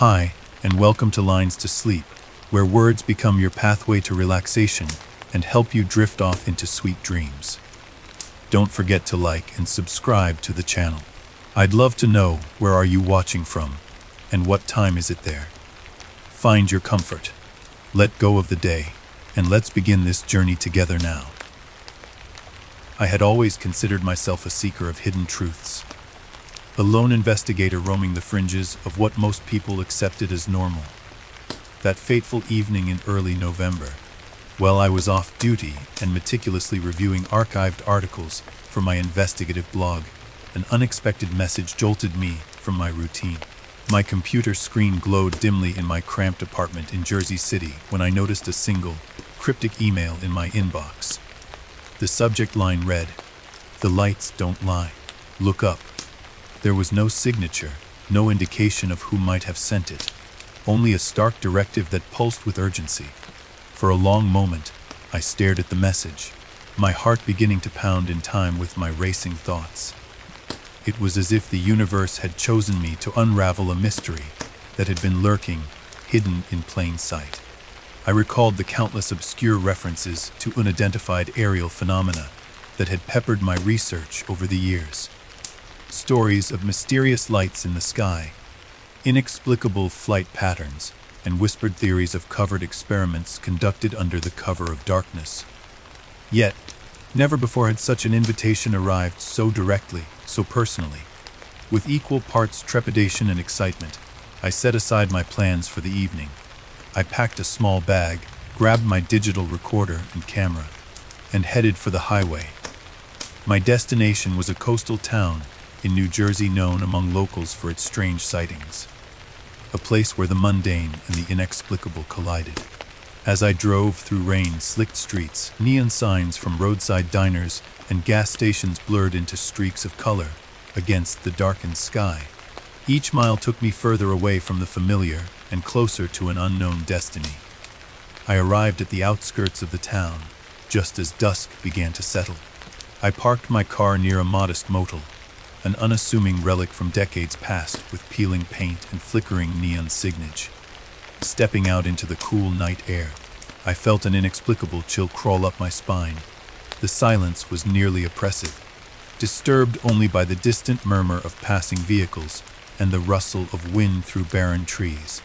Hi, and welcome to Lines to Sleep, where words become your pathway to relaxation and help you drift off into sweet dreams. Don't forget to like and subscribe to the channel. I'd love to know, where are you watching from, and what time is it there? Find your comfort, let go of the day, and let's begin this journey together now. I had always considered myself a seeker of hidden truths, a lone investigator roaming the fringes of what most people accepted as normal. That fateful evening in early November, while I was off duty and meticulously reviewing archived articles for my investigative blog, an unexpected message jolted me from my routine. My computer screen glowed dimly in my cramped apartment in Jersey City when I noticed a single, cryptic email in my inbox. The subject line read, "The lights don't lie. Look up." There was no signature, no indication of who might have sent it, only a stark directive that pulsed with urgency. For a long moment, I stared at the message, my heart beginning to pound in time with my racing thoughts. It was as if the universe had chosen me to unravel a mystery that had been lurking, hidden in plain sight. I recalled the countless obscure references to unidentified aerial phenomena that had peppered my research over the years. Stories of mysterious lights in the sky, inexplicable flight patterns, and whispered theories of covered experiments conducted under the cover of darkness. Yet, never before had such an invitation arrived so directly, so personally. With equal parts trepidation and excitement, I set aside my plans for the evening. I packed a small bag, grabbed my digital recorder and camera, and headed for the highway. My destination was a coastal town in New Jersey known among locals for its strange sightings, a place where the mundane and the inexplicable collided. As I drove through rain-slicked streets, neon signs from roadside diners and gas stations blurred into streaks of color against the darkened sky. Each mile took me further away from the familiar and closer to an unknown destiny. I arrived at the outskirts of the town just as dusk began to settle. I parked my car near a modest motel, an unassuming relic from decades past with peeling paint and flickering neon signage. Stepping out into the cool night air, I felt an inexplicable chill crawl up my spine. The silence was nearly oppressive, disturbed only by the distant murmur of passing vehicles and the rustle of wind through barren trees.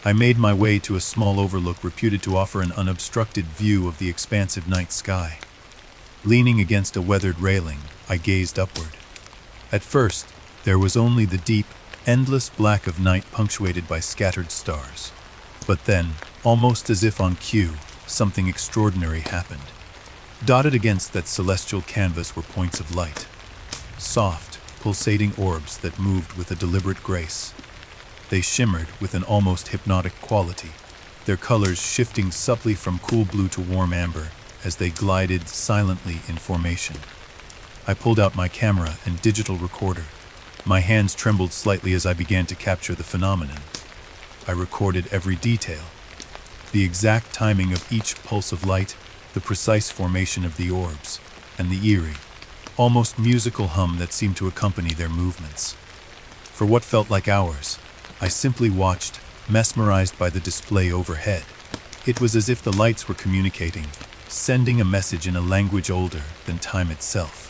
I made my way to a small overlook reputed to offer an unobstructed view of the expansive night sky. Leaning against a weathered railing, I gazed upward. At first, there was only the deep, endless black of night punctuated by scattered stars. But then, almost as if on cue, something extraordinary happened. Dotted against that celestial canvas were points of light. Soft, pulsating orbs that moved with a deliberate grace. They shimmered with an almost hypnotic quality, their colors shifting subtly from cool blue to warm amber as they glided silently in formation. I pulled out my camera and digital recorder. My hands trembled slightly as I began to capture the phenomenon. I recorded every detail, the exact timing of each pulse of light, the precise formation of the orbs, and the eerie, almost musical hum that seemed to accompany their movements. For what felt like hours, I simply watched, mesmerized by the display overhead. It was as if the lights were communicating, sending a message in a language older than time itself.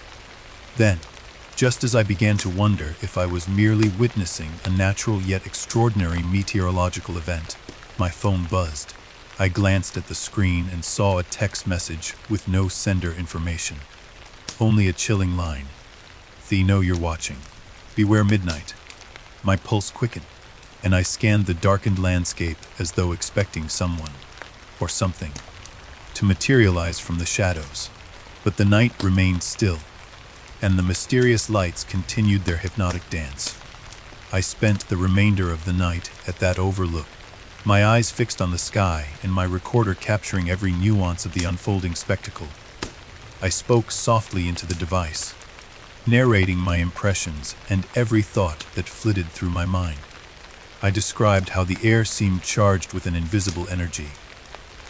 Then, just as I began to wonder if I was merely witnessing a natural yet extraordinary meteorological event, my phone buzzed. I glanced at the screen and saw a text message with no sender information. Only a chilling line. "Thee know you're watching. Beware midnight." My pulse quickened, and I scanned the darkened landscape as though expecting someone, or something, to materialize from the shadows. But the night remained still, and the mysterious lights continued their hypnotic dance. I spent the remainder of the night at that overlook, my eyes fixed on the sky and my recorder capturing every nuance of the unfolding spectacle. I spoke softly into the device, narrating my impressions and every thought that flitted through my mind. I described how the air seemed charged with an invisible energy,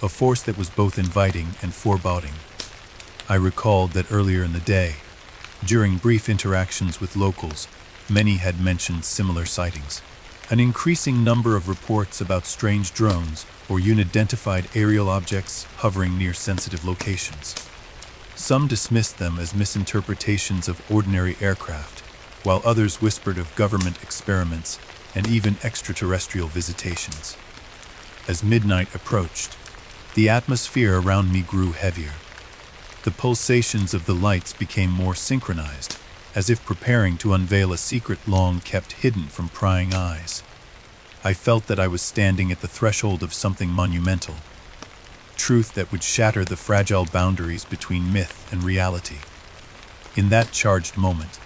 a force that was both inviting and foreboding. I recalled that earlier in the day, during brief interactions with locals, many had mentioned similar sightings, An increasing number of reports about strange drones or unidentified aerial objects hovering near sensitive locations. Some dismissed them as misinterpretations of ordinary aircraft, while others whispered of government experiments and even extraterrestrial visitations. As midnight approached, the atmosphere around me grew heavier. The pulsations of the lights became more synchronized, as if preparing to unveil a secret long kept hidden from prying eyes. I felt that I was standing at the threshold of something monumental, truth that would shatter the fragile boundaries between myth and reality. In that charged moment,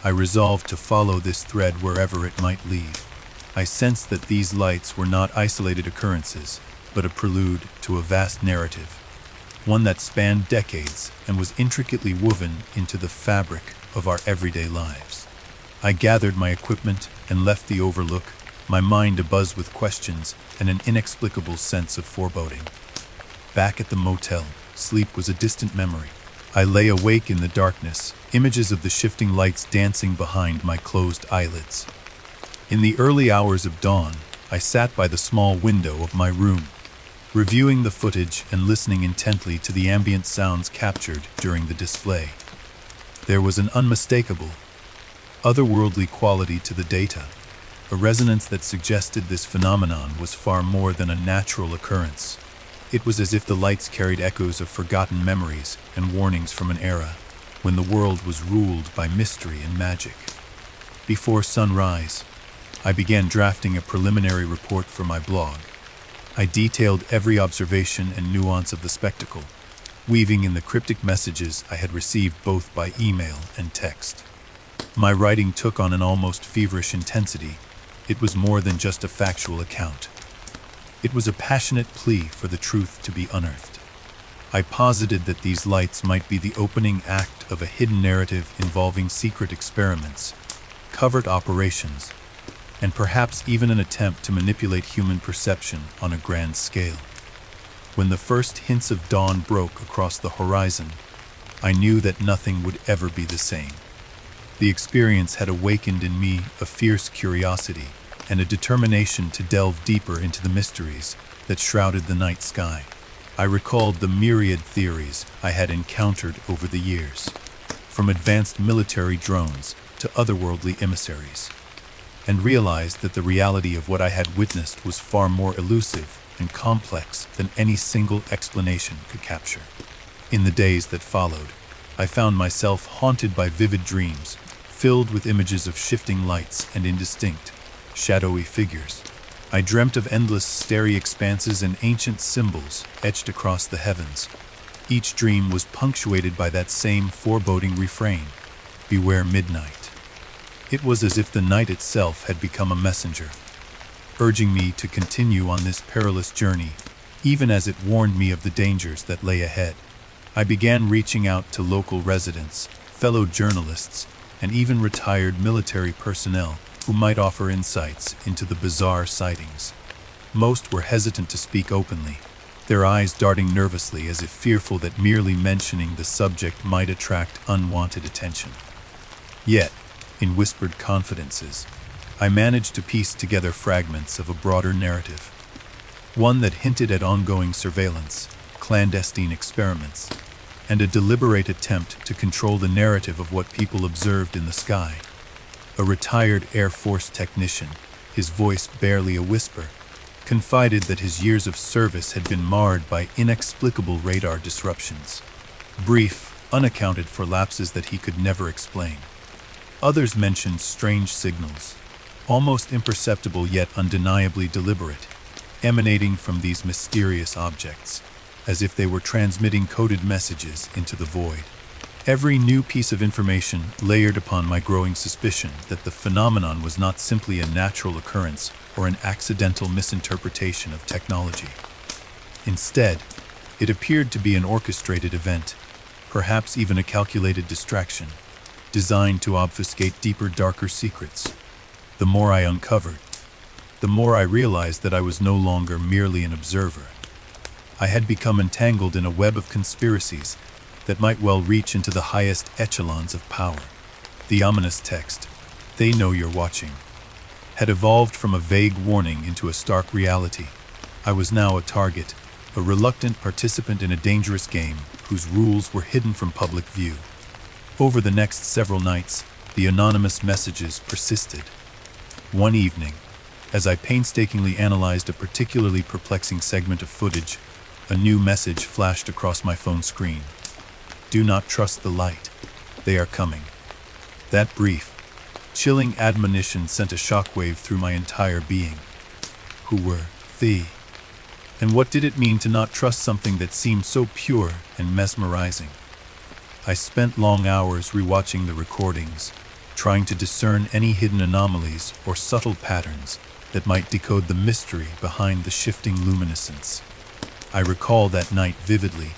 I resolved to follow this thread wherever it might lead. I sensed that these lights were not isolated occurrences, but a prelude to a vast narrative, one that spanned decades and was intricately woven into the fabric of our everyday lives. I gathered my equipment and left the overlook, my mind abuzz with questions and an inexplicable sense of foreboding. Back at the motel, sleep was a distant memory. I lay awake in the darkness, images of the shifting lights dancing behind my closed eyelids. In the early hours of dawn, I sat by the small window of my room, reviewing the footage and listening intently to the ambient sounds captured during the display. There was an unmistakable, otherworldly quality to the data, a resonance that suggested this phenomenon was far more than a natural occurrence. It was as if the lights carried echoes of forgotten memories and warnings from an era when the world was ruled by mystery and magic. Before sunrise, I began drafting a preliminary report for my blog. I detailed every observation and nuance of the spectacle, weaving in the cryptic messages I had received both by email and text. My writing took on an almost feverish intensity. It was more than just a factual account. It was a passionate plea for the truth to be unearthed. I posited that these lights might be the opening act of a hidden narrative involving secret experiments, covert operations, and perhaps even an attempt to manipulate human perception on a grand scale. When the first hints of dawn broke across the horizon, I knew that nothing would ever be the same. The experience had awakened in me a fierce curiosity and a determination to delve deeper into the mysteries that shrouded the night sky. I recalled the myriad theories I had encountered over the years, from advanced military drones to otherworldly emissaries, and realized that the reality of what I had witnessed was far more elusive and complex than any single explanation could capture. In the days that followed, I found myself haunted by vivid dreams, filled with images of shifting lights and indistinct, shadowy figures. I dreamt of endless starry expanses and ancient symbols etched across the heavens. Each dream was punctuated by that same foreboding refrain, "Beware midnight." It was as if the night itself had become a messenger, urging me to continue on this perilous journey, even as it warned me of the dangers that lay ahead. I began reaching out to local residents, fellow journalists, and even retired military personnel who might offer insights into the bizarre sightings. Most were hesitant to speak openly, their eyes darting nervously as if fearful that merely mentioning the subject might attract unwanted attention. Yet, in whispered confidences, I managed to piece together fragments of a broader narrative, one that hinted at ongoing surveillance, clandestine experiments, and a deliberate attempt to control the narrative of what people observed in the sky. A retired Air Force technician, his voice barely a whisper, confided that his years of service had been marred by inexplicable radar disruptions, brief, unaccounted for lapses that he could never explain. Others mentioned strange signals, almost imperceptible yet undeniably deliberate, emanating from these mysterious objects, as if they were transmitting coded messages into the void. Every new piece of information layered upon my growing suspicion that the phenomenon was not simply a natural occurrence or an accidental misinterpretation of technology. Instead, it appeared to be an orchestrated event, perhaps even a calculated distraction, designed to obfuscate deeper, darker secrets. The more I uncovered, the more I realized that I was no longer merely an observer. I had become entangled in a web of conspiracies that might well reach into the highest echelons of power. The ominous text, "They know you're watching," had evolved from a vague warning into a stark reality. I was now a target, a reluctant participant in a dangerous game whose rules were hidden from public view. Over the next several nights, the anonymous messages persisted. One evening, as I painstakingly analyzed a particularly perplexing segment of footage, a new message flashed across my phone screen. "Do not trust the light. They are coming." That brief, chilling admonition sent a shockwave through my entire being. Who were they? And what did it mean to not trust something that seemed so pure and mesmerizing? I spent long hours rewatching the recordings, trying to discern any hidden anomalies or subtle patterns that might decode the mystery behind the shifting luminescence. I recall that night vividly,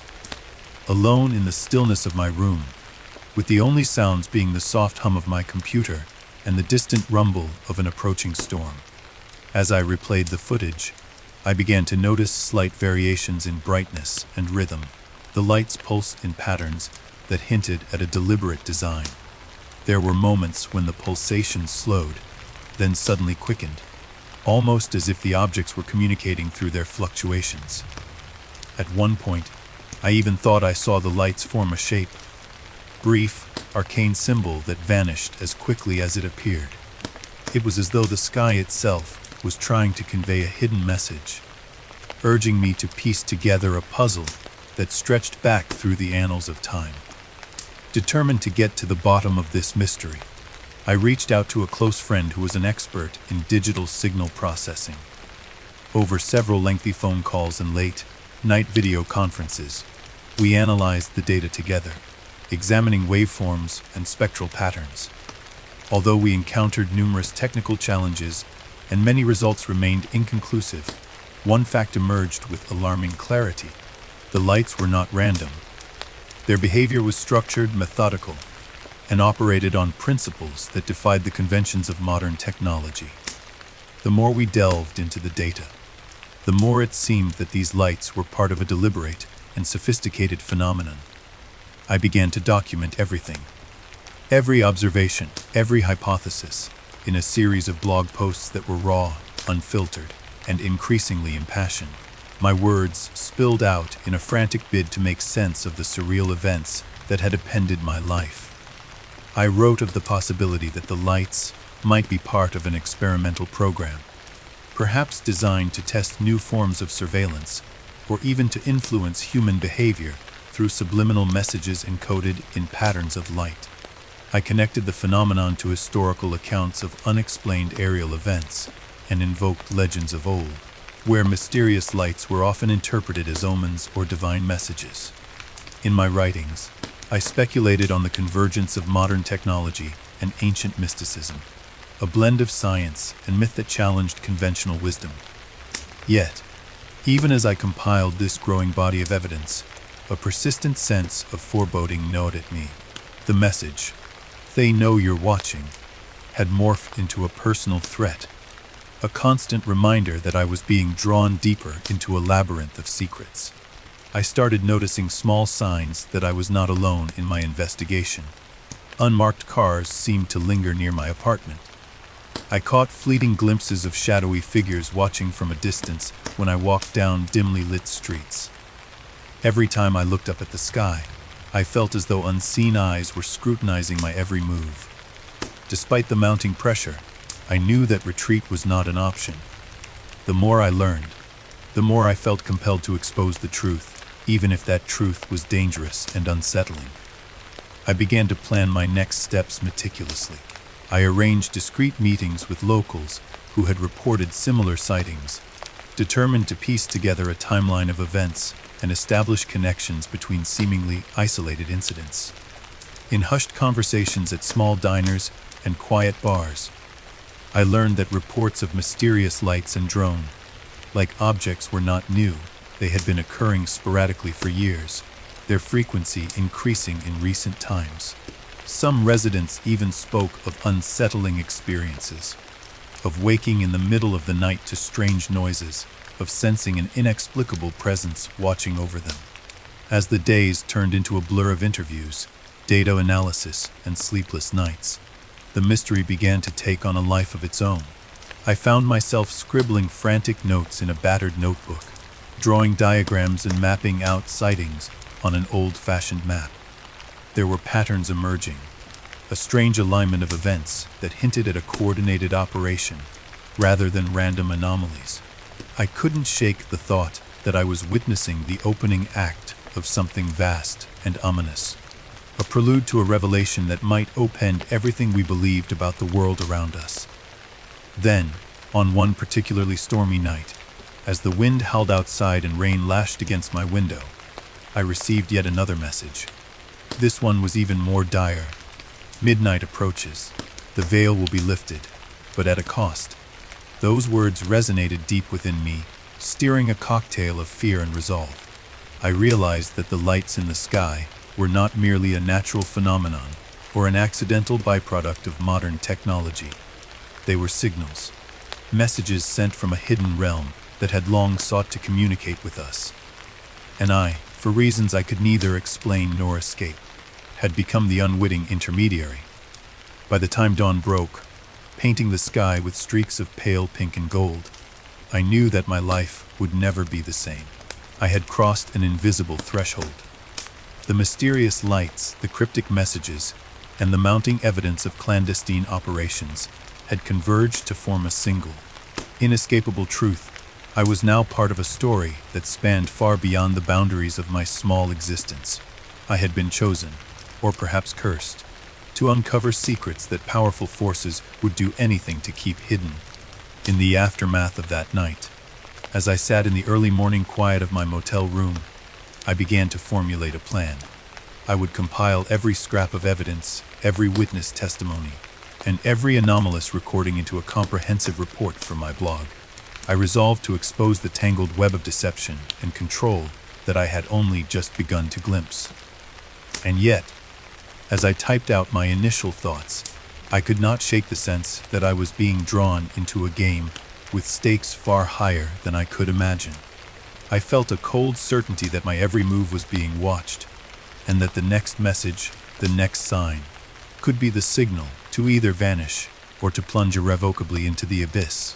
alone in the stillness of my room, with the only sounds being the soft hum of my computer and the distant rumble of an approaching storm. As I replayed the footage, I began to notice slight variations in brightness and rhythm. The lights pulsed in patterns that hinted at a deliberate design. There were moments when the pulsations slowed, then suddenly quickened, almost as if the objects were communicating through their fluctuations. At one point, I even thought I saw the lights form a shape, brief, arcane symbol that vanished as quickly as it appeared. It was as though the sky itself was trying to convey a hidden message, urging me to piece together a puzzle that stretched back through the annals of time. Determined to get to the bottom of this mystery, I reached out to a close friend who was an expert in digital signal processing. Over several lengthy phone calls and late-night video conferences, we analyzed the data together, examining waveforms and spectral patterns. Although we encountered numerous technical challenges and many results remained inconclusive, one fact emerged with alarming clarity. The lights were not random. Their behavior was structured, methodical, and operated on principles that defied the conventions of modern technology. The more we delved into the data, the more it seemed that these lights were part of a deliberate and sophisticated phenomenon. I began to document everything. Every observation, every hypothesis, in a series of blog posts that were raw, unfiltered, and increasingly impassioned. My words spilled out in a frantic bid to make sense of the surreal events that had appended my life. I wrote of the possibility that the lights might be part of an experimental program, perhaps designed to test new forms of surveillance, or even to influence human behavior through subliminal messages encoded in patterns of light. I connected the phenomenon to historical accounts of unexplained aerial events and invoked legends of old, where mysterious lights were often interpreted as omens or divine messages. In my writings, I speculated on the convergence of modern technology and ancient mysticism, a blend of science and myth that challenged conventional wisdom. Yet, even as I compiled this growing body of evidence, a persistent sense of foreboding gnawed at me. The message, "They know you're watching," had morphed into a personal threat, a constant reminder that I was being drawn deeper into a labyrinth of secrets. I started noticing small signs that I was not alone in my investigation. Unmarked cars seemed to linger near my apartment. I caught fleeting glimpses of shadowy figures watching from a distance when I walked down dimly lit streets. Every time I looked up at the sky, I felt as though unseen eyes were scrutinizing my every move. Despite the mounting pressure, I knew that retreat was not an option. The more I learned, the more I felt compelled to expose the truth, even if that truth was dangerous and unsettling. I began to plan my next steps meticulously. I arranged discreet meetings with locals who had reported similar sightings, determined to piece together a timeline of events and establish connections between seemingly isolated incidents. In hushed conversations at small diners and quiet bars, I learned that reports of mysterious lights and drone-like objects were not new. They had been occurring sporadically for years, their frequency increasing in recent times. Some residents even spoke of unsettling experiences, of waking in the middle of the night to strange noises, of sensing an inexplicable presence watching over them. As the days turned into a blur of interviews, data analysis, and sleepless nights, the mystery began to take on a life of its own. I found myself scribbling frantic notes in a battered notebook, drawing diagrams and mapping out sightings on an old-fashioned map. There were patterns emerging, a strange alignment of events that hinted at a coordinated operation rather than random anomalies. I couldn't shake the thought that I was witnessing the opening act of something vast and ominous, a prelude to a revelation that might upend everything we believed about the world around us. Then, on one particularly stormy night, as the wind howled outside and rain lashed against my window, I received yet another message. This one was even more dire. Midnight approaches. The veil will be lifted, but at a cost. Those words resonated deep within me, stirring a cocktail of fear and resolve. I realized that the lights in the sky were not merely a natural phenomenon or an accidental byproduct of modern technology. They were signals, messages sent from a hidden realm that had long sought to communicate with us. And I, for reasons I could neither explain nor escape, had become the unwitting intermediary. By the time dawn broke, painting the sky with streaks of pale pink and gold, I knew that my life would never be the same. I had crossed an invisible threshold. The mysterious lights, the cryptic messages, and the mounting evidence of clandestine operations had converged to form a single, inescapable truth. I was now part of a story that spanned far beyond the boundaries of my small existence. I had been chosen, or perhaps cursed, to uncover secrets that powerful forces would do anything to keep hidden. In the aftermath of that night, as I sat in the early morning quiet of my motel room, I began to formulate a plan. I would compile every scrap of evidence, every witness testimony, and every anomalous recording into a comprehensive report for my blog. I resolved to expose the tangled web of deception and control that I had only just begun to glimpse. And yet, as I typed out my initial thoughts, I could not shake the sense that I was being drawn into a game with stakes far higher than I could imagine. I felt a cold certainty that my every move was being watched, and that the next message, the next sign, could be the signal to either vanish or to plunge irrevocably into the abyss.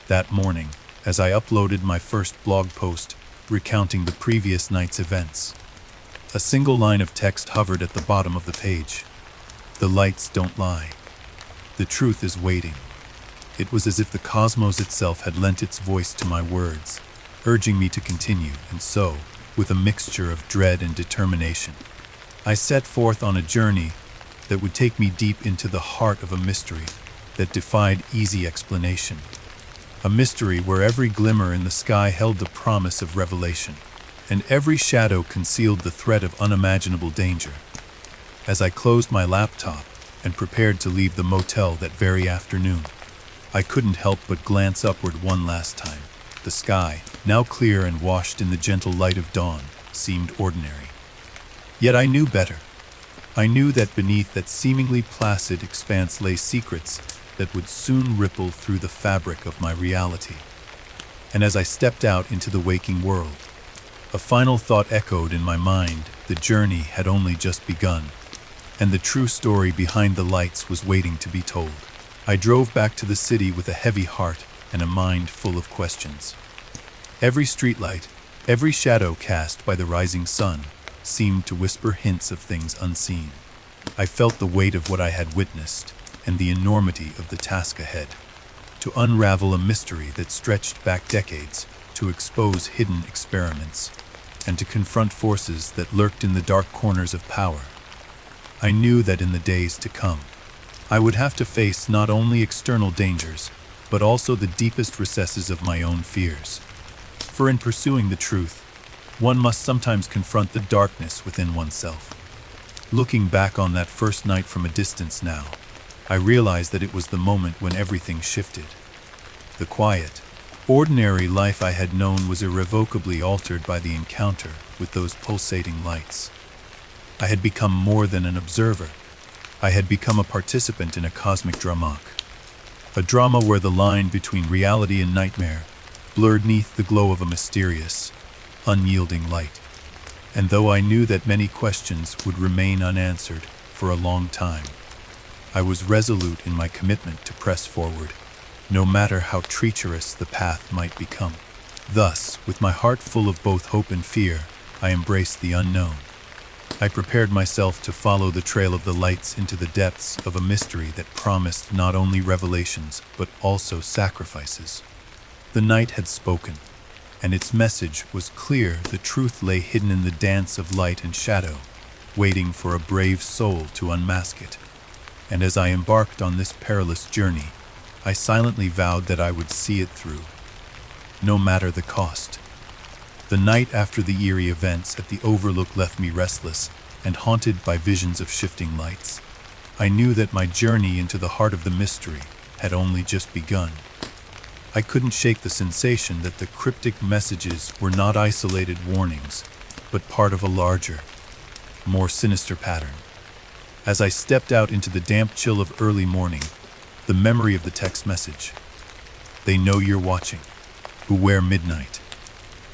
That morning, as I uploaded my first blog post recounting the previous night's events, a single line of text hovered at the bottom of the page. The lights don't lie. The truth is waiting. It was as if the cosmos itself had lent its voice to my words, urging me to continue, and so, with a mixture of dread and determination, I set forth on a journey that would take me deep into the heart of a mystery that defied easy explanation. A mystery where every glimmer in the sky held the promise of revelation, and every shadow concealed the threat of unimaginable danger. As I closed my laptop and prepared to leave the motel that very afternoon, I couldn't help but glance upward one last time. The sky, now clear and washed in the gentle light of dawn, seemed ordinary. Yet I knew better. I knew that beneath that seemingly placid expanse lay secrets that would soon ripple through the fabric of my reality. And as I stepped out into the waking world, a final thought echoed in my mind. The journey had only just begun, and the true story behind the lights was waiting to be told. I drove back to the city with a heavy heart and a mind full of questions. Every streetlight, every shadow cast by the rising sun, seemed to whisper hints of things unseen. I felt the weight of what I had witnessed and the enormity of the task ahead. To unravel a mystery that stretched back decades, to expose hidden experiments, and to confront forces that lurked in the dark corners of power. I knew that in the days to come, I would have to face not only external dangers, but also the deepest recesses of my own fears. For in pursuing the truth, one must sometimes confront the darkness within oneself. Looking back on that first night from a distance now, I realized that it was the moment when everything shifted. The quiet, ordinary life I had known was irrevocably altered by the encounter with those pulsating lights. I had become more than an observer. I had become a participant in a cosmic drama. A drama where the line between reality and nightmare blurred neath the glow of a mysterious, unyielding light. And though I knew that many questions would remain unanswered for a long time, I was resolute in my commitment to press forward, no matter how treacherous the path might become. Thus, with my heart full of both hope and fear, I embraced the unknown. I prepared myself to follow the trail of the lights into the depths of a mystery that promised not only revelations, but also sacrifices. The night had spoken, and its message was clear. The truth lay hidden in the dance of light and shadow, waiting for a brave soul to unmask it. And as I embarked on this perilous journey, I silently vowed that I would see it through, no matter the cost. The night after the eerie events at the Overlook left me restless and haunted by visions of shifting lights. I knew that my journey into the heart of the mystery had only just begun. I couldn't shake the sensation that the cryptic messages were not isolated warnings, but part of a larger, more sinister pattern. As I stepped out into the damp chill of early morning, the memory of the text message, "They know you're watching. Beware midnight,"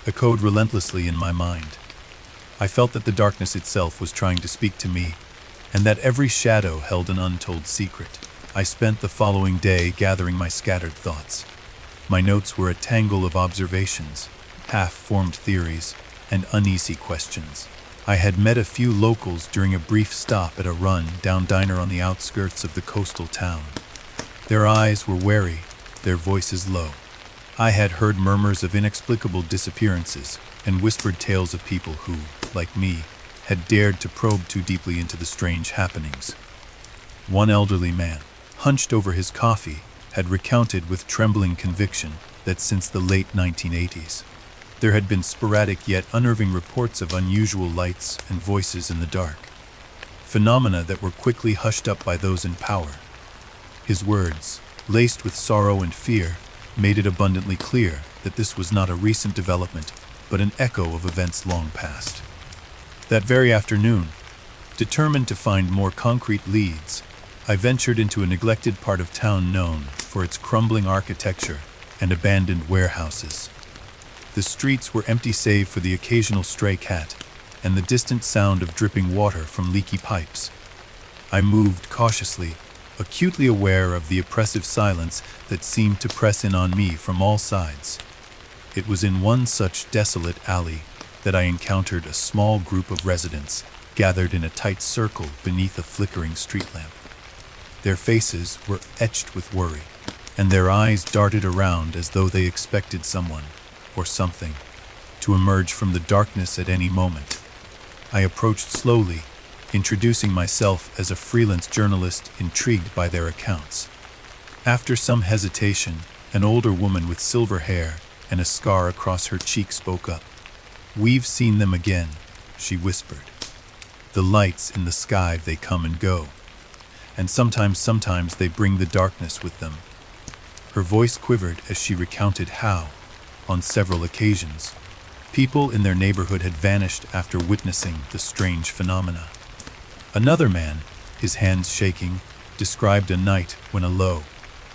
echoed relentlessly in my mind. I felt that the darkness itself was trying to speak to me, and that every shadow held an untold secret. I spent the following day gathering my scattered thoughts. My notes were a tangle of observations, half-formed theories, and uneasy questions. I had met a few locals during a brief stop at a run-down diner on the outskirts of the coastal town. Their eyes were wary, their voices low. I had heard murmurs of inexplicable disappearances and whispered tales of people who, like me, had dared to probe too deeply into the strange happenings. One elderly man, hunched over his coffee, had recounted with trembling conviction that since the late 1980s, there had been sporadic yet unnerving reports of unusual lights and voices in the dark, phenomena that were quickly hushed up by those in power. His words, laced with sorrow and fear, made it abundantly clear that this was not a recent development, but an echo of events long past. That very afternoon, determined to find more concrete leads, I ventured into a neglected part of town known for its crumbling architecture and abandoned warehouses. The streets were empty save for the occasional stray cat and the distant sound of dripping water from leaky pipes. I moved cautiously, acutely aware of the oppressive silence that seemed to press in on me from all sides. It was in one such desolate alley that I encountered a small group of residents gathered in a tight circle beneath a flickering street lamp. Their faces were etched with worry, and their eyes darted around as though they expected someone, or something, to emerge from the darkness at any moment. I approached slowly, introducing myself as a freelance journalist intrigued by their accounts. After some hesitation, an older woman with silver hair and a scar across her cheek spoke up. "We've seen them again," she whispered. "The lights in the sky, they come and go. And sometimes they bring the darkness with them." Her voice quivered as she recounted how, on several occasions, people in their neighborhood had vanished after witnessing the strange phenomena. Another man, his hands shaking, described a night when a low,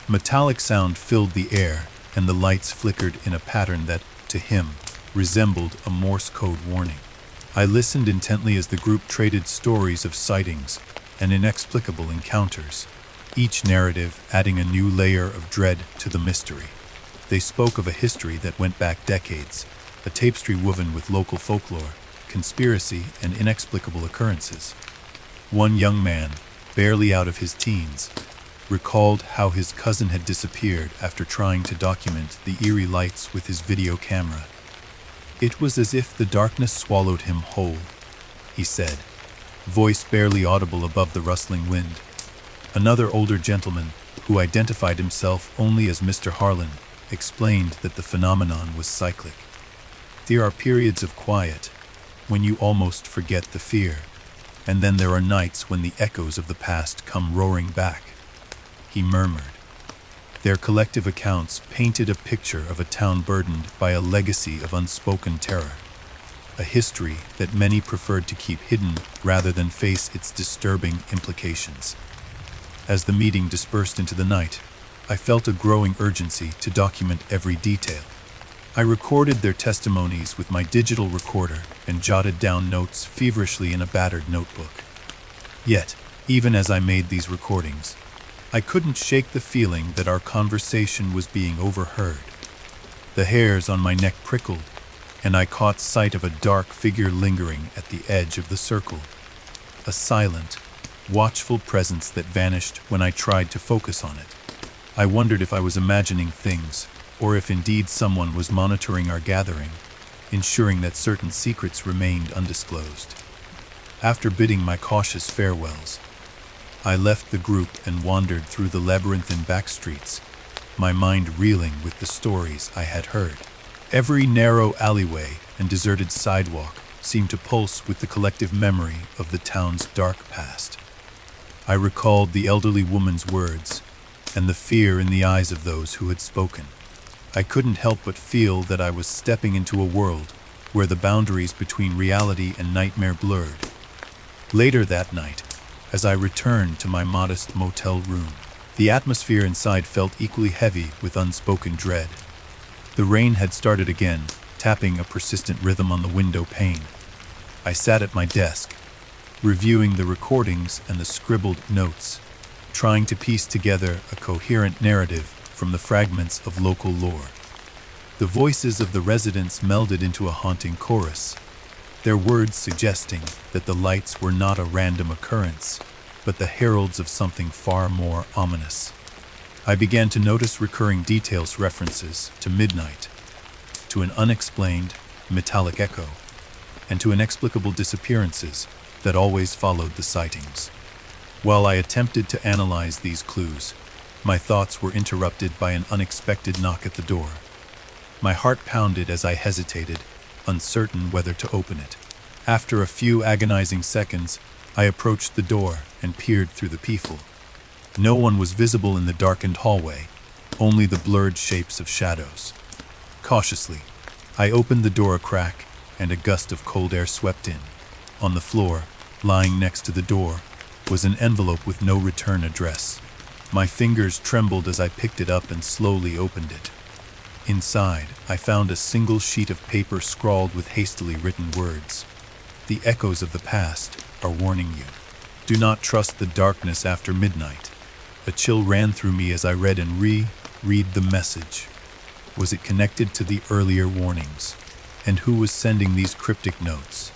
metallic sound filled the air and the lights flickered in a pattern that, to him, resembled a Morse code warning. I listened intently as the group traded stories of sightings and inexplicable encounters, each narrative adding a new layer of dread to the mystery. They spoke of a history that went back decades, a tapestry woven with local folklore, conspiracy, and inexplicable occurrences. One young man, barely out of his teens, recalled how his cousin had disappeared after trying to document the eerie lights with his video camera. "It was as if the darkness swallowed him whole," he said, voice barely audible above the rustling wind. Another older gentleman, who identified himself only as Mr. Harlan, explained that the phenomenon was cyclic. "There are periods of quiet, when you almost forget the fear, and then there are nights when the echoes of the past come roaring back," he murmured. Their collective accounts painted a picture of a town burdened by a legacy of unspoken terror, a history that many preferred to keep hidden rather than face its disturbing implications. As the meeting dispersed into the night, I felt a growing urgency to document every detail. I recorded their testimonies with my digital recorder and jotted down notes feverishly in a battered notebook. Yet, even as I made these recordings, I couldn't shake the feeling that our conversation was being overheard. The hairs on my neck prickled, and I caught sight of a dark figure lingering at the edge of the circle. A silent, watchful presence that vanished when I tried to focus on it. I wondered if I was imagining things, or if indeed someone was monitoring our gathering, ensuring that certain secrets remained undisclosed. After bidding my cautious farewells, I left the group and wandered through the labyrinthine back streets, my mind reeling with the stories I had heard. Every narrow alleyway and deserted sidewalk seemed to pulse with the collective memory of the town's dark past. I recalled the elderly woman's words and the fear in the eyes of those who had spoken. I couldn't help but feel that I was stepping into a world where the boundaries between reality and nightmare blurred. Later that night, as I returned to my modest motel room, the atmosphere inside felt equally heavy with unspoken dread. The rain had started again, tapping a persistent rhythm on the window pane. I sat at my desk, reviewing the recordings and the scribbled notes, trying to piece together a coherent narrative from the fragments of local lore. The voices of the residents melded into a haunting chorus, their words suggesting that the lights were not a random occurrence, but the heralds of something far more ominous. I began to notice recurring details, references to midnight, to an unexplained metallic echo, and to inexplicable disappearances that always followed the sightings. While I attempted to analyze these clues, my thoughts were interrupted by an unexpected knock at the door. My heart pounded as I hesitated, uncertain whether to open it. After a few agonizing seconds, I approached the door and peered through the peephole. No one was visible in the darkened hallway, only the blurred shapes of shadows. Cautiously, I opened the door a crack, and a gust of cold air swept in. On the floor, lying next to the door, was an envelope with no return address. My fingers trembled as I picked it up and slowly opened it. Inside, I found a single sheet of paper scrawled with hastily written words. The echoes of the past are warning you. Do not trust the darkness after midnight. A chill ran through me as I read and reread the message. Was it connected to the earlier warnings? And who was sending these cryptic notes?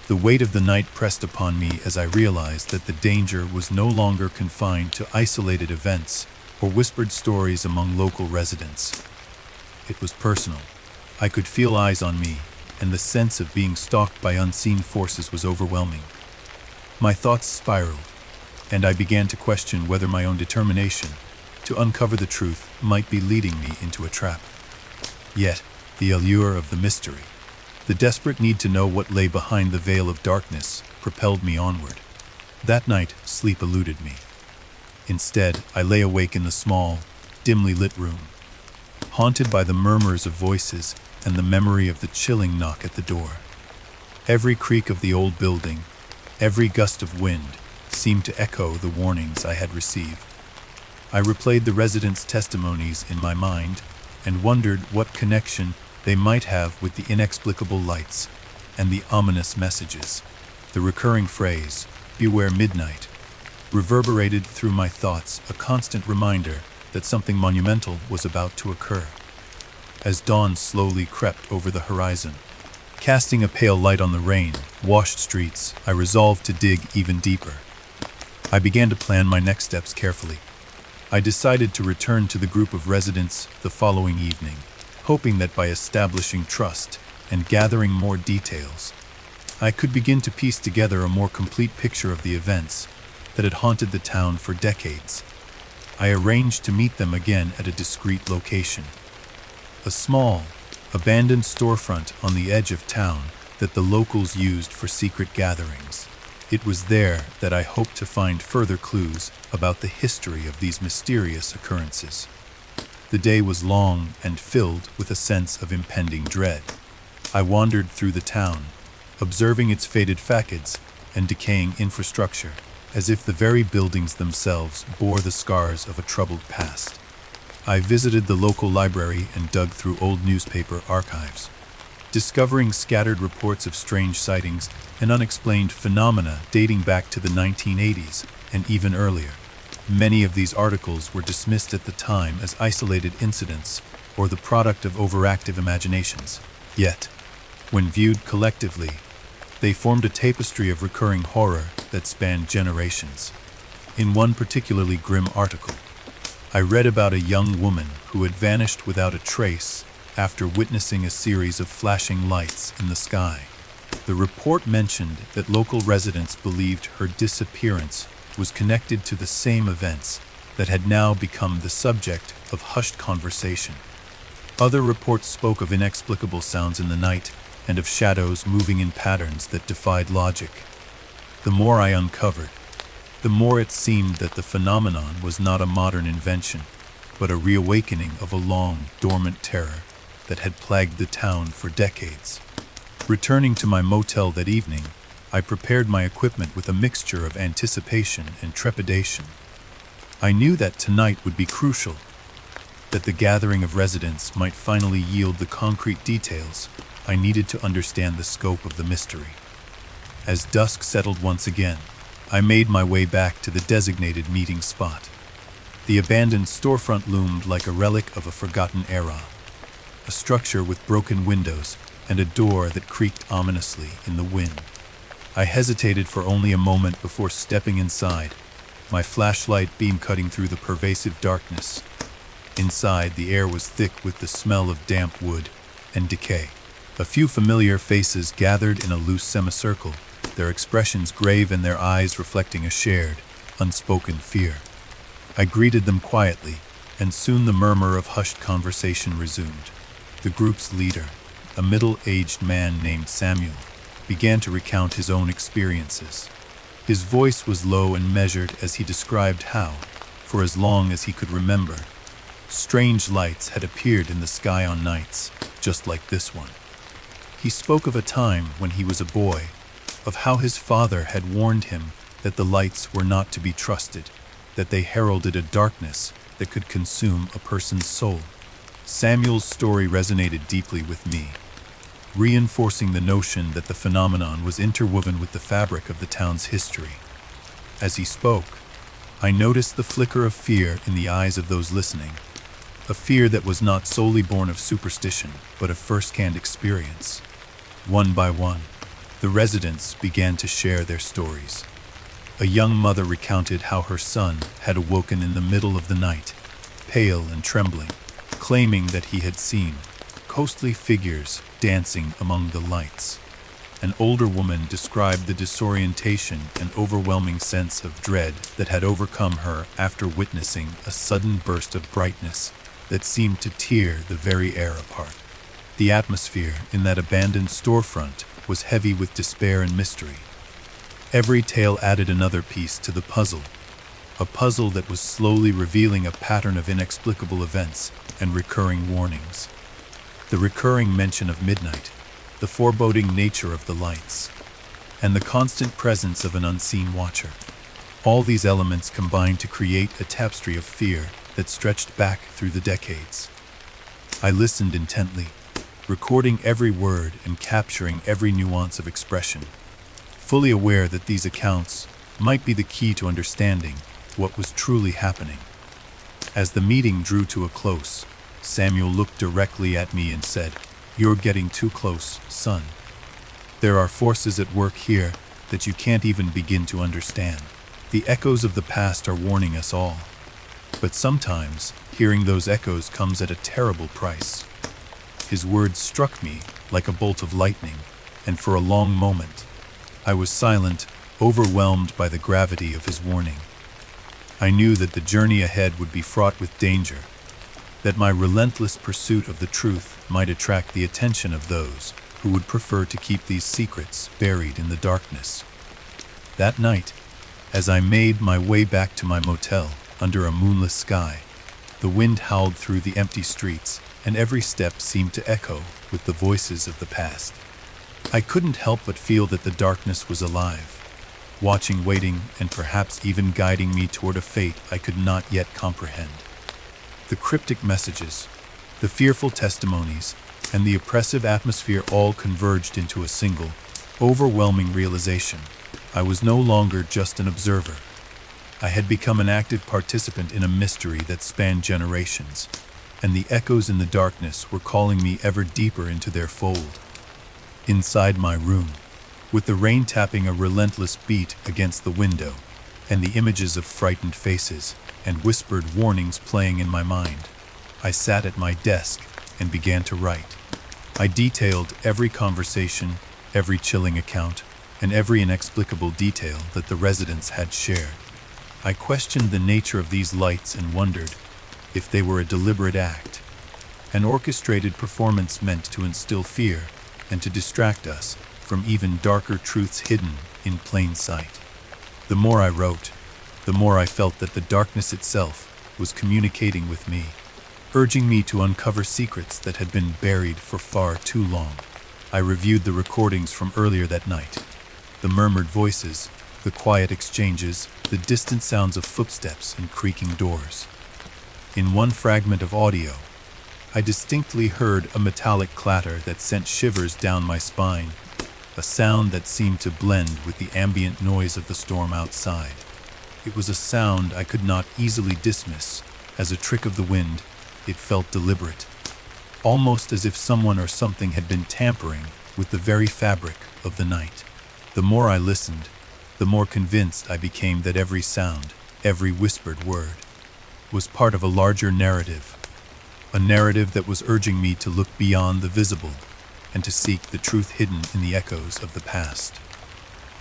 The weight of the night pressed upon me as I realized that the danger was no longer confined to isolated events or whispered stories among local residents. It was personal. I could feel eyes on me, and the sense of being stalked by unseen forces was overwhelming. My thoughts spiraled, and I began to question whether my own determination to uncover the truth might be leading me into a trap. Yet, the allure of the mystery, the desperate need to know what lay behind the veil of darkness, propelled me onward. That night, sleep eluded me. Instead, I lay awake in the small, dimly lit room, haunted by the murmurs of voices and the memory of the chilling knock at the door. Every creak of the old building, every gust of wind, seemed to echo the warnings I had received. I replayed the residents' testimonies in my mind and wondered what connection they might have with the inexplicable lights and the ominous messages. The recurring phrase, "Beware midnight," reverberated through my thoughts, a constant reminder that something monumental was about to occur. As dawn slowly crept over the horizon, casting a pale light on the rain-washed streets, I resolved to dig even deeper. I began to plan my next steps carefully. I decided to return to the group of residents the following evening, hoping that by establishing trust and gathering more details, I could begin to piece together a more complete picture of the events that had haunted the town for decades. I arranged to meet them again at a discreet location, a small, abandoned storefront on the edge of town that the locals used for secret gatherings. It was there that I hoped to find further clues about the history of these mysterious occurrences. The day was long and filled with a sense of impending dread. I wandered through the town, observing its faded facades and decaying infrastructure, as if the very buildings themselves bore the scars of a troubled past. I visited the local library and dug through old newspaper archives, discovering scattered reports of strange sightings and unexplained phenomena dating back to the 1980s and even earlier. Many of these articles were dismissed at the time as isolated incidents or the product of overactive imaginations. Yet, when viewed collectively, they formed a tapestry of recurring horror that spanned generations. In one particularly grim article, I read about a young woman who had vanished without a trace after witnessing a series of flashing lights in the sky. The report mentioned that local residents believed her disappearance was connected to the same events that had now become the subject of hushed conversation. Other reports spoke of inexplicable sounds in the night and of shadows moving in patterns that defied logic. The more I uncovered, the more it seemed that the phenomenon was not a modern invention, but a reawakening of a long, dormant terror that had plagued the town for decades. Returning to my motel that evening, I prepared my equipment with a mixture of anticipation and trepidation. I knew that tonight would be crucial, that the gathering of residents might finally yield the concrete details I needed to understand the scope of the mystery. As dusk settled once again, I made my way back to the designated meeting spot. The abandoned storefront loomed like a relic of a forgotten era, a structure with broken windows and a door that creaked ominously in the wind. I hesitated for only a moment before stepping inside, my flashlight beam cutting through the pervasive darkness. Inside, the air was thick with the smell of damp wood and decay. A few familiar faces gathered in a loose semicircle, their expressions grave and their eyes reflecting a shared, unspoken fear. I greeted them quietly, and soon the murmur of hushed conversation resumed. The group's leader, a middle-aged man named Samuel, began to recount his own experiences. His voice was low and measured as he described how, for as long as he could remember, strange lights had appeared in the sky on nights just like this one. He spoke of a time when he was a boy, of how his father had warned him that the lights were not to be trusted, that they heralded a darkness that could consume a person's soul. Samuel's story resonated deeply with me, reinforcing the notion that the phenomenon was interwoven with the fabric of the town's history. As he spoke, I noticed the flicker of fear in the eyes of those listening, a fear that was not solely born of superstition, but of first-hand experience. One by one, the residents began to share their stories. A young mother recounted how her son had awoken in the middle of the night, pale and trembling, claiming that he had seen ghostly figures dancing among the lights. An older woman described the disorientation and overwhelming sense of dread that had overcome her after witnessing a sudden burst of brightness that seemed to tear the very air apart. The atmosphere in that abandoned storefront was heavy with despair and mystery. Every tale added another piece to the puzzle, a puzzle that was slowly revealing a pattern of inexplicable events and recurring warnings. The recurring mention of midnight, the foreboding nature of the lights, and the constant presence of an unseen watcher. All these elements combined to create a tapestry of fear that stretched back through the decades. I listened intently, recording every word and capturing every nuance of expression, fully aware that these accounts might be the key to understanding what was truly happening. As the meeting drew to a close, Samuel looked directly at me and said, "You're getting too close, son. There are forces at work here that you can't even begin to understand. The echoes of the past are warning us all. But sometimes, hearing those echoes comes at a terrible price." His words struck me like a bolt of lightning, and for a long moment, I was silent, overwhelmed by the gravity of his warning. I knew that the journey ahead would be fraught with danger, that my relentless pursuit of the truth might attract the attention of those who would prefer to keep these secrets buried in the darkness. That night, as I made my way back to my motel under a moonless sky, the wind howled through the empty streets, and every step seemed to echo with the voices of the past. I couldn't help but feel that the darkness was alive, watching, waiting, and perhaps even guiding me toward a fate I could not yet comprehend. The cryptic messages, the fearful testimonies, and the oppressive atmosphere all converged into a single, overwhelming realization. I was no longer just an observer. I had become an active participant in a mystery that spanned generations, and the echoes in the darkness were calling me ever deeper into their fold. Inside my room, with the rain tapping a relentless beat against the window, and the images of frightened faces and whispered warnings playing in my mind, I sat at my desk and began to write. I detailed every conversation, every chilling account, and every inexplicable detail that the residents had shared. I questioned the nature of these lights and wondered if they were a deliberate act, an orchestrated performance meant to instill fear and to distract us from even darker truths hidden in plain sight. The more I wrote, the more I felt that the darkness itself was communicating with me, urging me to uncover secrets that had been buried for far too long. I reviewed the recordings from earlier that night, the murmured voices, the quiet exchanges, the distant sounds of footsteps and creaking doors. In one fragment of audio, I distinctly heard a metallic clatter that sent shivers down my spine, a sound that seemed to blend with the ambient noise of the storm outside. It was a sound I could not easily dismiss as a trick of the wind. It felt deliberate, almost as if someone or something had been tampering with the very fabric of the night. The more I listened, the more convinced I became that every sound, every whispered word, was part of a larger narrative, a narrative that was urging me to look beyond the visible and to seek the truth hidden in the echoes of the past.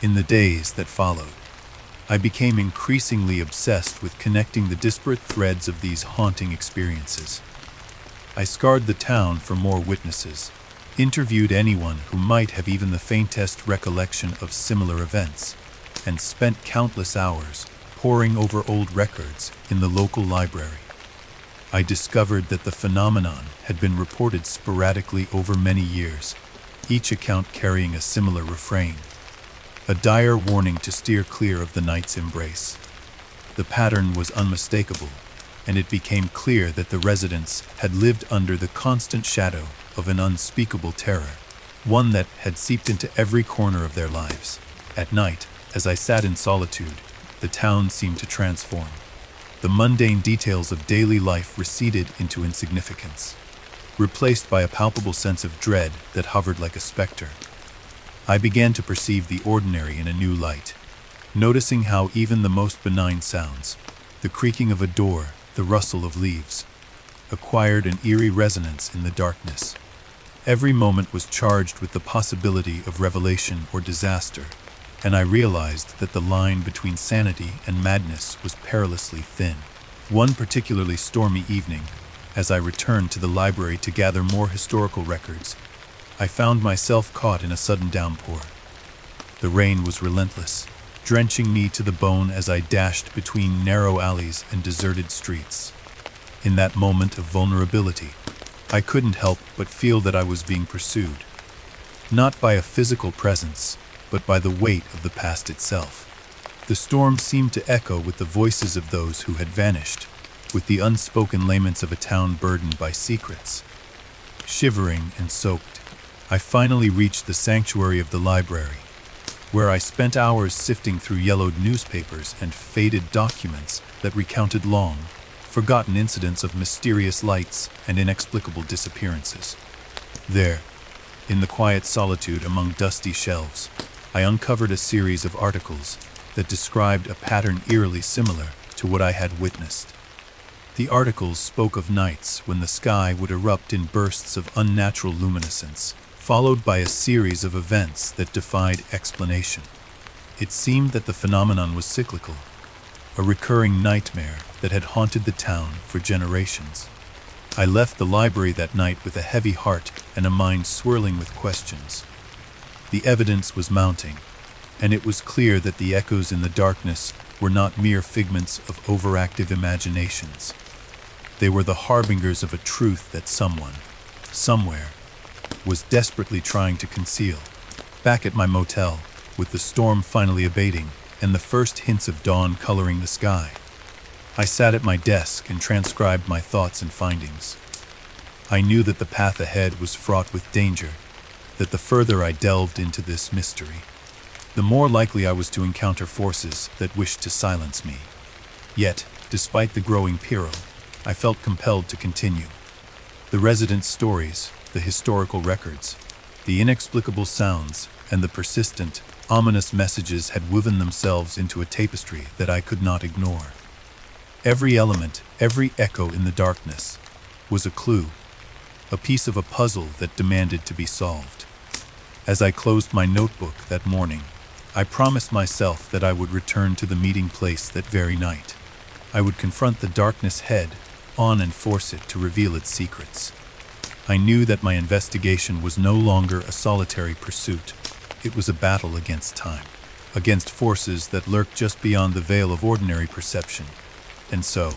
In the days that followed, I became increasingly obsessed with connecting the disparate threads of these haunting experiences. I scoured the town for more witnesses, interviewed anyone who might have even the faintest recollection of similar events, and spent countless hours poring over old records in the local library. I discovered that the phenomenon had been reported sporadically over many years, each account carrying a similar refrain, a dire warning to steer clear of the night's embrace. The pattern was unmistakable, and it became clear that the residents had lived under the constant shadow of an unspeakable terror, one that had seeped into every corner of their lives. At night, as I sat in solitude, the town seemed to transform. The mundane details of daily life receded into insignificance, replaced by a palpable sense of dread that hovered like a specter. I began to perceive the ordinary in a new light, noticing how even the most benign sounds, the creaking of a door, the rustle of leaves, acquired an eerie resonance in the darkness. Every moment was charged with the possibility of revelation or disaster, and I realized that the line between sanity and madness was perilously thin. One particularly stormy evening, as I returned to the library to gather more historical records, I found myself caught in a sudden downpour. The rain was relentless, drenching me to the bone as I dashed between narrow alleys and deserted streets. In that moment of vulnerability, I couldn't help but feel that I was being pursued, not by a physical presence, but by the weight of the past itself. The storm seemed to echo with the voices of those who had vanished, with the unspoken laments of a town burdened by secrets. Shivering and soaked, I finally reached the sanctuary of the library, where I spent hours sifting through yellowed newspapers and faded documents that recounted long, forgotten incidents of mysterious lights and inexplicable disappearances. There, in the quiet solitude among dusty shelves, I uncovered a series of articles that described a pattern eerily similar to what I had witnessed. The articles spoke of nights when the sky would erupt in bursts of unnatural luminescence, followed by a series of events that defied explanation. It seemed that the phenomenon was cyclical, a recurring nightmare that had haunted the town for generations. I left the library that night with a heavy heart and a mind swirling with questions. The evidence was mounting, and it was clear that the echoes in the darkness were not mere figments of overactive imaginations. They were the harbingers of a truth that someone, somewhere, was desperately trying to conceal. Back at my motel, with the storm finally abating and the first hints of dawn coloring the sky, I sat at my desk and transcribed my thoughts and findings. I knew that the path ahead was fraught with danger, that the further I delved into this mystery, the more likely I was to encounter forces that wished to silence me. Yet, despite the growing peril, I felt compelled to continue. The residents' stories, the historical records, the inexplicable sounds, and the persistent, ominous messages had woven themselves into a tapestry that I could not ignore. Every element, every echo in the darkness, was a clue, a piece of a puzzle that demanded to be solved. As I closed my notebook that morning, I promised myself that I would return to the meeting place that very night. I would confront the darkness head on and force it to reveal its secrets. I knew that my investigation was no longer a solitary pursuit. It was a battle against time, against forces that lurked just beyond the veil of ordinary perception. And so,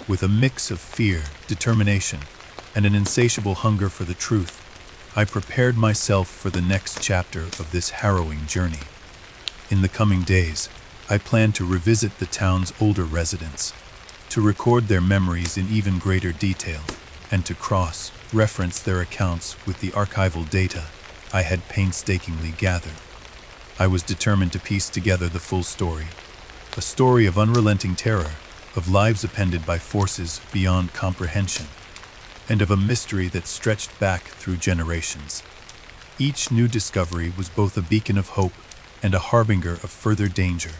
with a mix of fear, determination, and an insatiable hunger for the truth, I prepared myself for the next chapter of this harrowing journey. In the coming days, I planned to revisit the town's older residents, to record their memories in even greater detail, and to cross-reference their accounts with the archival data I had painstakingly gathered. I was determined to piece together the full story, a story of unrelenting terror, of lives upended by forces beyond comprehension, and of a mystery that stretched back through generations. Each new discovery was both a beacon of hope and a harbinger of further danger.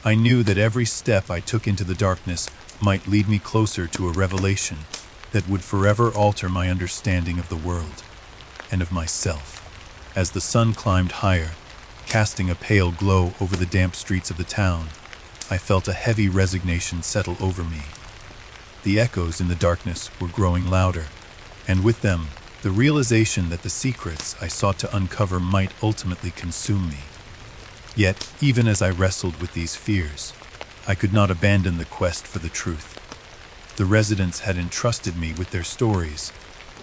I knew that every step I took into the darkness might lead me closer to a revelation that would forever alter my understanding of the world and of myself. As the sun climbed higher, casting a pale glow over the damp streets of the town, I felt a heavy resignation settle over me. The echoes in the darkness were growing louder, and with them, the realization that the secrets I sought to uncover might ultimately consume me. Yet, even as I wrestled with these fears, I could not abandon the quest for the truth. The residents had entrusted me with their stories,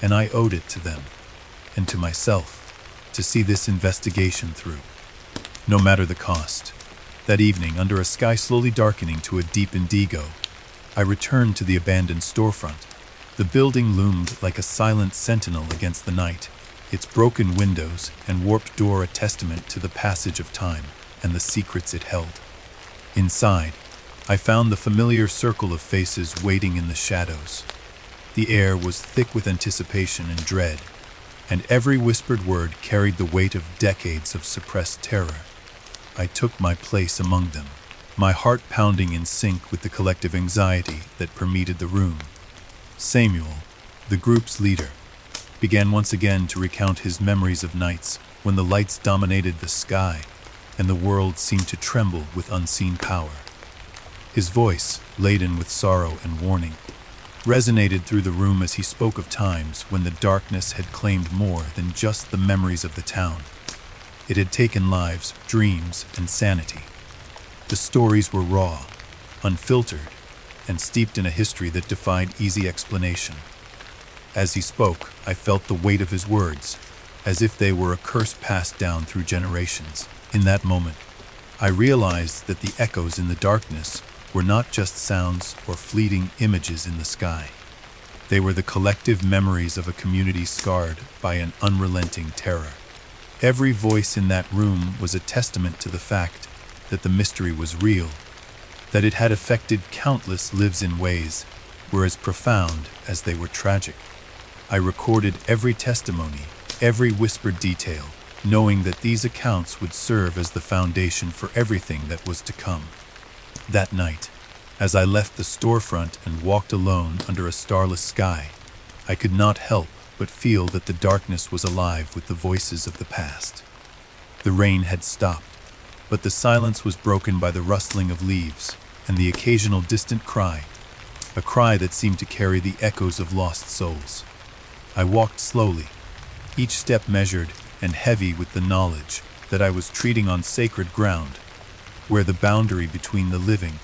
and I owed it to them, and to myself, to see this investigation through, no matter the cost. That evening, under a sky slowly darkening to a deep indigo, I returned to the abandoned storefront. The building loomed like a silent sentinel against the night, its broken windows and warped door a testament to the passage of time and the secrets it held. Inside, I found the familiar circle of faces waiting in the shadows. The air was thick with anticipation and dread, and every whispered word carried the weight of decades of suppressed terror. I took my place among them, my heart pounding in sync with the collective anxiety that permeated the room. Samuel, the group's leader, began once again to recount his memories of nights when the lights dominated the sky and the world seemed to tremble with unseen power. His voice, laden with sorrow and warning, resonated through the room as he spoke of times when the darkness had claimed more than just the memories of the town. It had taken lives, dreams, and sanity. The stories were raw, unfiltered, and steeped in a history that defied easy explanation. As he spoke, I felt the weight of his words, as if they were a curse passed down through generations. In that moment, I realized that the echoes in the darkness were not just sounds or fleeting images in the sky. They were the collective memories of a community scarred by an unrelenting terror. Every voice in that room was a testament to the fact that the mystery was real, that it had affected countless lives in ways were as profound as they were tragic. I recorded every testimony, every whispered detail, knowing that these accounts would serve as the foundation for everything that was to come. That night, as I left the storefront and walked alone under a starless sky, I could not help but feel that the darkness was alive with the voices of the past. The rain had stopped, but the silence was broken by the rustling of leaves and the occasional distant cry, a cry that seemed to carry the echoes of lost souls. I walked slowly, each step measured and heavy with the knowledge that I was treading on sacred ground, where the boundary between the living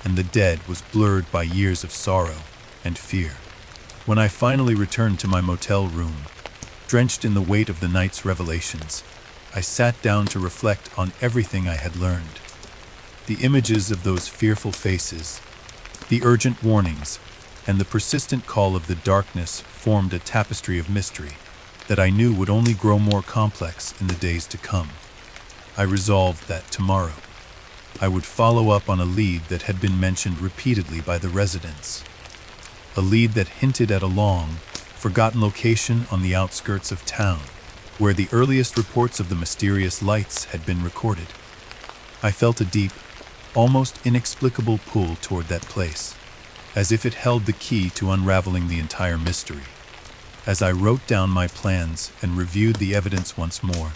and the dead was blurred by years of sorrow and fear. When I finally returned to my motel room, drenched in the weight of the night's revelations, I sat down to reflect on everything I had learned. The images of those fearful faces, the urgent warnings, and the persistent call of the darkness formed a tapestry of mystery that I knew would only grow more complex in the days to come. I resolved that tomorrow, I would follow up on a lead that had been mentioned repeatedly by the residents. A lead that hinted at a long, forgotten location on the outskirts of town, where the earliest reports of the mysterious lights had been recorded. I felt a deep, almost inexplicable pull toward that place, as if it held the key to unraveling the entire mystery. As I wrote down my plans and reviewed the evidence once more,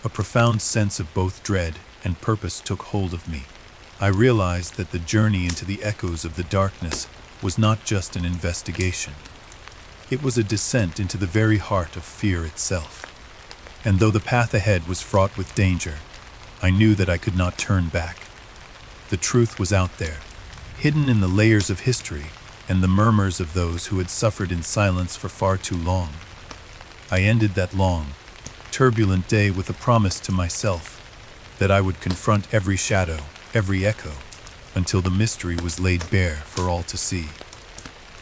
a profound sense of both dread and purpose took hold of me. I realized that the journey into the echoes of the darkness was not just an investigation. It was a descent into the very heart of fear itself. And though the path ahead was fraught with danger, I knew that I could not turn back. The truth was out there, hidden in the layers of history and the murmurs of those who had suffered in silence for far too long. I ended that long, turbulent day with a promise to myself that I would confront every shadow, every echo, until the mystery was laid bare for all to see.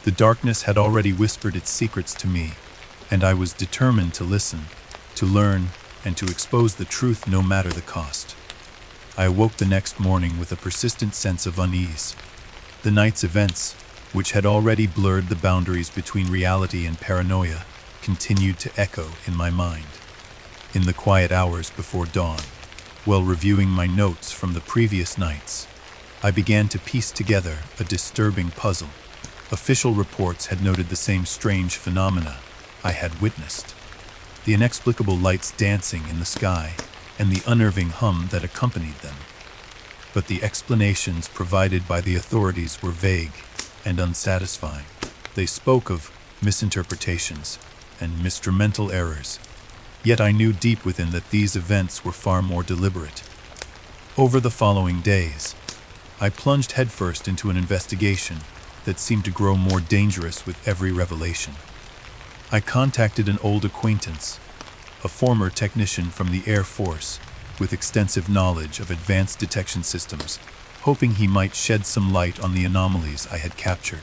The darkness had already whispered its secrets to me, and I was determined to listen, to learn, and to expose the truth no matter the cost. I awoke the next morning with a persistent sense of unease. The night's events, which had already blurred the boundaries between reality and paranoia, continued to echo in my mind. In the quiet hours before dawn, while reviewing my notes from the previous nights, I began to piece together a disturbing puzzle. Official reports had noted the same strange phenomena I had witnessed. The inexplicable lights dancing in the sky and the unnerving hum that accompanied them. But the explanations provided by the authorities were vague and unsatisfying. They spoke of misinterpretations and instrumental errors, yet I knew deep within that these events were far more deliberate. Over the following days, I plunged headfirst into an investigation that seemed to grow more dangerous with every revelation. I contacted an old acquaintance, a former technician from the Air Force with extensive knowledge of advanced detection systems, hoping he might shed some light on the anomalies I had captured.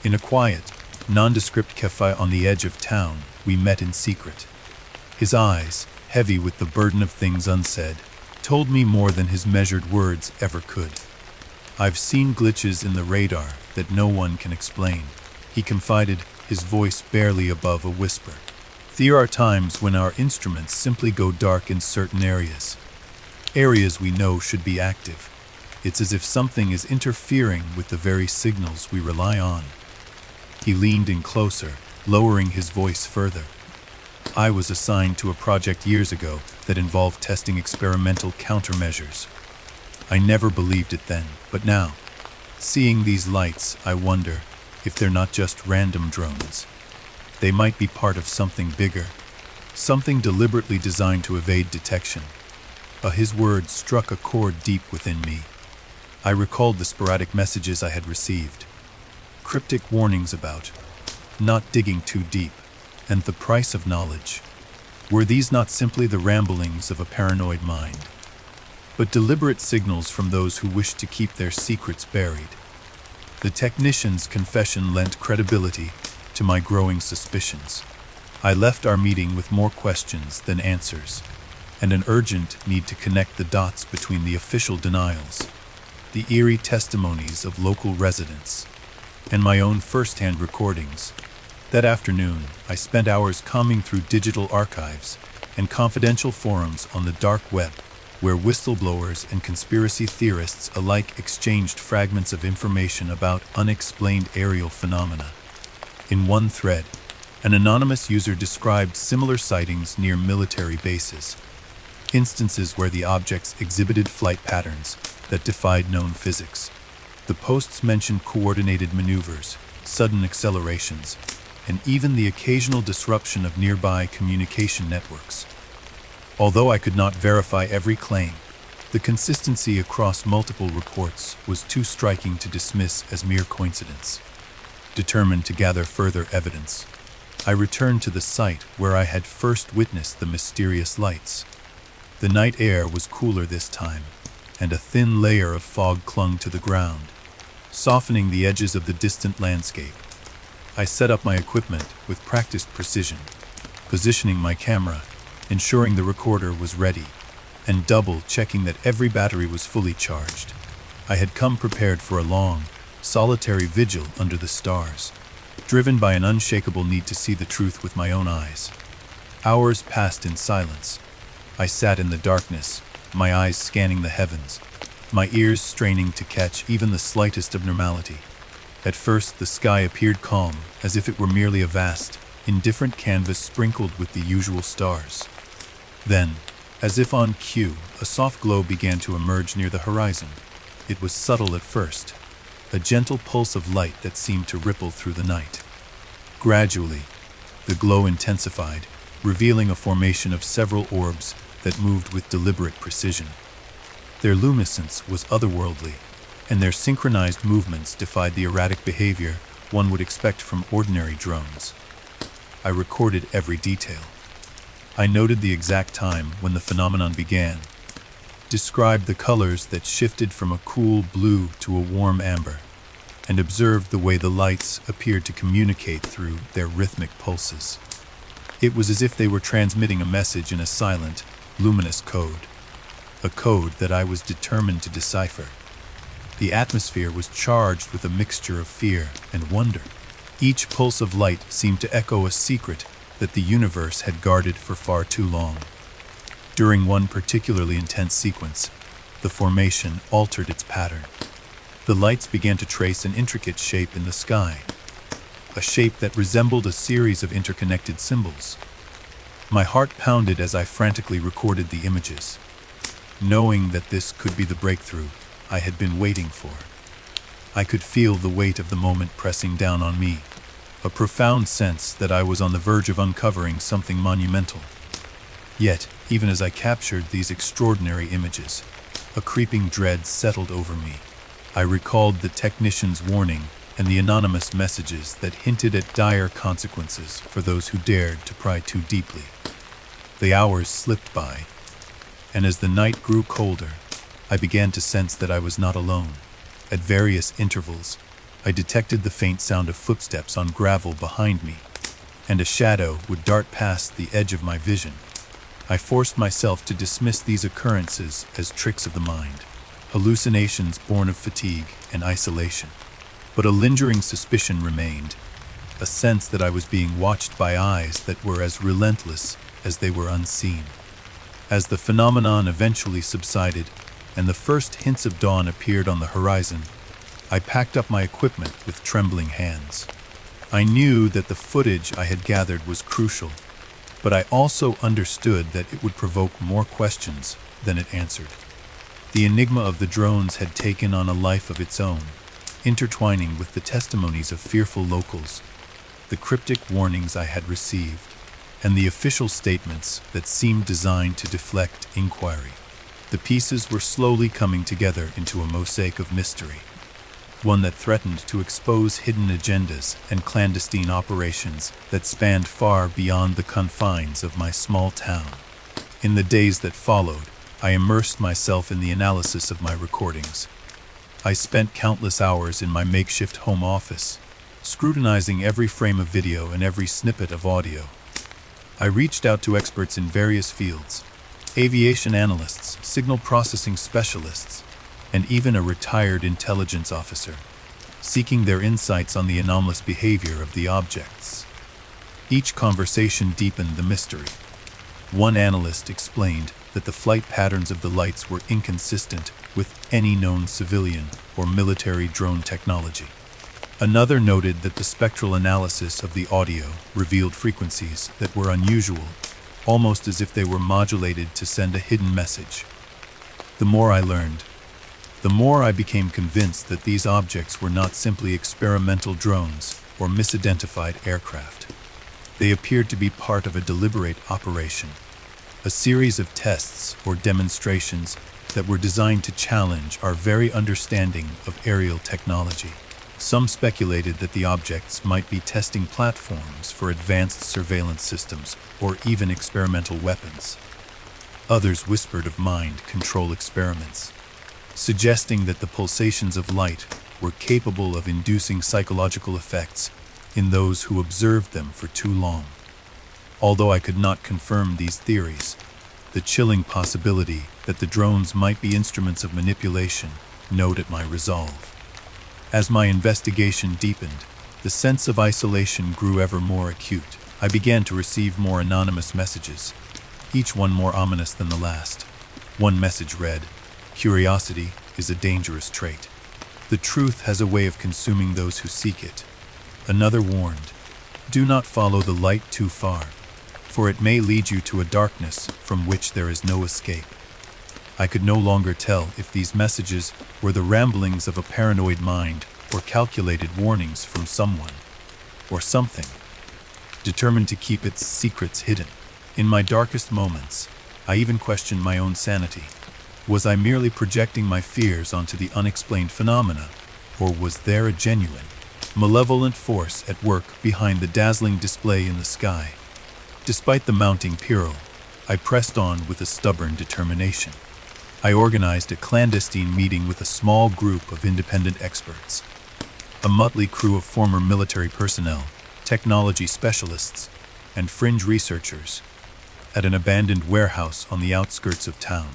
In a quiet, nondescript cafe on the edge of town, we met in secret. His eyes, heavy with the burden of things unsaid, told me more than his measured words ever could. "I've seen glitches in the radar that no one can explain," he confided, his voice barely above a whisper. "There are times when our instruments simply go dark in certain areas we know should be active. It's as if something is interfering with the very signals we rely on." He leaned in closer, lowering his voice further. "I was assigned to a project years ago that involved testing experimental countermeasures. I never believed it then, but now, seeing these lights, I wonder if they're not just random drones. They might be part of something bigger, something deliberately designed to evade detection." His words struck a chord deep within me. I recalled the sporadic messages I had received, cryptic warnings about not digging too deep, and the price of knowledge. Were these not simply the ramblings of a paranoid mind, but deliberate signals from those who wished to keep their secrets buried? The technician's confession lent credibility to my growing suspicions. I left our meeting with more questions than answers, and an urgent need to connect the dots between the official denials, the eerie testimonies of local residents, and my own first-hand recordings. That afternoon, I spent hours combing through digital archives and confidential forums on the dark web, where whistleblowers and conspiracy theorists alike exchanged fragments of information about unexplained aerial phenomena. In one thread, an anonymous user described similar sightings near military bases, instances where the objects exhibited flight patterns that defied known physics. The posts mentioned coordinated maneuvers, sudden accelerations, and even the occasional disruption of nearby communication networks. Although I could not verify every claim, the consistency across multiple reports was too striking to dismiss as mere coincidence. Determined to gather further evidence, I returned to the site where I had first witnessed the mysterious lights. The night air was cooler this time, and a thin layer of fog clung to the ground, softening the edges of the distant landscape. I set up my equipment with practiced precision, positioning my camera, ensuring the recorder was ready, and double-checking that every battery was fully charged. I had come prepared for a long, solitary vigil under the stars, driven by an unshakable need to see the truth with my own eyes. Hours passed in silence. I sat in the darkness, my eyes scanning the heavens, my ears straining to catch even the slightest abnormality. At first, the sky appeared calm, as if it were merely a vast, indifferent canvas sprinkled with the usual stars. Then, as if on cue, a soft glow began to emerge near the horizon. It was subtle at first, a gentle pulse of light that seemed to ripple through the night. Gradually, the glow intensified, revealing a formation of several orbs that moved with deliberate precision. Their luminescence was otherworldly, and their synchronized movements defied the erratic behavior one would expect from ordinary drones. I recorded every detail. I noted the exact time when the phenomenon began, described the colors that shifted from a cool blue to a warm amber, and observed the way the lights appeared to communicate through their rhythmic pulses. It was as if they were transmitting a message in a silent, luminous code, a code that I was determined to decipher. The atmosphere was charged with a mixture of fear and wonder. Each pulse of light seemed to echo a secret that the universe had guarded for far too long. During one particularly intense sequence, the formation altered its pattern. The lights began to trace an intricate shape in the sky, a shape that resembled a series of interconnected symbols. My heart pounded as I frantically recorded the images, knowing that this could be the breakthrough I had been waiting for. I could feel the weight of the moment pressing down on me, a profound sense that I was on the verge of uncovering something monumental. Yet, even as I captured these extraordinary images, a creeping dread settled over me. I recalled the technician's warning and the anonymous messages that hinted at dire consequences for those who dared to pry too deeply. The hours slipped by, and as the night grew colder, I began to sense that I was not alone. At various intervals, I detected the faint sound of footsteps on gravel behind me, and a shadow would dart past the edge of my vision. I forced myself to dismiss these occurrences as tricks of the mind, hallucinations born of fatigue and isolation. But a lingering suspicion remained, a sense that I was being watched by eyes that were as relentless as they were unseen. As the phenomenon eventually subsided, and the first hints of dawn appeared on the horizon, I packed up my equipment with trembling hands. I knew that the footage I had gathered was crucial, but I also understood that it would provoke more questions than it answered. The enigma of the drones had taken on a life of its own, intertwining with the testimonies of fearful locals, the cryptic warnings I had received, and the official statements that seemed designed to deflect inquiry. The pieces were slowly coming together into a mosaic of mystery, one that threatened to expose hidden agendas and clandestine operations that spanned far beyond the confines of my small town. In the days that followed, I immersed myself in the analysis of my recordings. I spent countless hours in my makeshift home office, scrutinizing every frame of video and every snippet of audio. I reached out to experts in various fields, aviation analysts, signal processing specialists, and even a retired intelligence officer, seeking their insights on the anomalous behavior of the objects. Each conversation deepened the mystery. One analyst explained that the flight patterns of the lights were inconsistent with any known civilian or military drone technology. Another noted that the spectral analysis of the audio revealed frequencies that were unusual, almost as if they were modulated to send a hidden message. The more I learned, the more I became convinced that these objects were not simply experimental drones or misidentified aircraft. They appeared to be part of a deliberate operation, a series of tests or demonstrations that were designed to challenge our very understanding of aerial technology. Some speculated that the objects might be testing platforms for advanced surveillance systems or even experimental weapons. Others whispered of mind control experiments, suggesting that the pulsations of light were capable of inducing psychological effects in those who observed them for too long. Although I could not confirm these theories, the chilling possibility that the drones might be instruments of manipulation gnawed at my resolve. As my investigation deepened, the sense of isolation grew ever more acute. I began to receive more anonymous messages, each one more ominous than the last. One message read, "Curiosity is a dangerous trait. The truth has a way of consuming those who seek it." Another warned, "Do not follow the light too far, for it may lead you to a darkness from which there is no escape." I could no longer tell if these messages were the ramblings of a paranoid mind or calculated warnings from someone or something determined to keep its secrets hidden. In my darkest moments, I even questioned my own sanity. Was I merely projecting my fears onto the unexplained phenomena, or was there a genuine, malevolent force at work behind the dazzling display in the sky? Despite the mounting peril, I pressed on with a stubborn determination. I organized a clandestine meeting with a small group of independent experts, a motley crew of former military personnel, technology specialists, and fringe researchers, at an abandoned warehouse on the outskirts of town.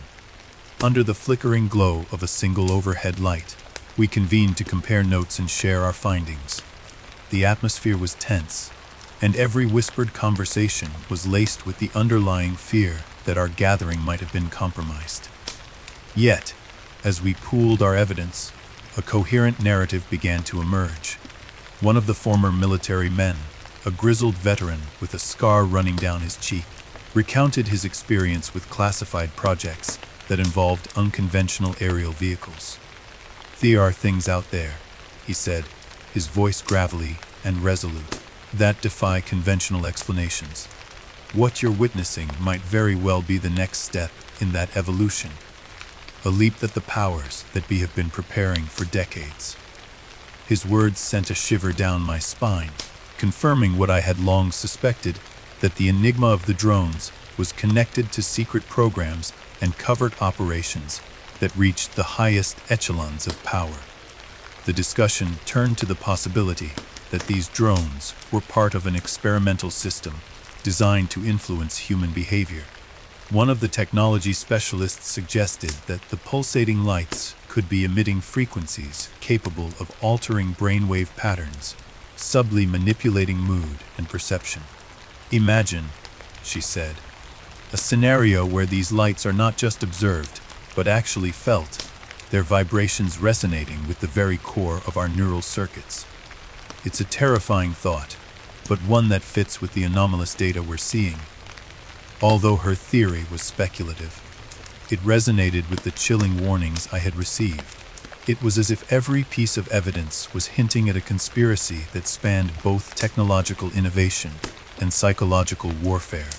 Under the flickering glow of a single overhead light, we convened to compare notes and share our findings. The atmosphere was tense, and every whispered conversation was laced with the underlying fear that our gathering might have been compromised. Yet, as we pooled our evidence, a coherent narrative began to emerge. One of the former military men, a grizzled veteran with a scar running down his cheek, recounted his experience with classified projects that involved unconventional aerial vehicles. "There are things out there," he said, his voice gravelly and resolute, "that defy conventional explanations. What you're witnessing might very well be the next step in that evolution, a leap that the powers that be have been preparing for decades." His words sent a shiver down my spine, confirming what I had long suspected, that the enigma of the drones was connected to secret programs and covert operations that reached the highest echelons of power. The discussion turned to the possibility that these drones were part of an experimental system designed to influence human behavior. One of the technology specialists suggested that the pulsating lights could be emitting frequencies capable of altering brainwave patterns, subtly manipulating mood and perception. "Imagine," she said, "a scenario where these lights are not just observed, but actually felt, their vibrations resonating with the very core of our neural circuits. It's a terrifying thought, but one that fits with the anomalous data we're seeing." Although her theory was speculative, it resonated with the chilling warnings I had received. It was as if every piece of evidence was hinting at a conspiracy that spanned both technological innovation and psychological warfare.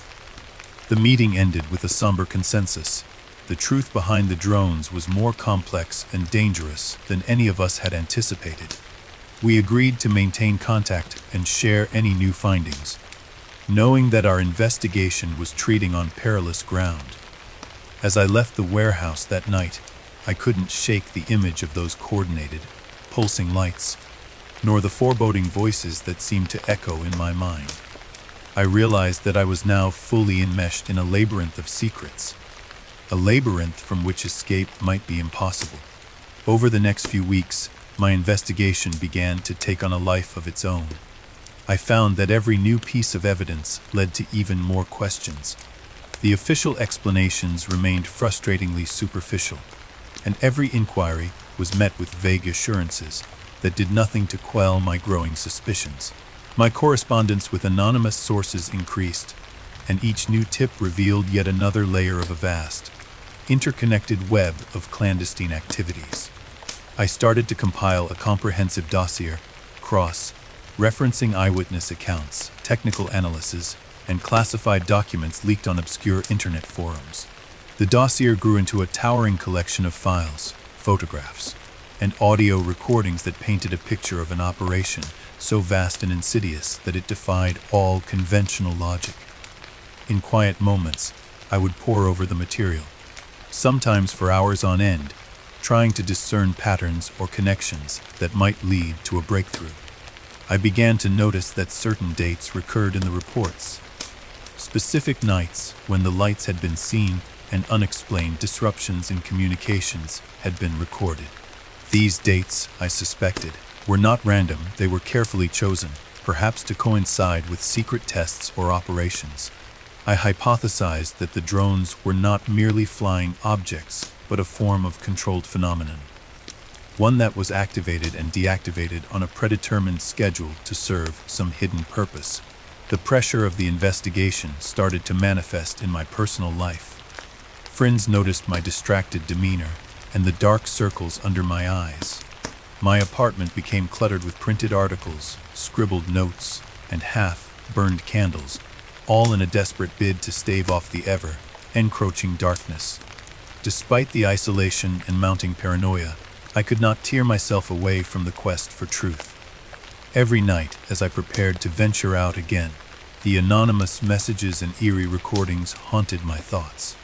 The meeting ended with a somber consensus. The truth behind the drones was more complex and dangerous than any of us had anticipated. We agreed to maintain contact and share any new findings, knowing that our investigation was treading on perilous ground. As I left the warehouse that night, I couldn't shake the image of those coordinated, pulsing lights, nor the foreboding voices that seemed to echo in my mind. I realized that I was now fully enmeshed in a labyrinth of secrets, a labyrinth from which escape might be impossible. Over the next few weeks, my investigation began to take on a life of its own. I found that every new piece of evidence led to even more questions. The official explanations remained frustratingly superficial, and every inquiry was met with vague assurances that did nothing to quell my growing suspicions. My correspondence with anonymous sources increased, and each new tip revealed yet another layer of a vast, interconnected web of clandestine activities. I started to compile a comprehensive dossier, referencing eyewitness accounts, technical analyses, and classified documents leaked on obscure internet forums. The dossier grew into a towering collection of files, photographs, and audio recordings that painted a picture of an operation so vast and insidious that it defied all conventional logic. In quiet moments, I would pore over the material, sometimes for hours on end, trying to discern patterns or connections that might lead to a breakthrough. I began to notice that certain dates recurred in the reports. Specific nights when the lights had been seen and unexplained disruptions in communications had been recorded. These dates, I suspected, were not random. They were carefully chosen, perhaps to coincide with secret tests or operations. I hypothesized that the drones were not merely flying objects, but a form of controlled phenomenon, one that was activated and deactivated on a predetermined schedule to serve some hidden purpose. The pressure of the investigation started to manifest in my personal life. Friends noticed my distracted demeanor and the dark circles under my eyes. My apartment became cluttered with printed articles, scribbled notes, and half-burned candles, all in a desperate bid to stave off the ever-encroaching darkness. Despite the isolation and mounting paranoia, I could not tear myself away from the quest for truth. Every night, as I prepared to venture out again, the anonymous messages and eerie recordings haunted my thoughts.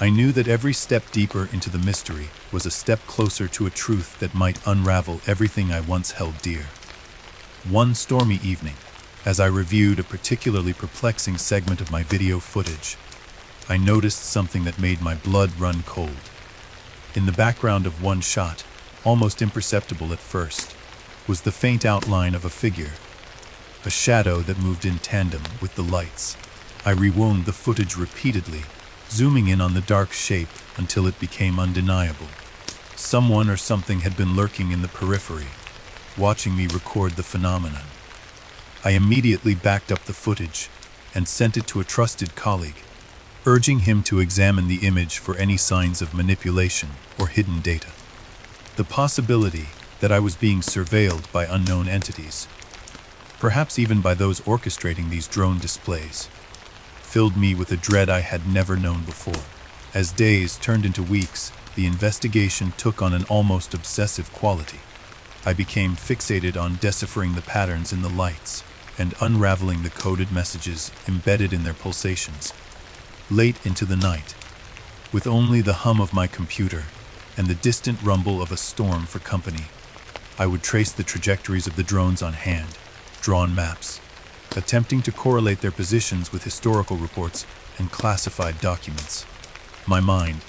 I knew that every step deeper into the mystery was a step closer to a truth that might unravel everything I once held dear. One stormy evening, as I reviewed a particularly perplexing segment of my video footage, I noticed something that made my blood run cold. In the background of one shot, almost imperceptible at first, was the faint outline of a figure, a shadow that moved in tandem with the lights. I rewound the footage repeatedly, zooming in on the dark shape until it became undeniable. Someone or something had been lurking in the periphery, watching me record the phenomenon. I immediately backed up the footage and sent it to a trusted colleague, urging him to examine the image for any signs of manipulation or hidden data. The possibility that I was being surveilled by unknown entities, perhaps even by those orchestrating these drone displays, filled me with a dread I had never known before. As days turned into weeks, the investigation took on an almost obsessive quality. I became fixated on deciphering the patterns in the lights and unraveling the coded messages embedded in their pulsations. Late into the night, with only the hum of my computer and the distant rumble of a storm for company, I would trace the trajectories of the drones on hand-drawn maps, attempting to correlate their positions with historical reports and classified documents. My mind,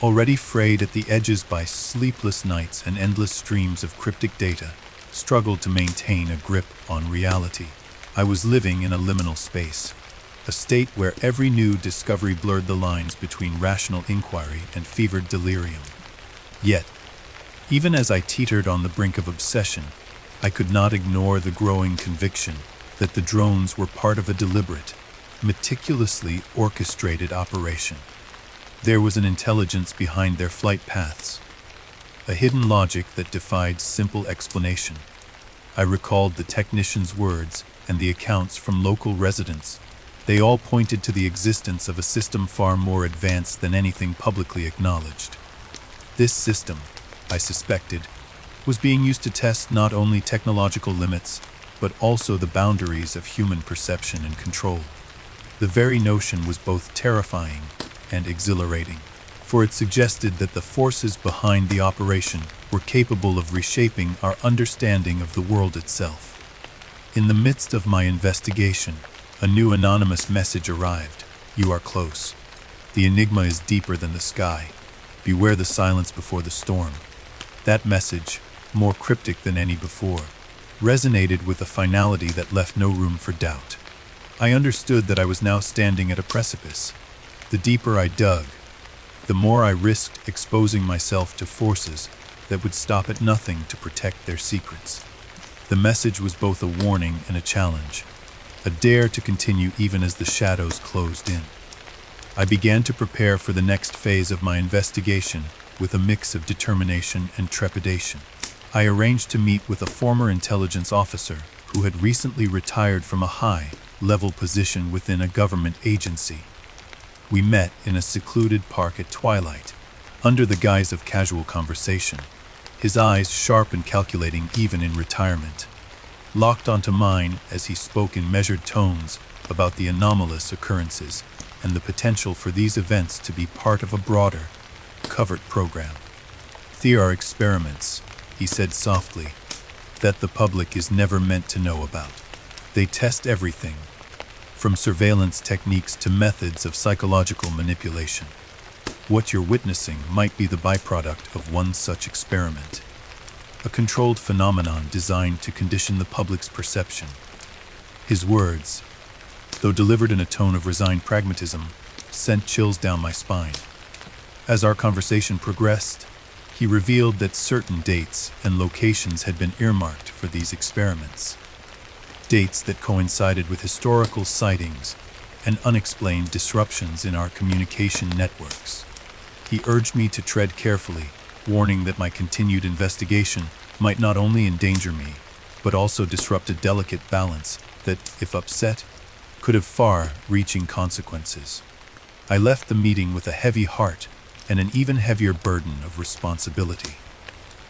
already frayed at the edges by sleepless nights and endless streams of cryptic data, struggled to maintain a grip on reality. I was living in a liminal space, a state where every new discovery blurred the lines between rational inquiry and fevered delirium. Yet, even as I teetered on the brink of obsession, I could not ignore the growing conviction that the drones were part of a deliberate, meticulously orchestrated operation. There was an intelligence behind their flight paths, a hidden logic that defied simple explanation. I recalled the technicians' words and the accounts from local residents. They all pointed to the existence of a system far more advanced than anything publicly acknowledged. This system, I suspected, was being used to test not only technological limits, but also the boundaries of human perception and control. The very notion was both terrifying and exhilarating, for it suggested that the forces behind the operation were capable of reshaping our understanding of the world itself. In the midst of my investigation, a new anonymous message arrived. "You are close. The enigma is deeper than the sky. Beware the silence before the storm." That message, more cryptic than any before, resonated with a finality that left no room for doubt. I understood that I was now standing at a precipice. The deeper I dug, the more I risked exposing myself to forces that would stop at nothing to protect their secrets. The message was both a warning and a challenge, a dare to continue even as the shadows closed in. I began to prepare for the next phase of my investigation with a mix of determination and trepidation. I arranged to meet with a former intelligence officer who had recently retired from a high-level position within a government agency. We met in a secluded park at twilight, under the guise of casual conversation, his eyes sharp and calculating even in retirement, locked onto mine as he spoke in measured tones about the anomalous occurrences and the potential for these events to be part of a broader, covert program. "There are experiments," he said softly, "that the public is never meant to know about. They test everything, from surveillance techniques to methods of psychological manipulation. What you're witnessing might be the byproduct of one such experiment, a controlled phenomenon designed to condition the public's perception. His words, though delivered in a tone of resigned pragmatism, sent chills down my spine. As our conversation progressed, he revealed that certain dates and locations had been earmarked for these experiments. Dates that coincided with historical sightings and unexplained disruptions in our communication networks. He urged me to tread carefully, warning that my continued investigation might not only endanger me, but also disrupt a delicate balance that, if upset, could have far-reaching consequences. I left the meeting with a heavy heart and an even heavier burden of responsibility.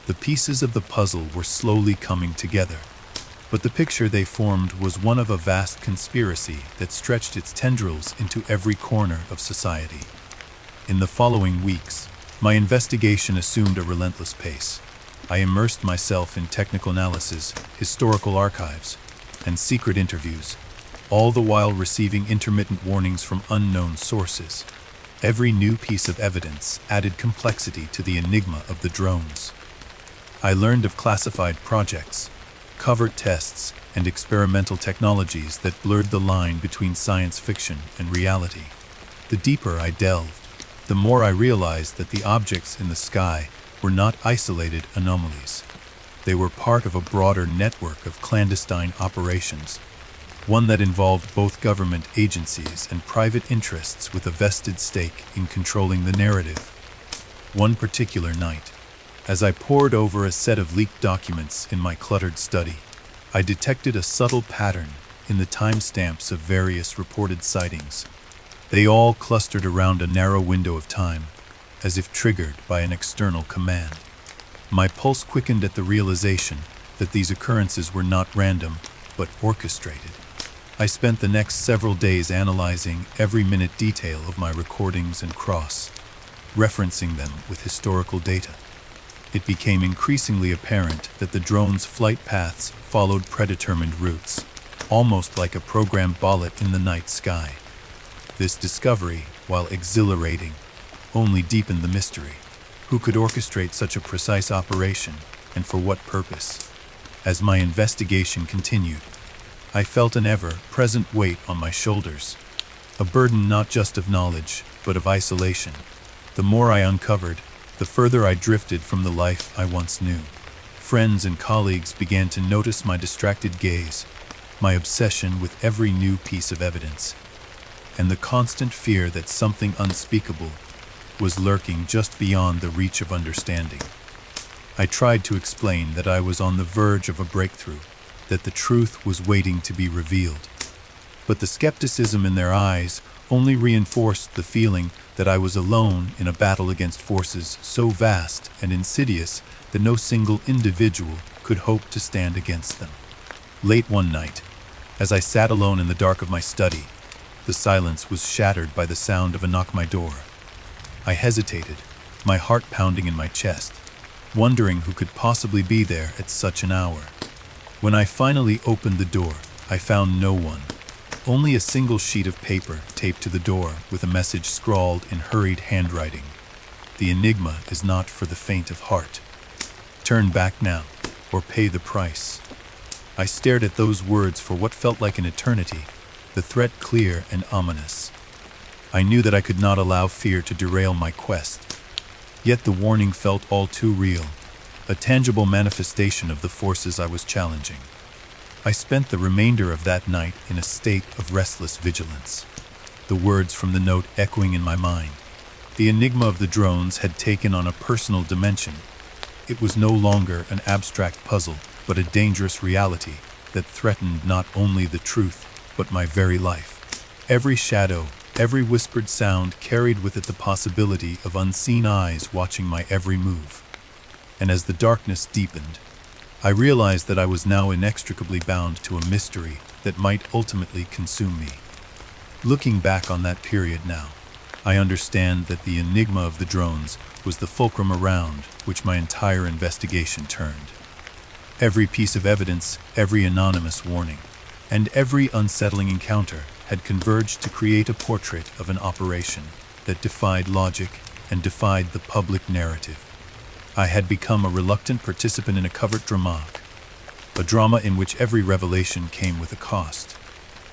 The pieces of the puzzle were slowly coming together, but the picture they formed was one of a vast conspiracy that stretched its tendrils into every corner of society. In the following weeks, my investigation assumed a relentless pace. I immersed myself in technical analysis, historical archives, and secret interviews, all the while receiving intermittent warnings from unknown sources. Every new piece of evidence added complexity to the enigma of the drones. I learned of classified projects, covert tests, and experimental technologies that blurred the line between science fiction and reality. The deeper I delved, the more I realized that the objects in the sky were not isolated anomalies. They were part of a broader network of clandestine operations, one that involved both government agencies and private interests with a vested stake in controlling the narrative. One particular night, as I pored over a set of leaked documents in my cluttered study, I detected a subtle pattern in the timestamps of various reported sightings. They all clustered around a narrow window of time, as if triggered by an external command. My pulse quickened at the realization that these occurrences were not random, but orchestrated. I spent the next several days analyzing every minute detail of my recordings and cross-referencing them with historical data. It became increasingly apparent that the drone's flight paths followed predetermined routes, almost like a programmed bullet in the night sky. This discovery, while exhilarating, only deepened the mystery. Who could orchestrate such a precise operation, and for what purpose? As my investigation continued, I felt an ever-present weight on my shoulders, a burden not just of knowledge, but of isolation. The more I uncovered, the further I drifted from the life I once knew. Friends and colleagues began to notice my distracted gaze, my obsession with every new piece of evidence, and the constant fear that something unspeakable was lurking just beyond the reach of understanding. I tried to explain that I was on the verge of a breakthrough, that the truth was waiting to be revealed. But the skepticism in their eyes only reinforced the feeling that I was alone in a battle against forces so vast and insidious that no single individual could hope to stand against them. Late one night, as I sat alone in the dark of my study, the silence was shattered by the sound of a knock on my door. I hesitated, my heart pounding in my chest, wondering who could possibly be there at such an hour. When I finally opened the door, I found no one. Only a single sheet of paper taped to the door with a message scrawled in hurried handwriting. The enigma is not for the faint of heart. Turn back now, or pay the price. I stared at those words for what felt like an eternity, the threat clear and ominous. I knew that I could not allow fear to derail my quest. Yet the warning felt all too real, a tangible manifestation of the forces I was challenging. I spent the remainder of that night in a state of restless vigilance, the words from the note echoing in my mind. The enigma of the drones had taken on a personal dimension. It was no longer an abstract puzzle, but a dangerous reality that threatened not only the truth, but my very life. Every shadow, every whispered sound carried with it the possibility of unseen eyes watching my every move. And as the darkness deepened, I realized that I was now inextricably bound to a mystery that might ultimately consume me. Looking back on that period now, I understand that the enigma of the drones was the fulcrum around which my entire investigation turned. Every piece of evidence, every anonymous warning, and every unsettling encounter had converged to create a portrait of an operation that defied logic and defied the public narrative. I had become a reluctant participant in a covert drama, a drama in which every revelation came with a cost,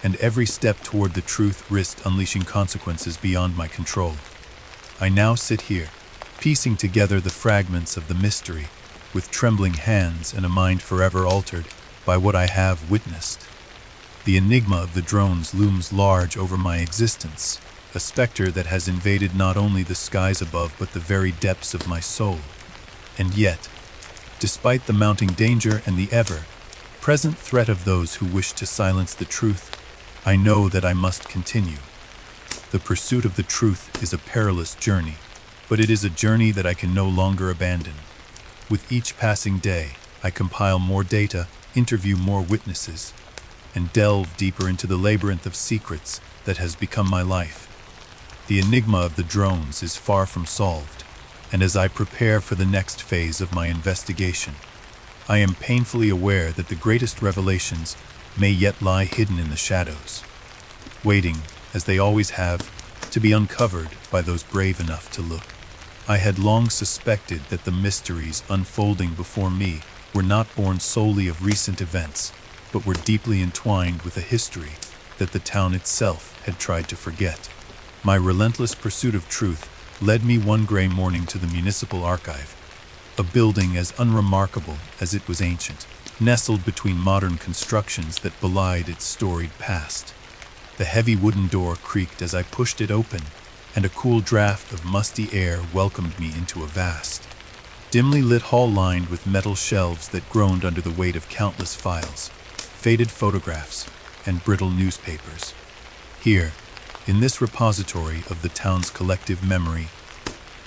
and every step toward the truth risked unleashing consequences beyond my control. I now sit here, piecing together the fragments of the mystery, with trembling hands and a mind forever altered by what I have witnessed. The enigma of the drones looms large over my existence, a specter that has invaded not only the skies above but the very depths of my soul. And yet, despite the mounting danger and the ever-present threat of those who wish to silence the truth, I know that I must continue. The pursuit of the truth is a perilous journey, but it is a journey that I can no longer abandon. With each passing day, I compile more data, interview more witnesses, and delve deeper into the labyrinth of secrets that has become my life. The enigma of the drones is far from solved, and as I prepare for the next phase of my investigation, I am painfully aware that the greatest revelations may yet lie hidden in the shadows, waiting, as they always have, to be uncovered by those brave enough to look. I had long suspected that the mysteries unfolding before me were not born solely of recent events, but were deeply entwined with a history that the town itself had tried to forget. My relentless pursuit of truth led me one gray morning to the municipal archive, a building as unremarkable as it was ancient, nestled between modern constructions that belied its storied past. The heavy wooden door creaked as I pushed it open, and a cool draft of musty air welcomed me into a vast, dimly lit hall lined with metal shelves that groaned under the weight of countless files, faded photographs, and brittle newspapers. Here, in this repository of the town's collective memory,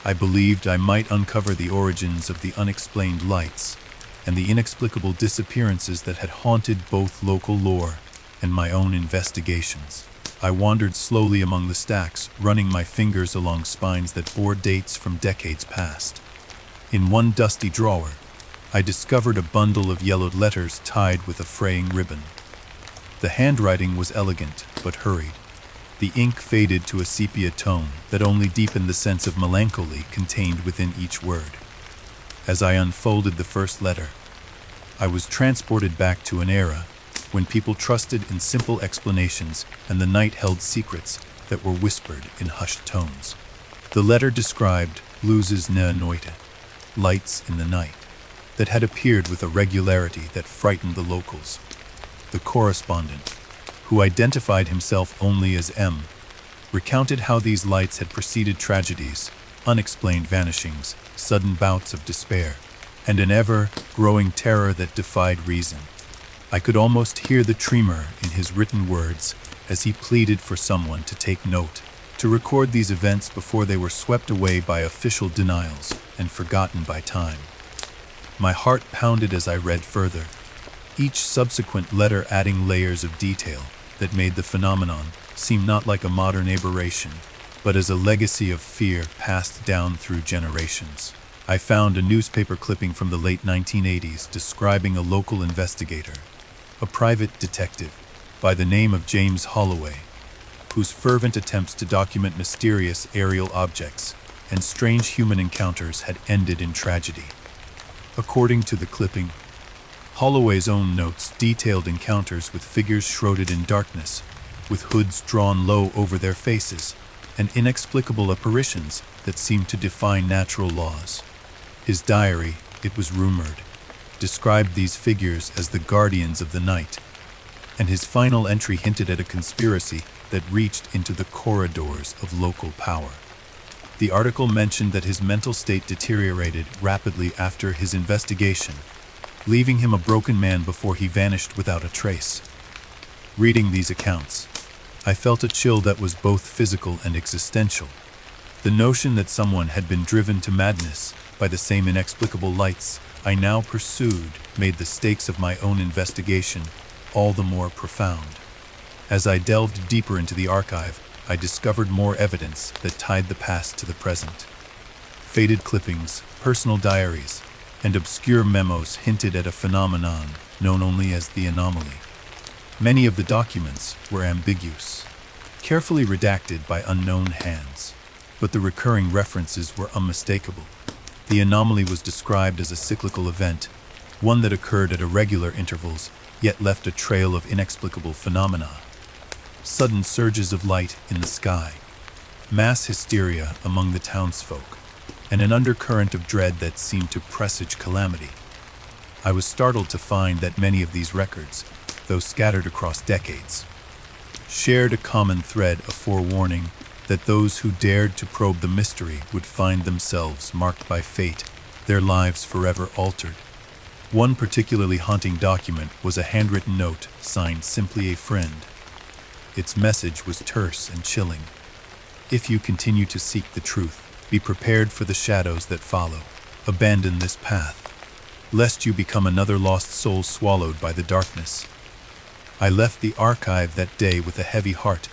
I believed I might uncover the origins of the unexplained lights and the inexplicable disappearances that had haunted both local lore and my own investigations. I wandered slowly among the stacks, running my fingers along spines that bore dates from decades past. In one dusty drawer, I discovered a bundle of yellowed letters tied with a fraying ribbon. The handwriting was elegant but hurried. The ink faded to a sepia tone that only deepened the sense of melancholy contained within each word. As I unfolded the first letter, I was transported back to an era when people trusted in simple explanations and the night held secrets that were whispered in hushed tones. The letter described luzes na noite, lights in the night, that had appeared with a regularity that frightened the locals. The correspondent, who identified himself only as M, recounted how these lights had preceded tragedies, unexplained vanishings, sudden bouts of despair, and an ever-growing terror that defied reason. I could almost hear the tremor in his written words as he pleaded for someone to take note, to record these events before they were swept away by official denials and forgotten by time. My heart pounded as I read further, each subsequent letter adding layers of detail that made the phenomenon seem not like a modern aberration, but as a legacy of fear passed down through generations. I found a newspaper clipping from the late 1980s describing a local investigator, a private detective by the name of James Holloway, whose fervent attempts to document mysterious aerial objects and strange human encounters had ended in tragedy. According to the clipping, Holloway's own notes detailed encounters with figures shrouded in darkness, with hoods drawn low over their faces, and inexplicable apparitions that seemed to defy natural laws. His diary, it was rumored, described these figures as the guardians of the night, and his final entry hinted at a conspiracy that reached into the corridors of local power. The article mentioned that his mental state deteriorated rapidly after his investigation, leaving him a broken man before he vanished without a trace. Reading these accounts, I felt a chill that was both physical and existential. The notion that someone had been driven to madness by the same inexplicable lights I now pursued made the stakes of my own investigation all the more profound. As I delved deeper into the archive, I discovered more evidence that tied the past to the present. Faded clippings, personal diaries, and obscure memos hinted at a phenomenon known only as the anomaly. Many of the documents were ambiguous, carefully redacted by unknown hands. but the recurring references were unmistakable. The anomaly was described as a cyclical event, one that occurred at irregular intervals, yet left a trail of inexplicable phenomena. Sudden surges of light in the sky, mass hysteria among the townsfolk, and an undercurrent of dread that seemed to presage calamity. I was startled to find that many of these records, though scattered across decades, shared a common thread of forewarning that those who dared to probe the mystery would find themselves marked by fate, their lives forever altered. One particularly haunting document was a handwritten note signed simply a friend. Its message was terse and chilling. If you continue to seek the truth, be prepared for the shadows that follow. Abandon this path, lest you become another lost soul swallowed by the darkness. I left the archive that day with a heavy heart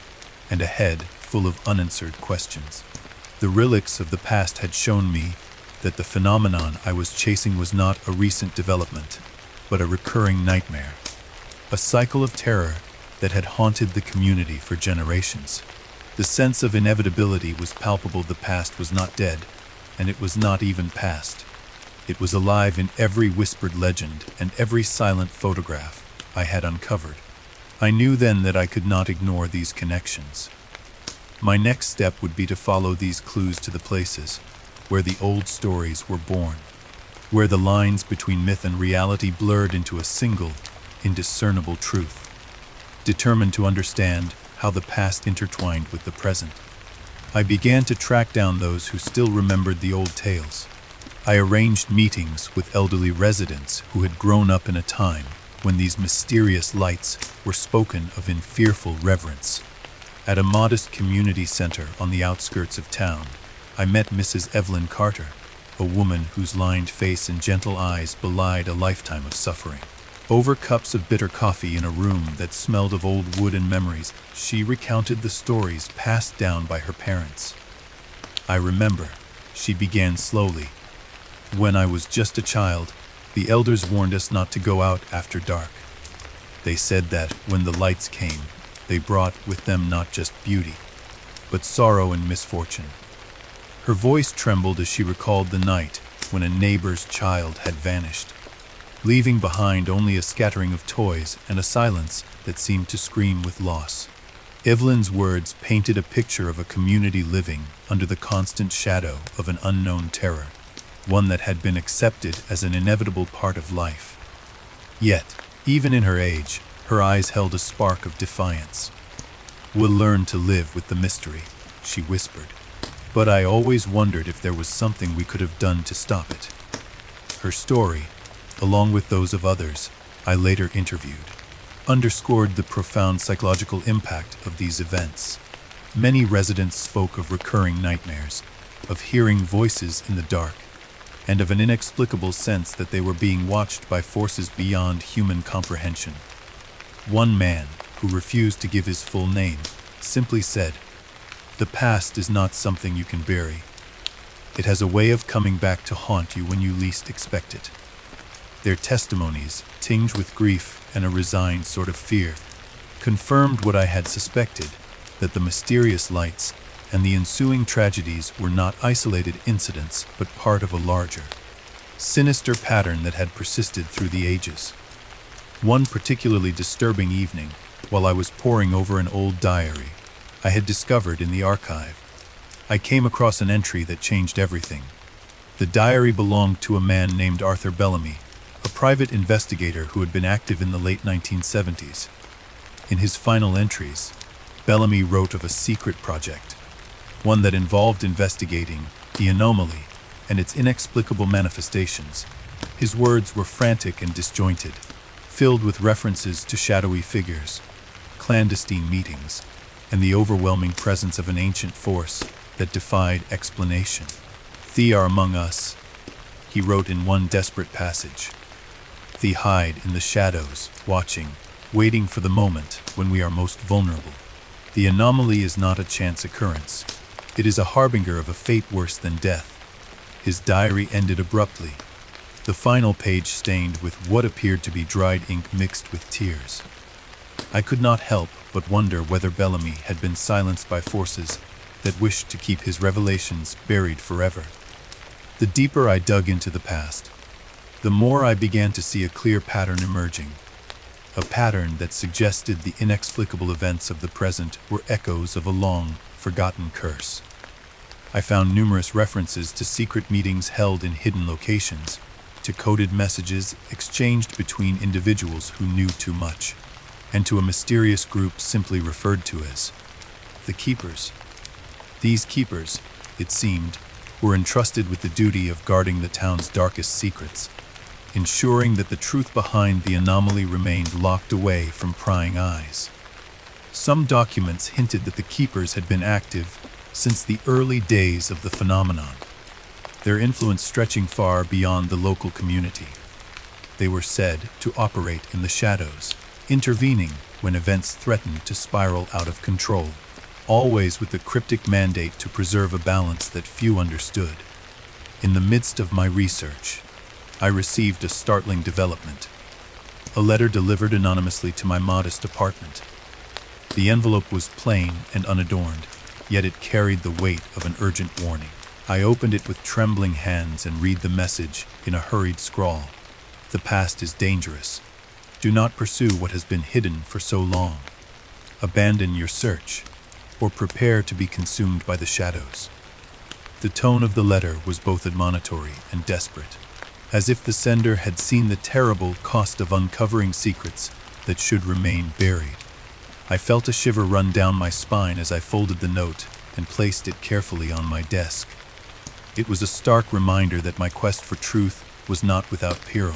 and a head full of unanswered questions. The relics of the past had shown me that the phenomenon I was chasing was not a recent development, but a recurring nightmare, a cycle of terror that had haunted the community for generations. The sense of inevitability was palpable. The past was not dead, and it was not even past. It was alive in every whispered legend and every silent photograph I had uncovered. I knew then that I could not ignore these connections. My next step would be to follow these clues to the places where the old stories were born, where the lines between myth and reality blurred into a single, indiscernible truth. Determined to understand how the past intertwined with the present, I began to track down those who still remembered the old tales. I arranged meetings with elderly residents who had grown up in a time when these mysterious lights were spoken of in fearful reverence. At a modest community center on the outskirts of town, I met Mrs. Evelyn Carter, a woman whose lined face and gentle eyes belied a lifetime of suffering. Over cups of bitter coffee in a room that smelled of old wood and memories, she recounted the stories passed down by her parents. I remember, she began slowly. When I was just a child, the elders warned us not to go out after dark. They said that when the lights came, they brought with them not just beauty, but sorrow and misfortune. Her voice trembled as she recalled the night when a neighbor's child had vanished, leaving behind only a scattering of toys and a silence that seemed to scream with loss. Evelyn's words painted a picture of a community living under the constant shadow of an unknown terror, one that had been accepted as an inevitable part of life. Yet, even in her age, her eyes held a spark of defiance. "We'll learn to live with the mystery," she whispered. But I always wondered if there was something we could have done to stop it. Her story, along with those of others I later interviewed, underscored the profound psychological impact of these events. Many residents spoke of recurring nightmares, of hearing voices in the dark, and of an inexplicable sense that they were being watched by forces beyond human comprehension. One man, who refused to give his full name, simply said, "The past is not something you can bury. It has a way of coming back to haunt you when you least expect it." Their testimonies, tinged with grief and a resigned sort of fear, confirmed what I had suspected, that the mysterious lights and the ensuing tragedies were not isolated incidents but part of a larger, sinister pattern that had persisted through the ages. One particularly disturbing evening, while I was poring over an old diary I had discovered in the archive, I came across an entry that changed everything. The diary belonged to a man named Arthur Bellamy, a private investigator who had been active in the late 1970s. In his final entries, Bellamy wrote of a secret project, one that involved investigating the anomaly and its inexplicable manifestations. His words were frantic and disjointed, filled with references to shadowy figures, clandestine meetings, and the overwhelming presence of an ancient force that defied explanation. "They are among us," he wrote in one desperate passage. "They hide in the shadows, watching, waiting for the moment when we are most vulnerable. The anomaly is not a chance occurrence. It is a harbinger of a fate worse than death." His diary ended abruptly, the final page stained with what appeared to be dried ink mixed with tears. I could not help but wonder whether Bellamy had been silenced by forces that wished to keep his revelations buried forever. The deeper I dug into the past, the more I began to see a clear pattern emerging. A pattern that suggested the inexplicable events of the present were echoes of a long, forgotten curse. I found numerous references to secret meetings held in hidden locations, to coded messages exchanged between individuals who knew too much, and to a mysterious group simply referred to as the Keepers. These Keepers, it seemed, were entrusted with the duty of guarding the town's darkest secrets, ensuring that the truth behind the anomaly remained locked away from prying eyes. Some documents hinted that the Keepers had been active since the early days of the phenomenon, their influence stretching far beyond the local community. They were said to operate in the shadows, intervening when events threatened to spiral out of control, always with the cryptic mandate to preserve a balance that few understood. In the midst of my research, I received a startling development. A letter delivered anonymously to my modest apartment. The envelope was plain and unadorned, yet it carried the weight of an urgent warning. I opened it with trembling hands and read the message in a hurried scrawl. The past is dangerous. Do not pursue what has been hidden for so long. Abandon your search, or prepare to be consumed by the shadows. The tone of the letter was both admonitory and desperate, as if the sender had seen the terrible cost of uncovering secrets that should remain buried. I felt a shiver run down my spine as I folded the note and placed it carefully on my desk. It was a stark reminder that my quest for truth was not without peril,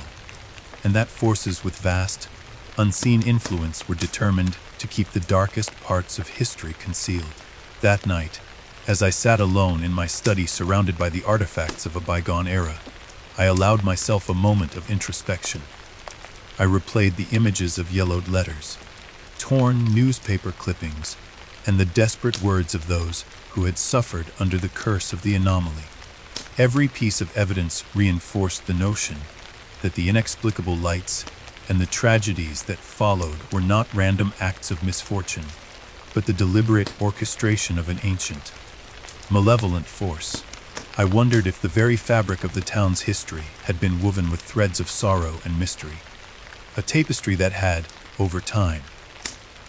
and that forces with vast, unseen influence were determined to keep the darkest parts of history concealed. That night, as I sat alone in my study surrounded by the artifacts of a bygone era, I allowed myself a moment of introspection. I replayed the images of yellowed letters, torn newspaper clippings, and the desperate words of those who had suffered under the curse of the anomaly. Every piece of evidence reinforced the notion that the inexplicable lights and the tragedies that followed were not random acts of misfortune, but the deliberate orchestration of an ancient, malevolent force. I wondered if the very fabric of the town's history had been woven with threads of sorrow and mystery, a tapestry that had, over time,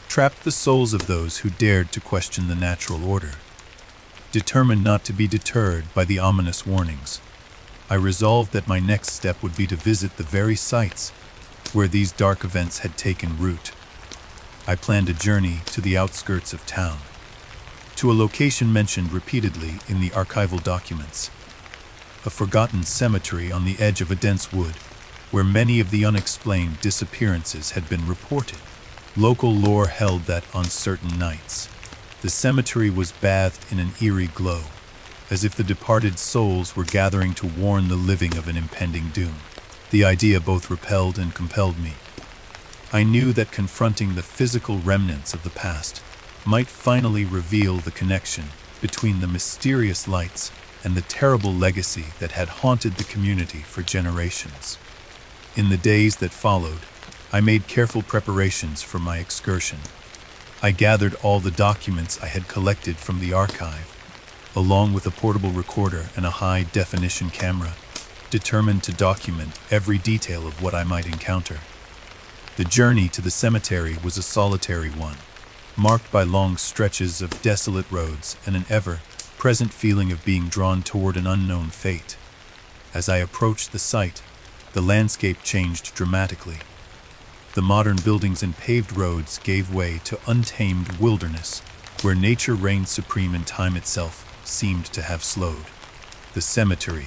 trapped the souls of those who dared to question the natural order. Determined not to be deterred by the ominous warnings, I resolved that my next step would be to visit the very sites where these dark events had taken root. I planned a journey to the outskirts of town, to a location mentioned repeatedly in the archival documents, a forgotten cemetery on the edge of a dense wood, where many of the unexplained disappearances had been reported. Local lore held that on certain nights, the cemetery was bathed in an eerie glow, as if the departed souls were gathering to warn the living of an impending doom. The idea both repelled and compelled me. I knew that confronting the physical remnants of the past might finally reveal the connection between the mysterious lights and the terrible legacy that had haunted the community for generations. In the days that followed, I made careful preparations for my excursion. I gathered all the documents I had collected from the archive, along with a portable recorder and a high-definition camera, determined to document every detail of what I might encounter. The journey to the cemetery was a solitary one, marked by long stretches of desolate roads and an ever-present feeling of being drawn toward an unknown fate. As I approached the site, the landscape changed dramatically. The modern buildings and paved roads gave way to untamed wilderness, where nature reigned supreme and time itself seemed to have slowed. The cemetery,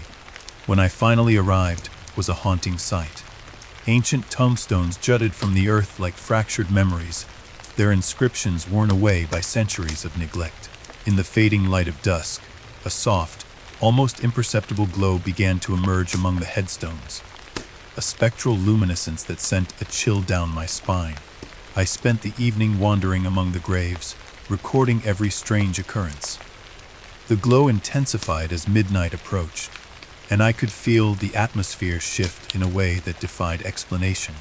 when I finally arrived, was a haunting sight. Ancient tombstones jutted from the earth like fractured memories, their inscriptions worn away by centuries of neglect. In the fading light of dusk, a soft, almost imperceptible glow began to emerge among the headstones, a spectral luminescence that sent a chill down my spine. I spent the evening wandering among the graves, recording every strange occurrence. The glow intensified as midnight approached, and I could feel the atmosphere shift in a way that defied explanation.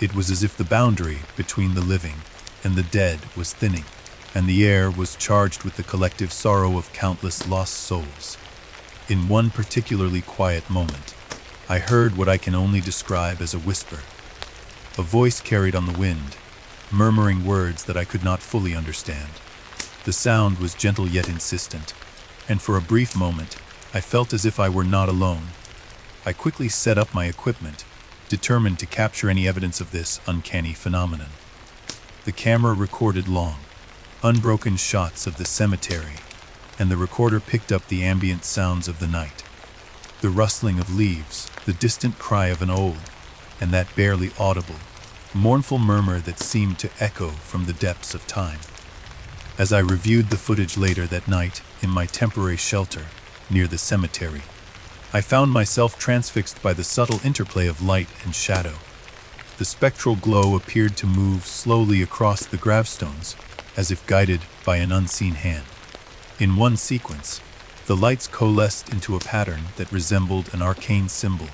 It was as if the boundary between the living and the dead was thinning. and the air was charged with the collective sorrow of countless lost souls. In one particularly quiet moment, I heard what I can only describe as a whisper. A voice carried on the wind, murmuring words that I could not fully understand. The sound was gentle yet insistent, and for a brief moment, I felt as if I were not alone. I quickly set up my equipment, determined to capture any evidence of this uncanny phenomenon. The camera recorded long, unbroken shots of the cemetery, and the recorder picked up the ambient sounds of the night. The rustling of leaves, the distant cry of an owl, and that barely audible, mournful murmur that seemed to echo from the depths of time. As I reviewed the footage later that night in my temporary shelter near the cemetery, I found myself transfixed by the subtle interplay of light and shadow. The spectral glow appeared to move slowly across the gravestones, as if guided by an unseen hand. In one sequence, the lights coalesced into a pattern that resembled an arcane symbol,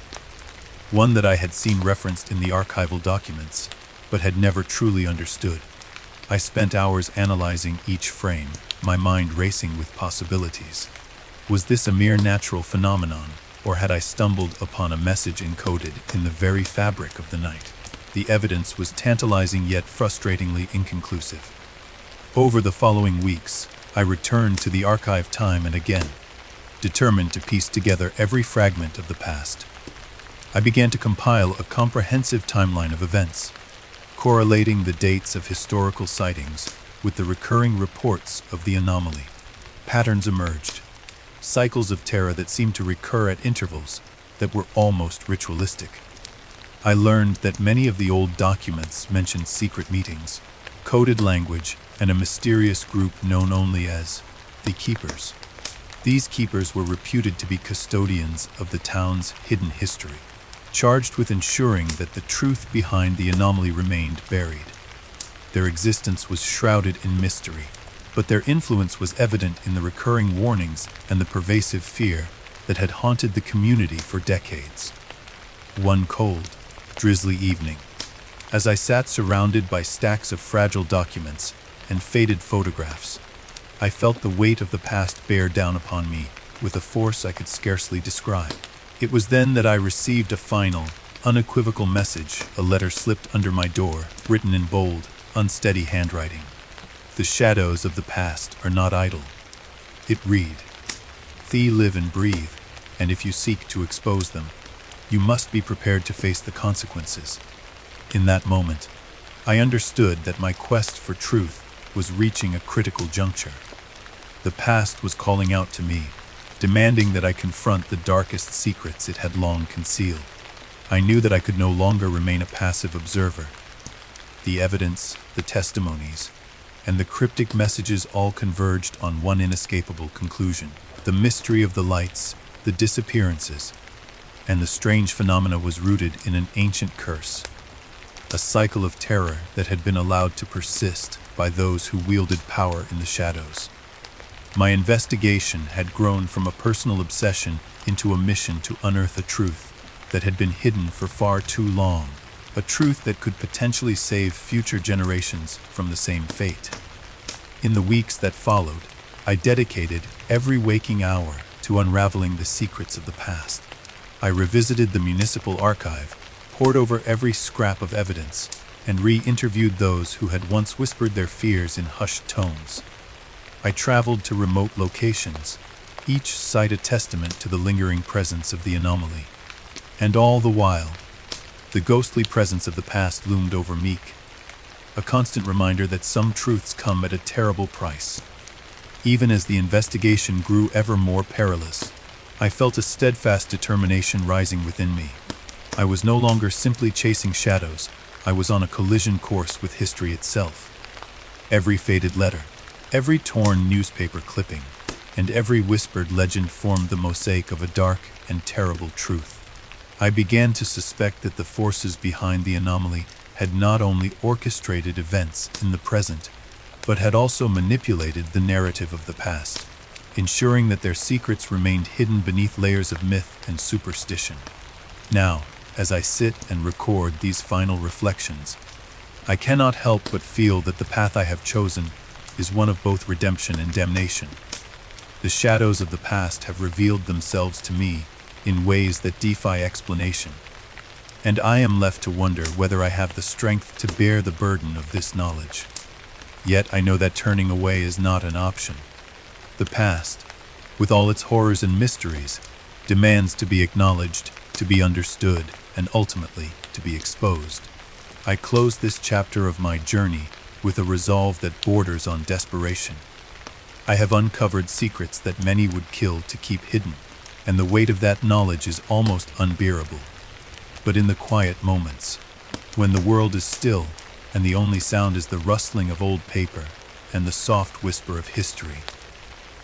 one that I had seen referenced in the archival documents, but had never truly understood. I spent hours analyzing each frame, my mind racing with possibilities. Was this a mere natural phenomenon, or had I stumbled upon a message encoded in the very fabric of the night? The evidence was tantalizing yet frustratingly inconclusive. Over the following weeks, I returned to the archive time and again, determined to piece together every fragment of the past. I began to compile a comprehensive timeline of events, correlating the dates of historical sightings with the recurring reports of the anomaly. Patterns emerged, cycles of terror that seemed to recur at intervals that were almost ritualistic. I learned that many of the old documents mentioned secret meetings, coded language, and a mysterious group known only as the Keepers. These Keepers were reputed to be custodians of the town's hidden history, charged with ensuring that the truth behind the anomaly remained buried. Their existence was shrouded in mystery, but their influence was evident in the recurring warnings and the pervasive fear that had haunted the community for decades. One cold, drizzly evening, as I sat surrounded by stacks of fragile documents and faded photographs, I felt the weight of the past bear down upon me with a force I could scarcely describe. It was then that I received a final, unequivocal message. A letter slipped under my door, written in bold, unsteady handwriting. The shadows of the past are not idle. It read, "They live and breathe, and if you seek to expose them, you must be prepared to face the consequences." In that moment, I understood that my quest for truth was reaching a critical juncture. The past was calling out to me, demanding that I confront the darkest secrets it had long concealed. I knew that I could no longer remain a passive observer. The evidence, the testimonies, and the cryptic messages all converged on one inescapable conclusion. The mystery of the lights, the disappearances, and the strange phenomena was rooted in an ancient curse, a cycle of terror that had been allowed to persist by those who wielded power in the shadows. My investigation had grown from a personal obsession into a mission to unearth a truth that had been hidden for far too long, a truth that could potentially save future generations from the same fate. In the weeks that followed, I dedicated every waking hour to unraveling the secrets of the past. I revisited the municipal archive, pored over every scrap of evidence, and re-interviewed those who had once whispered their fears in hushed tones. I traveled to remote locations, each site a testament to the lingering presence of the anomaly. And all the while, the ghostly presence of the past loomed over me, a constant reminder that some truths come at a terrible price. Even as the investigation grew ever more perilous, I felt a steadfast determination rising within me. I was no longer simply chasing shadows, I was on a collision course with history itself. Every faded letter, every torn newspaper clipping, and every whispered legend formed the mosaic of a dark and terrible truth. I began to suspect that the forces behind the anomaly had not only orchestrated events in the present, but had also manipulated the narrative of the past, ensuring that their secrets remained hidden beneath layers of myth and superstition. Now, as I sit and record these final reflections, I cannot help but feel that the path I have chosen is one of both redemption and damnation. The shadows of the past have revealed themselves to me in ways that defy explanation, and I am left to wonder whether I have the strength to bear the burden of this knowledge. Yet I know that turning away is not an option. The past, with all its horrors and mysteries, demands to be acknowledged, to be understood, and ultimately to be exposed. I close this chapter of my journey with a resolve that borders on desperation. I have uncovered secrets that many would kill to keep hidden, and the weight of that knowledge is almost unbearable. But in the quiet moments, when the world is still and the only sound is the rustling of old paper and the soft whisper of history,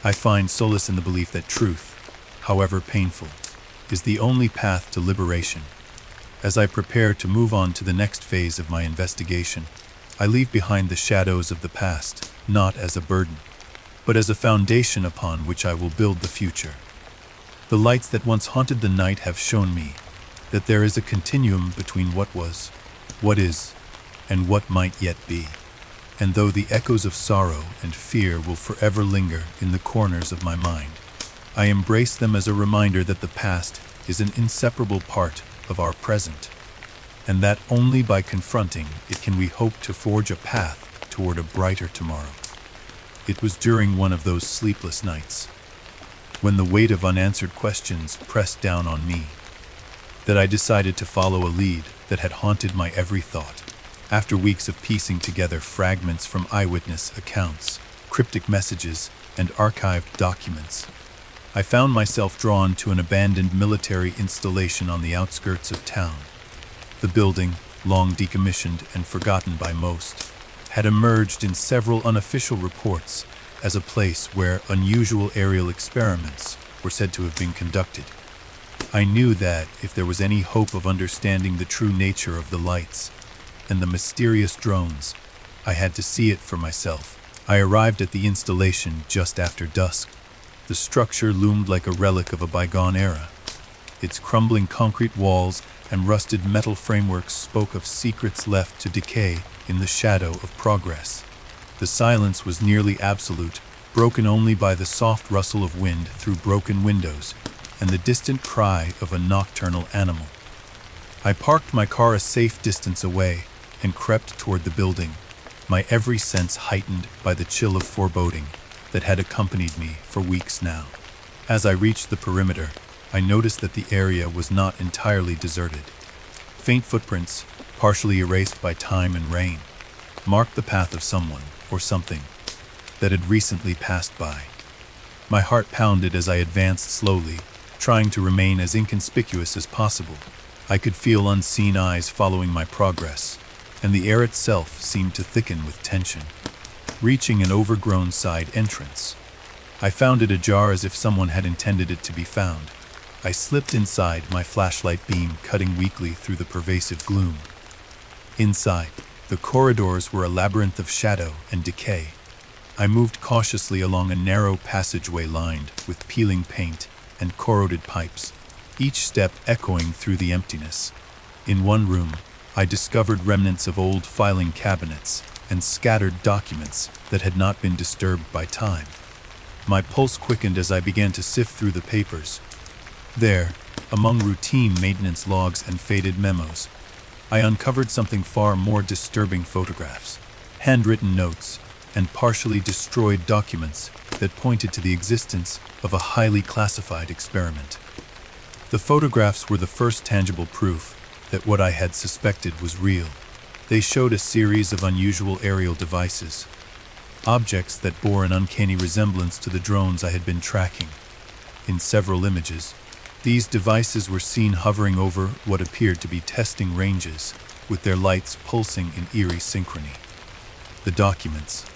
I find solace in the belief that truth, however painful, is the only path to liberation. As I prepare to move on to the next phase of my investigation, I leave behind the shadows of the past, not as a burden, but as a foundation upon which I will build the future. The lights that once haunted the night have shown me that there is a continuum between what was, what is, and what might yet be. And though the echoes of sorrow and fear will forever linger in the corners of my mind, I embrace them as a reminder that the past is an inseparable part of our present, and that only by confronting it can we hope to forge a path toward a brighter tomorrow. It was during one of those sleepless nights, when the weight of unanswered questions pressed down on me, that I decided to follow a lead that had haunted my every thought. After weeks of piecing together fragments from eyewitness accounts, cryptic messages, and archived documents, I found myself drawn to an abandoned military installation on the outskirts of town. The building, long decommissioned and forgotten by most, had emerged in several unofficial reports as a place where unusual aerial experiments were said to have been conducted. I knew that if there was any hope of understanding the true nature of the lights and the mysterious drones, I had to see it for myself. I arrived at the installation just after dusk. The structure loomed like a relic of a bygone era. Its crumbling concrete walls and rusted metal frameworks spoke of secrets left to decay in the shadow of progress. The silence was nearly absolute, broken only by the soft rustle of wind through broken windows and the distant cry of a nocturnal animal. I parked my car a safe distance away and crept toward the building, my every sense heightened by the chill of foreboding that had accompanied me for weeks now. As I reached the perimeter, I noticed that the area was not entirely deserted. Faint footprints, partially erased by time and rain, marked the path of someone or something that had recently passed by. My heart pounded as I advanced slowly, trying to remain as inconspicuous as possible. I could feel unseen eyes following my progress, and the air itself seemed to thicken with tension. Reaching an overgrown side entrance, I found it ajar as if someone had intended it to be found. I slipped inside, my flashlight beam cutting weakly through the pervasive gloom. Inside, the corridors were a labyrinth of shadow and decay. I moved cautiously along a narrow passageway lined with peeling paint and corroded pipes, each step echoing through the emptiness. In one room, I discovered remnants of old filing cabinets and scattered documents that had not been disturbed by time. My pulse quickened as I began to sift through the papers. There, among routine maintenance logs and faded memos, I uncovered something far more disturbing: photographs, handwritten notes, and partially destroyed documents that pointed to the existence of a highly classified experiment. The photographs were the first tangible proof that what I had suspected was real. They showed a series of unusual aerial devices, objects that bore an uncanny resemblance to the drones I had been tracking. In several images, these devices were seen hovering over what appeared to be testing ranges, with their lights pulsing in eerie synchrony. The documents,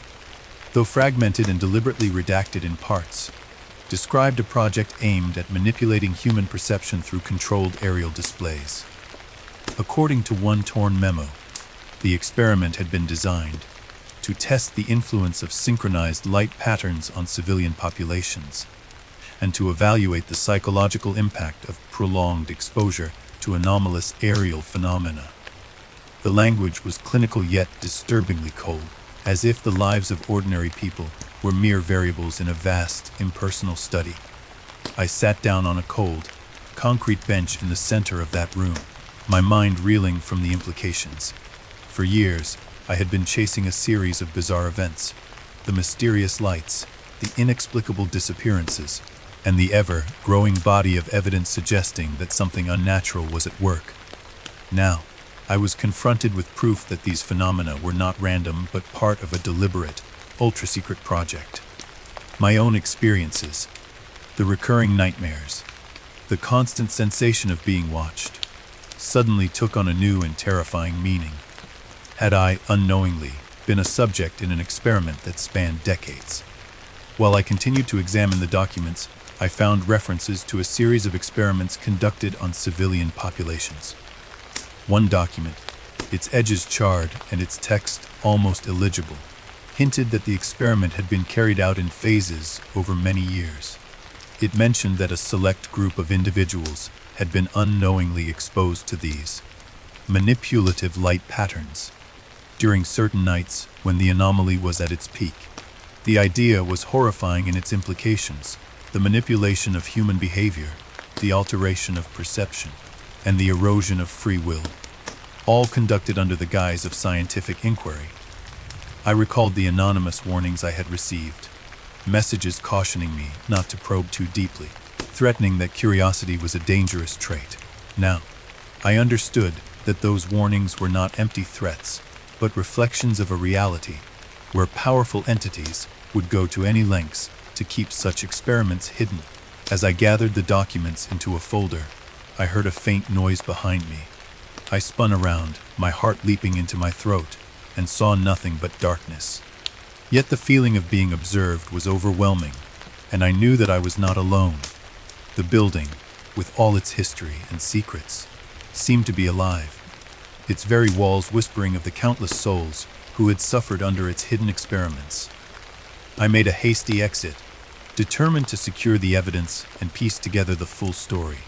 though fragmented and deliberately redacted in parts, described a project aimed at manipulating human perception through controlled aerial displays. According to one torn memo, the experiment had been designed to test the influence of synchronized light patterns on civilian populations, and to evaluate the psychological impact of prolonged exposure to anomalous aerial phenomena. The language was clinical yet disturbingly cold. as if the lives of ordinary people were mere variables in a vast, impersonal study. I sat down on a cold, concrete bench in the center of that room, my mind reeling from the implications. For years, I had been chasing a series of bizarre events: the mysterious lights, the inexplicable disappearances, and the ever-growing body of evidence suggesting that something unnatural was at work. Now, I was confronted with proof that these phenomena were not random but part of a deliberate, ultra-secret project. My own experiences, the recurring nightmares, the constant sensation of being watched, suddenly took on a new and terrifying meaning. Had I, unknowingly, been a subject in an experiment that spanned decades? While I continued to examine the documents, I found references to a series of experiments conducted on civilian populations. One document, its edges charred and its text almost illegible, hinted that the experiment had been carried out in phases over many years. It mentioned that a select group of individuals had been unknowingly exposed to these manipulative light patterns during certain nights when the anomaly was at its peak. The idea was horrifying in its implications: the manipulation of human behavior, the alteration of perception, and the erosion of free will, all conducted under the guise of scientific inquiry. I recalled the anonymous warnings I had received, messages cautioning me not to probe too deeply, threatening that curiosity was a dangerous trait. Now, I understood that those warnings were not empty threats, but reflections of a reality where powerful entities would go to any lengths to keep such experiments hidden. As I gathered the documents into a folder, I heard a faint noise behind me. I spun around, my heart leaping into my throat, and saw nothing but darkness. Yet the feeling of being observed was overwhelming, and I knew that I was not alone. The building, with all its history and secrets, seemed to be alive, its very walls whispering of the countless souls who had suffered under its hidden experiments. I made a hasty exit, determined to secure the evidence and piece together the full story.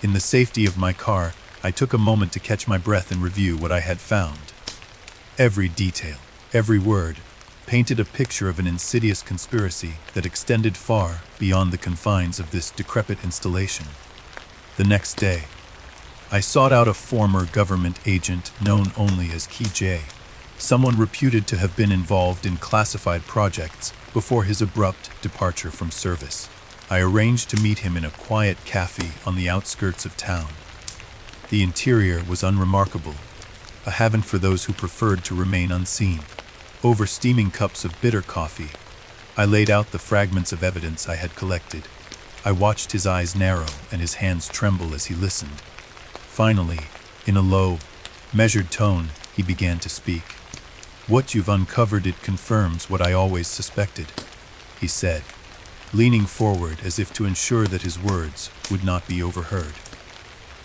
In the safety of my car, I took a moment to catch my breath and review what I had found. Every detail, every word, painted a picture of an insidious conspiracy that extended far beyond the confines of this decrepit installation. The next day, I sought out a former government agent known only as Key J, someone reputed to have been involved in classified projects before his abrupt departure from service. I arranged to meet him in a quiet cafe on the outskirts of town. The interior was unremarkable, a haven for those who preferred to remain unseen. Over steaming cups of bitter coffee, I laid out the fragments of evidence I had collected. I watched his eyes narrow and his hands tremble as he listened. Finally, in a low, measured tone, he began to speak. "What you've uncovered, it confirms what I always suspected," he said, leaning forward as if to ensure that his words would not be overheard.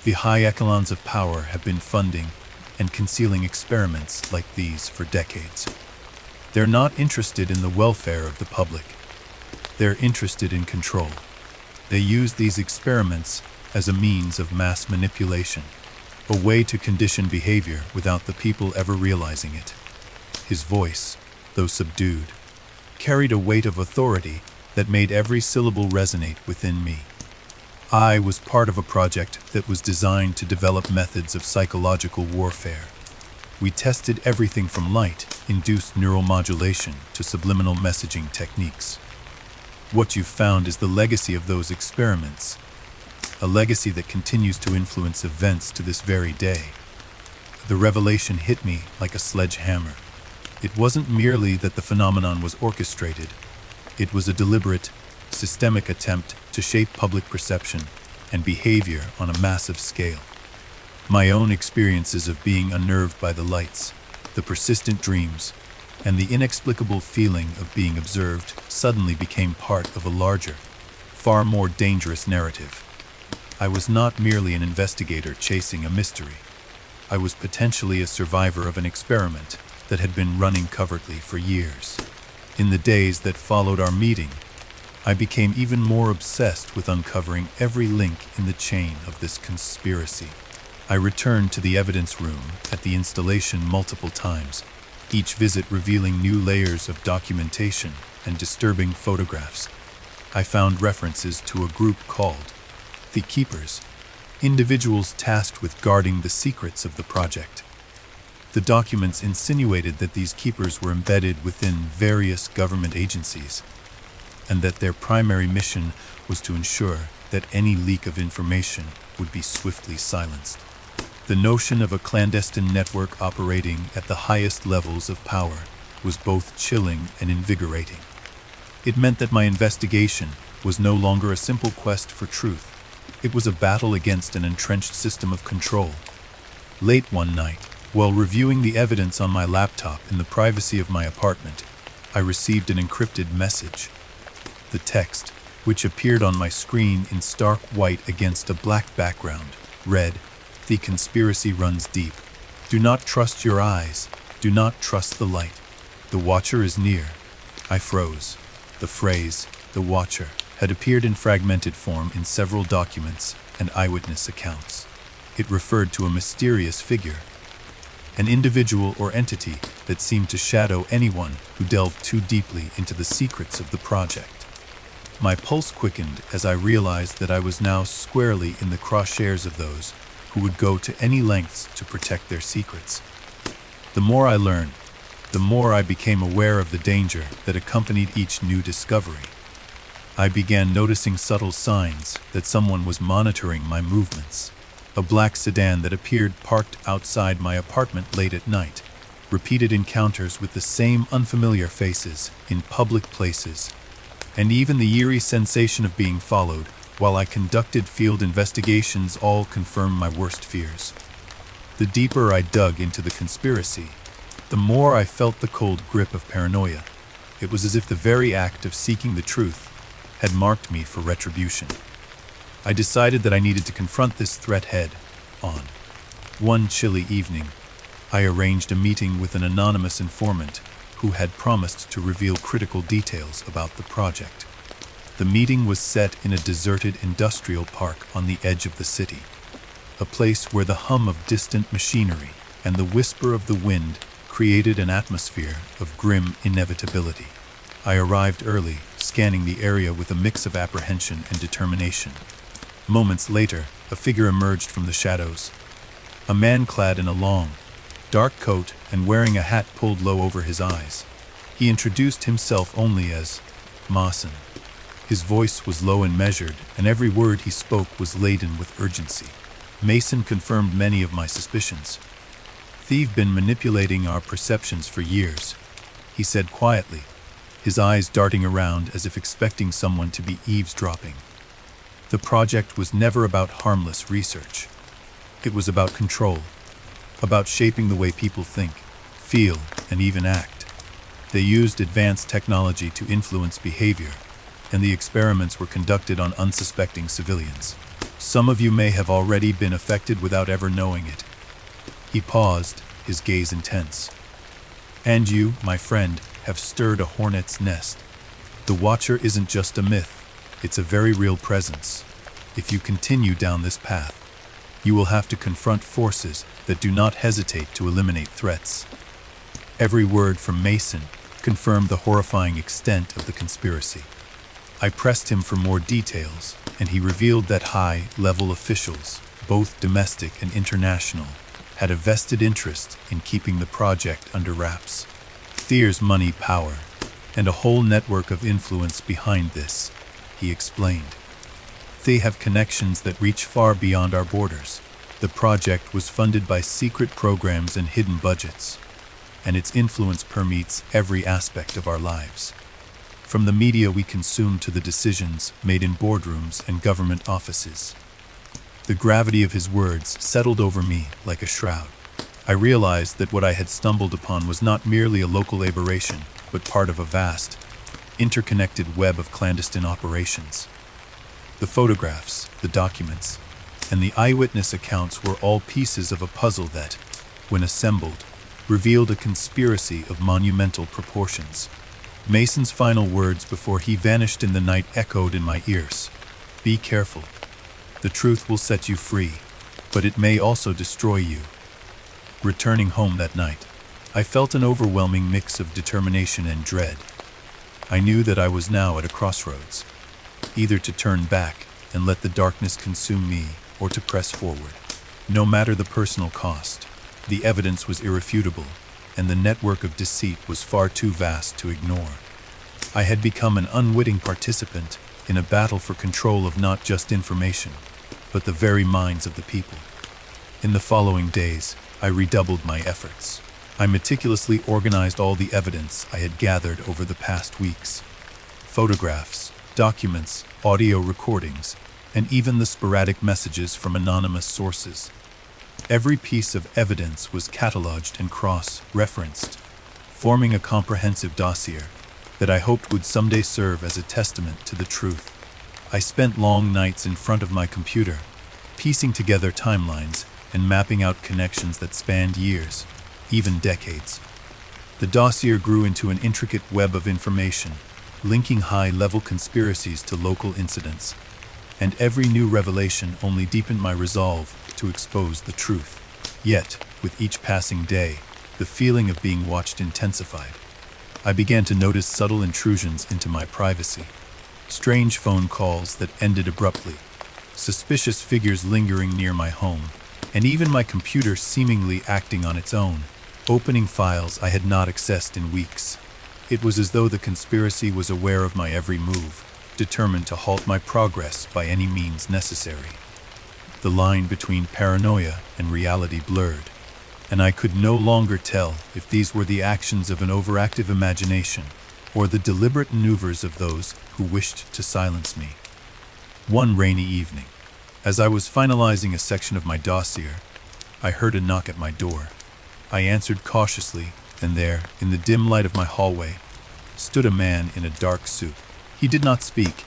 "The high echelons of power have been funding and concealing experiments like these for decades. They're not interested in the welfare of the public. They're interested in control. They use these experiments as a means of mass manipulation, a way to condition behavior without the people ever realizing it." His voice, though subdued, carried a weight of authority that made every syllable resonate within me. I was part of a project that was designed to develop methods of psychological warfare. We tested everything from light-induced neural modulation to subliminal messaging techniques. What you've found is the legacy of those experiments, a legacy that continues to influence events to this very day. The revelation hit me like a sledgehammer. It wasn't merely that the phenomenon was orchestrated. It was a deliberate, systemic attempt to shape public perception and behavior on a massive scale. My own experiences of being unnerved by the lights, the persistent dreams, and the inexplicable feeling of being observed suddenly became part of a larger, far more dangerous narrative. I was not merely an investigator chasing a mystery. I was potentially a survivor of an experiment that had been running covertly for years. In the days that followed our meeting, I became even more obsessed with uncovering every link in the chain of this conspiracy. I returned to the evidence room at the installation multiple times, each visit revealing new layers of documentation and disturbing photographs. I found references to a group called the Keepers, individuals tasked with guarding the secrets of the project. The documents insinuated that these keepers were embedded within various government agencies, and that their primary mission was to ensure that any leak of information would be swiftly silenced. The notion of a clandestine network operating at the highest levels of power was both chilling and invigorating. It meant that my investigation was no longer a simple quest for truth. It was a battle against an entrenched system of control. Late one night, while reviewing the evidence on my laptop in the privacy of my apartment, I received an encrypted message. The text, which appeared on my screen in stark white against a black background, read, "The conspiracy runs deep. Do not trust your eyes. Do not trust the light. The Watcher is near." I froze. The phrase, "the Watcher," had appeared in fragmented form in several documents and eyewitness accounts. It referred to a mysterious figure, an individual or entity that seemed to shadow anyone who delved too deeply into the secrets of the project. My pulse quickened as I realized that I was now squarely in the crosshairs of those who would go to any lengths to protect their secrets. The more I learned, the more I became aware of the danger that accompanied each new discovery. I began noticing subtle signs that someone was monitoring my movements. A black sedan that appeared parked outside my apartment late at night, repeated encounters with the same unfamiliar faces in public places, and even the eerie sensation of being followed while I conducted field investigations all confirmed my worst fears. The deeper I dug into the conspiracy, the more I felt the cold grip of paranoia. It was as if the very act of seeking the truth had marked me for retribution. I decided that I needed to confront this threat head on. One chilly evening, I arranged a meeting with an anonymous informant who had promised to reveal critical details about the project. The meeting was set in a deserted industrial park on the edge of the city, a place where the hum of distant machinery and the whisper of the wind created an atmosphere of grim inevitability. I arrived early, scanning the area with a mix of apprehension and determination. Moments later, a figure emerged from the shadows. A man clad in a long, dark coat and wearing a hat pulled low over his eyes. He introduced himself only as Mason. His voice was low and measured, and every word he spoke was laden with urgency. Mason confirmed many of my suspicions. "They've been manipulating our perceptions for years," he said quietly, his eyes darting around as if expecting someone to be eavesdropping. The project was never about harmless research. It was about control, about shaping the way people think, feel, and even act. They used advanced technology to influence behavior, and the experiments were conducted on unsuspecting civilians. Some of you may have already been affected without ever knowing it. He paused, his gaze intense. And you, my friend, have stirred a hornet's nest. The Watcher isn't just a myth, it's a very real presence. If you continue down this path, you will have to confront forces that do not hesitate to eliminate threats. Every word from Mason confirmed the horrifying extent of the conspiracy. I pressed him for more details, and he revealed that high-level officials, both domestic and international, had a vested interest in keeping the project under wraps. There's money, power, and a whole network of influence behind this, he explained. They have connections that reach far beyond our borders. The project was funded by secret programs and hidden budgets, and its influence permeates every aspect of our lives. From the media we consume to the decisions made in boardrooms and government offices. The gravity of his words settled over me like a shroud. I realized that what I had stumbled upon was not merely a local aberration, but part of a vast, interconnected web of clandestine operations. The photographs, the documents, and the eyewitness accounts were all pieces of a puzzle that, when assembled, revealed a conspiracy of monumental proportions. Mason's final words before he vanished in the night echoed in my ears. "Be careful. The truth will set you free, but it may also destroy you." Returning home that night, I felt an overwhelming mix of determination and dread. I knew that I was now at a crossroads, either to turn back and let the darkness consume me or to press forward. No matter the personal cost, the evidence was irrefutable, and the network of deceit was far too vast to ignore. I had become an unwitting participant in a battle for control of not just information, but the very minds of the people. In the following days, I redoubled my efforts. I meticulously organized all the evidence I had gathered over the past weeks. Photographs, documents, audio recordings, and even the sporadic messages from anonymous sources. Every piece of evidence was cataloged and cross-referenced, forming a comprehensive dossier that I hoped would someday serve as a testament to the truth. I spent long nights in front of my computer, piecing together timelines and mapping out connections that spanned years, even decades. The dossier grew into an intricate web of information, linking high-level conspiracies to local incidents, and every new revelation only deepened my resolve to expose the truth. Yet, with each passing day, the feeling of being watched intensified. I began to notice subtle intrusions into my privacy. Strange phone calls that ended abruptly, suspicious figures lingering near my home, and even my computer seemingly acting on its own, opening files I had not accessed in weeks. It was as though the conspiracy was aware of my every move, determined to halt my progress by any means necessary. The line between paranoia and reality blurred, and I could no longer tell if these were the actions of an overactive imagination or the deliberate maneuvers of those who wished to silence me. One rainy evening, as I was finalizing a section of my dossier, I heard a knock at my door. I answered cautiously, and there, in the dim light of my hallway, stood a man in a dark suit. He did not speak.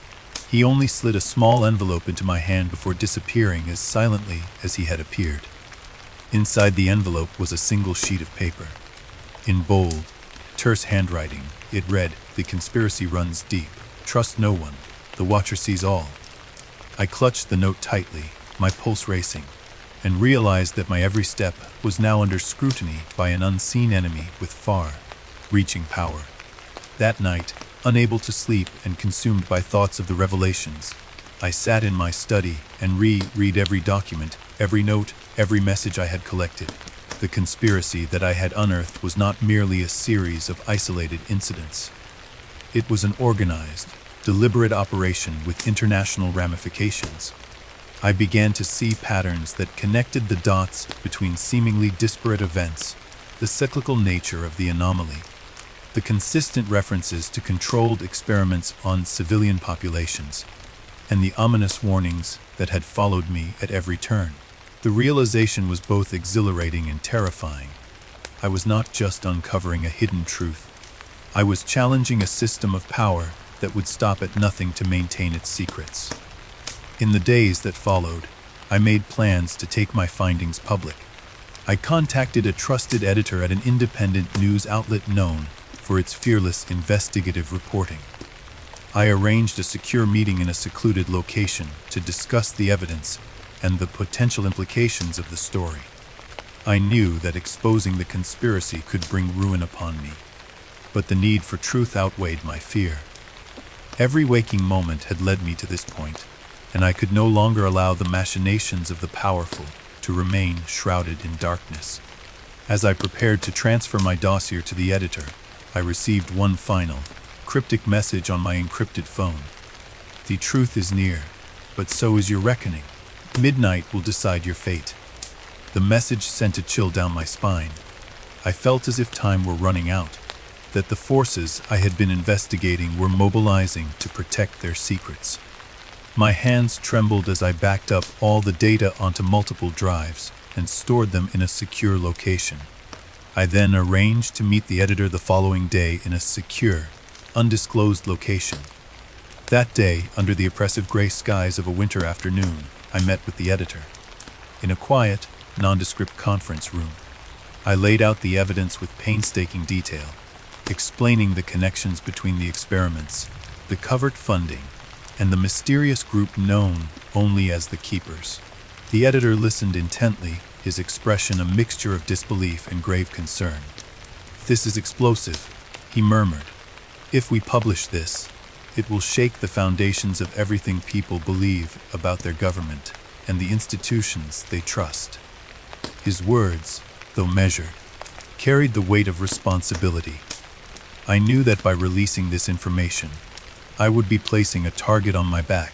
He only slid a small envelope into my hand before disappearing as silently as he had appeared. Inside the envelope was a single sheet of paper. In bold, terse handwriting, it read, "The conspiracy runs deep. Trust no one. The watcher sees all." I clutched the note tightly, my pulse racing, and realized that my every step was now under scrutiny by an unseen enemy with far-reaching power. That night, unable to sleep and consumed by thoughts of the revelations, I sat in my study and reread every document, every note, every message I had collected. The conspiracy that I had unearthed was not merely a series of isolated incidents. It was an organized, deliberate operation with international ramifications. I began to see patterns that connected the dots between seemingly disparate events, the cyclical nature of the anomaly, the consistent references to controlled experiments on civilian populations, and the ominous warnings that had followed me at every turn. The realization was both exhilarating and terrifying. I was not just uncovering a hidden truth. I was challenging a system of power that would stop at nothing to maintain its secrets. In the days that followed, I made plans to take my findings public. I contacted a trusted editor at an independent news outlet known for its fearless investigative reporting. I arranged a secure meeting in a secluded location to discuss the evidence and the potential implications of the story. I knew that exposing the conspiracy could bring ruin upon me, but the need for truth outweighed my fear. Every waking moment had led me to this point, and I could no longer allow the machinations of the powerful to remain shrouded in darkness. As I prepared to transfer my dossier to the editor, I received one final, cryptic message on my encrypted phone. "The truth is near, but so is your reckoning. Midnight will decide your fate." The message sent a chill down my spine. I felt as if time were running out, that the forces I had been investigating were mobilizing to protect their secrets. My hands trembled as I backed up all the data onto multiple drives and stored them in a secure location. I then arranged to meet the editor the following day in a secure, undisclosed location. That day, under the oppressive gray skies of a winter afternoon, I met with the editor. In a quiet, nondescript conference room, I laid out the evidence with painstaking detail, explaining the connections between the experiments, the covert funding, and the mysterious group known only as the Keepers. The editor listened intently, his expression a mixture of disbelief and grave concern. "This is explosive," he murmured. "If we publish this, it will shake the foundations of everything people believe about their government and the institutions they trust." His words, though measured, carried the weight of responsibility. I knew that by releasing this information, I would be placing a target on my back,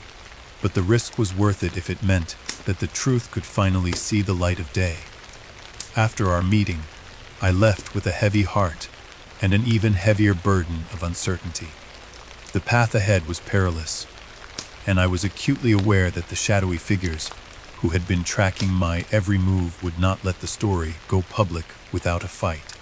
but the risk was worth it if it meant that the truth could finally see the light of day. After our meeting, I left with a heavy heart and an even heavier burden of uncertainty. The path ahead was perilous, and I was acutely aware that the shadowy figures who had been tracking my every move would not let the story go public without a fight.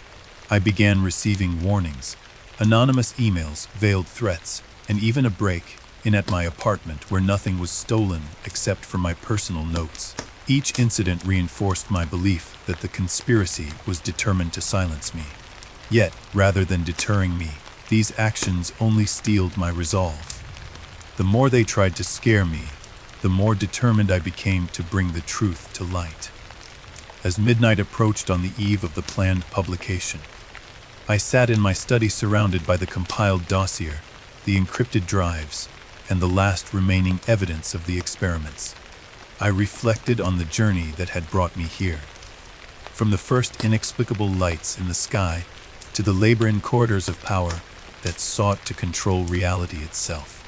I began receiving warnings, anonymous emails, veiled threats, and even a break-in at my apartment where nothing was stolen except for my personal notes. Each incident reinforced my belief that the conspiracy was determined to silence me. Yet, rather than deterring me, these actions only steeled my resolve. The more they tried to scare me, the more determined I became to bring the truth to light. As midnight approached on the eve of the planned publication, I sat in my study surrounded by the compiled dossier, the encrypted drives, and the last remaining evidence of the experiments. I reflected on the journey that had brought me here. From the first inexplicable lights in the sky to the labyrinth corridors of power that sought to control reality itself.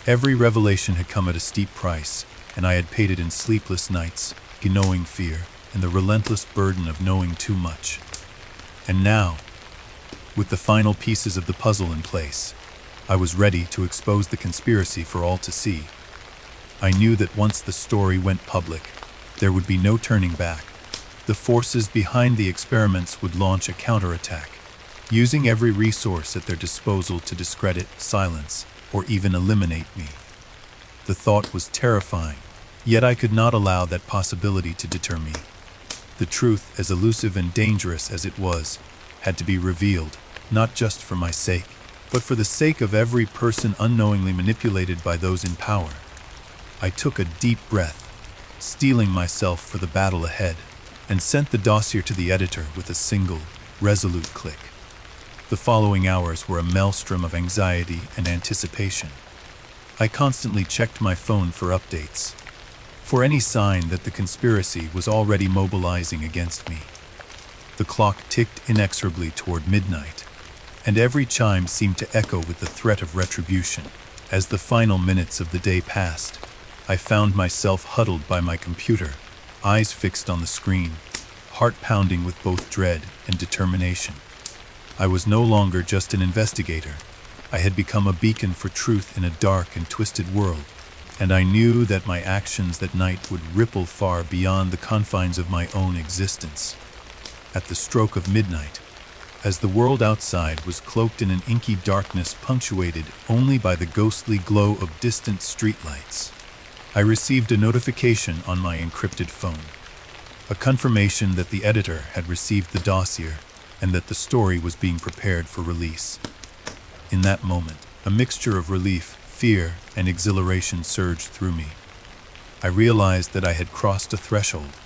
Every revelation had come at a steep price, and I had paid it in sleepless nights, gnawing fear, and the relentless burden of knowing too much. And now, with the final pieces of the puzzle in place, I was ready to expose the conspiracy for all to see. I knew that once the story went public, there would be no turning back. The forces behind the experiments would launch a counterattack, using every resource at their disposal to discredit, silence, or even eliminate me. The thought was terrifying, yet I could not allow that possibility to deter me. The truth, as elusive and dangerous as it was, had to be revealed, not just for my sake, but for the sake of every person unknowingly manipulated by those in power. I took a deep breath, steeling myself for the battle ahead, and sent the dossier to the editor with a single, resolute click. The following hours were a maelstrom of anxiety and anticipation. I constantly checked my phone for updates, for any sign that the conspiracy was already mobilizing against me. The clock ticked inexorably toward midnight, and every chime seemed to echo with the threat of retribution. As the final minutes of the day passed, I found myself huddled by my computer, eyes fixed on the screen, heart pounding with both dread and determination. I was no longer just an investigator. I had become a beacon for truth in a dark and twisted world, and I knew that my actions that night would ripple far beyond the confines of my own existence. At the stroke of midnight, as the world outside was cloaked in an inky darkness punctuated only by the ghostly glow of distant streetlights, I received a notification on my encrypted phone, a confirmation that the editor had received the dossier and that the story was being prepared for release. In that moment, a mixture of relief, fear, and exhilaration surged through me. I realized that I had crossed a threshold,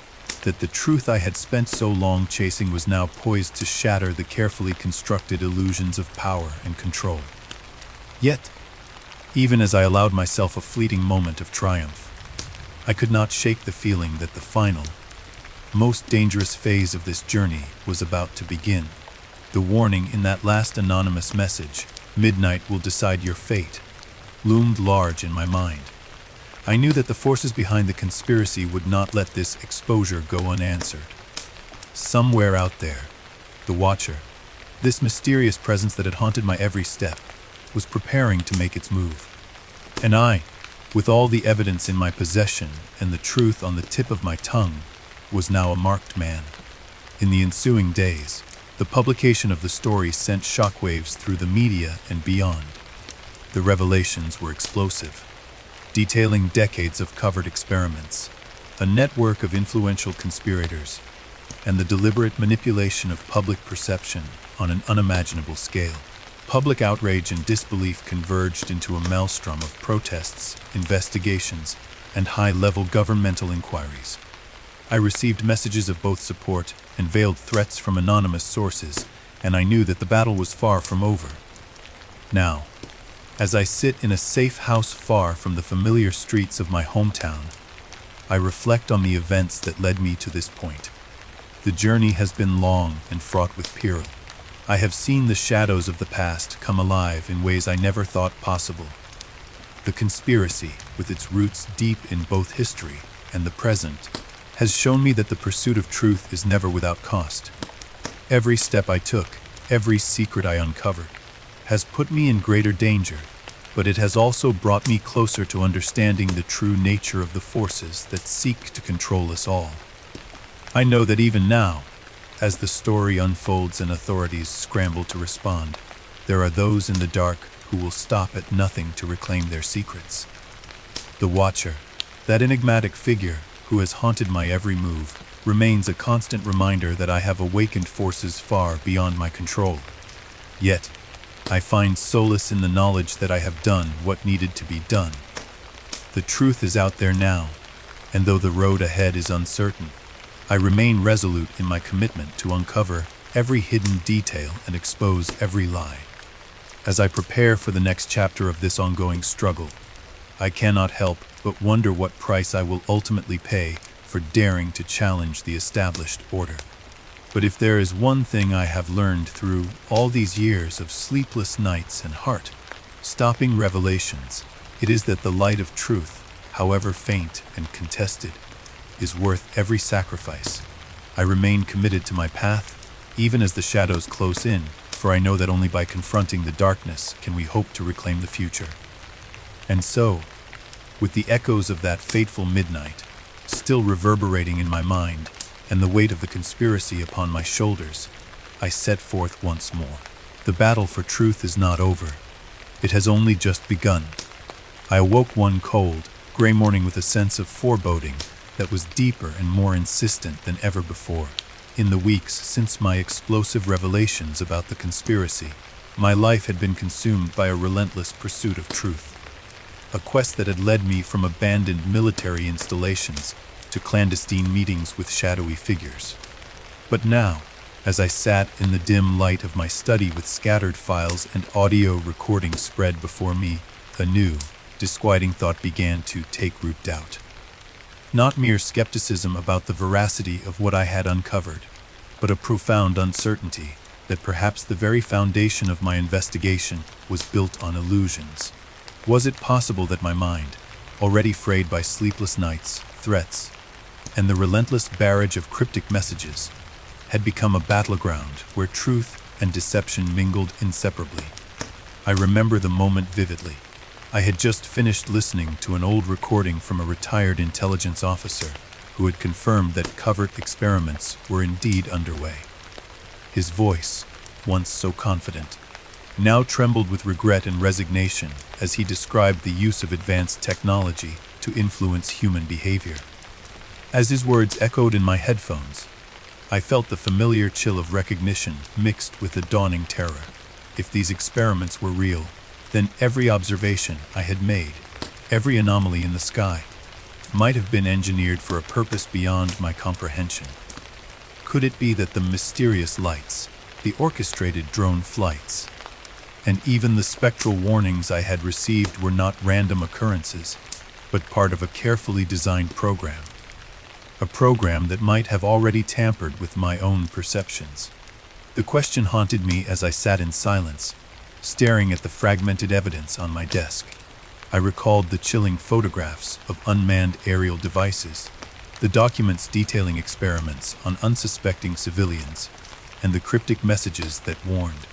that the truth I had spent so long chasing was now poised to shatter the carefully constructed illusions of power and control. Yet, even as I allowed myself a fleeting moment of triumph, I could not shake the feeling that the final, most dangerous phase of this journey was about to begin. The warning in that last anonymous message, "Midnight will decide your fate," loomed large in my mind. I knew that the forces behind the conspiracy would not let this exposure go unanswered. Somewhere out there, the Watcher, this mysterious presence that had haunted my every step, was preparing to make its move. And I, with all the evidence in my possession and the truth on the tip of my tongue, was now a marked man. In the ensuing days, the publication of the story sent shockwaves through the media and beyond. The revelations were explosive, detailing decades of covered experiments, a network of influential conspirators, and the deliberate manipulation of public perception on an unimaginable scale. Public outrage and disbelief converged into a maelstrom of protests, investigations, and high-level governmental inquiries. I received messages of both support and veiled threats from anonymous sources, and I knew that the battle was far from over. Now, as I sit in a safe house far from the familiar streets of my hometown, I reflect on the events that led me to this point. The journey has been long and fraught with peril. I have seen the shadows of the past come alive in ways I never thought possible. The conspiracy, with its roots deep in both history and the present, has shown me that the pursuit of truth is never without cost. Every step I took, every secret I uncovered, has put me in greater danger, but it has also brought me closer to understanding the true nature of the forces that seek to control us all. I know that even now, as the story unfolds and authorities scramble to respond, there are those in the dark who will stop at nothing to reclaim their secrets. The Watcher, that enigmatic figure who has haunted my every move, remains a constant reminder that I have awakened forces far beyond my control. Yet, I find solace in the knowledge that I have done what needed to be done. The truth is out there now, and though the road ahead is uncertain, I remain resolute in my commitment to uncover every hidden detail and expose every lie. As I prepare for the next chapter of this ongoing struggle, I cannot help but wonder what price I will ultimately pay for daring to challenge the established order. But if there is one thing I have learned through all these years of sleepless nights and heart-stopping revelations, it is that the light of truth, however faint and contested, is worth every sacrifice. I remain committed to my path, even as the shadows close in, for I know that only by confronting the darkness can we hope to reclaim the future. And so, with the echoes of that fateful midnight still reverberating in my mind, and the weight of the conspiracy upon my shoulders, I set forth once more. The battle for truth is not over. It has only just begun. I awoke one cold, gray morning with a sense of foreboding that was deeper and more insistent than ever before. In the weeks since my explosive revelations about the conspiracy, my life had been consumed by a relentless pursuit of truth. A quest that had led me from abandoned military installations to clandestine meetings with shadowy figures. But now, as I sat in the dim light of my study with scattered files and audio recordings spread before me, a new, disquieting thought began to take root. Doubt. Not mere skepticism about the veracity of what I had uncovered, but a profound uncertainty that perhaps the very foundation of my investigation was built on illusions. Was it possible that my mind, already frayed by sleepless nights, threats, and the relentless barrage of cryptic messages, had become a battleground where truth and deception mingled inseparably? I remember the moment vividly. I had just finished listening to an old recording from a retired intelligence officer who had confirmed that covert experiments were indeed underway. His voice, once so confident, now trembled with regret and resignation as he described the use of advanced technology to influence human behavior. As his words echoed in my headphones, I felt the familiar chill of recognition mixed with the dawning terror. If these experiments were real, then every observation I had made, every anomaly in the sky, might have been engineered for a purpose beyond my comprehension. Could it be that the mysterious lights, the orchestrated drone flights, and even the spectral warnings I had received were not random occurrences, but part of a carefully designed program? A program that might have already tampered with my own perceptions. The question haunted me as I sat in silence, staring at the fragmented evidence on my desk. I recalled the chilling photographs of unmanned aerial devices, the documents detailing experiments on unsuspecting civilians, and the cryptic messages that warned,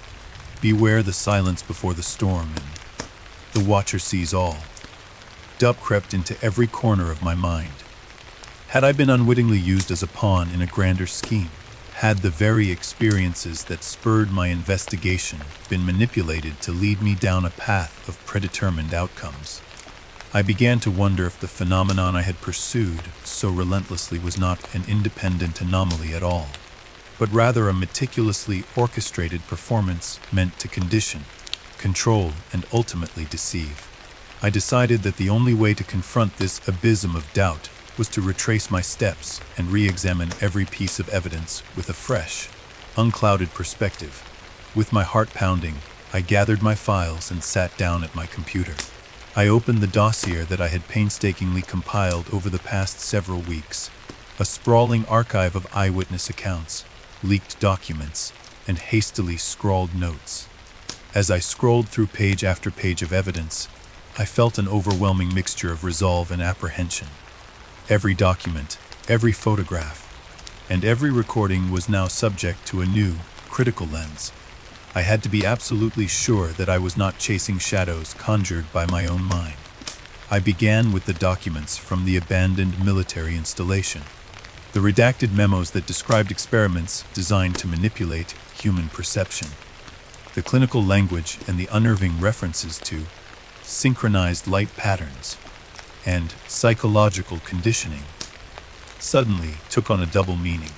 "Beware the silence before the storm," and "The Watcher sees all." Doubt crept into every corner of my mind. Had I been unwittingly used as a pawn in a grander scheme? Had the very experiences that spurred my investigation been manipulated to lead me down a path of predetermined outcomes? I began to wonder if the phenomenon I had pursued so relentlessly was not an independent anomaly at all, but rather a meticulously orchestrated performance meant to condition, control, and ultimately deceive. I decided that the only way to confront this abysm of doubt was to retrace my steps and re-examine every piece of evidence with a fresh, unclouded perspective. With my heart pounding, I gathered my files and sat down at my computer. I opened the dossier that I had painstakingly compiled over the past several weeks, a sprawling archive of eyewitness accounts, leaked documents, and hastily scrawled notes. As I scrolled through page after page of evidence, I felt an overwhelming mixture of resolve and apprehension. Every document, every photograph, and every recording was now subject to a new, critical lens. I had to be absolutely sure that I was not chasing shadows conjured by my own mind. I began with the documents from the abandoned military installation, the redacted memos that described experiments designed to manipulate human perception, the clinical language and the unnerving references to synchronized light patterns and psychological conditioning suddenly took on a double meaning.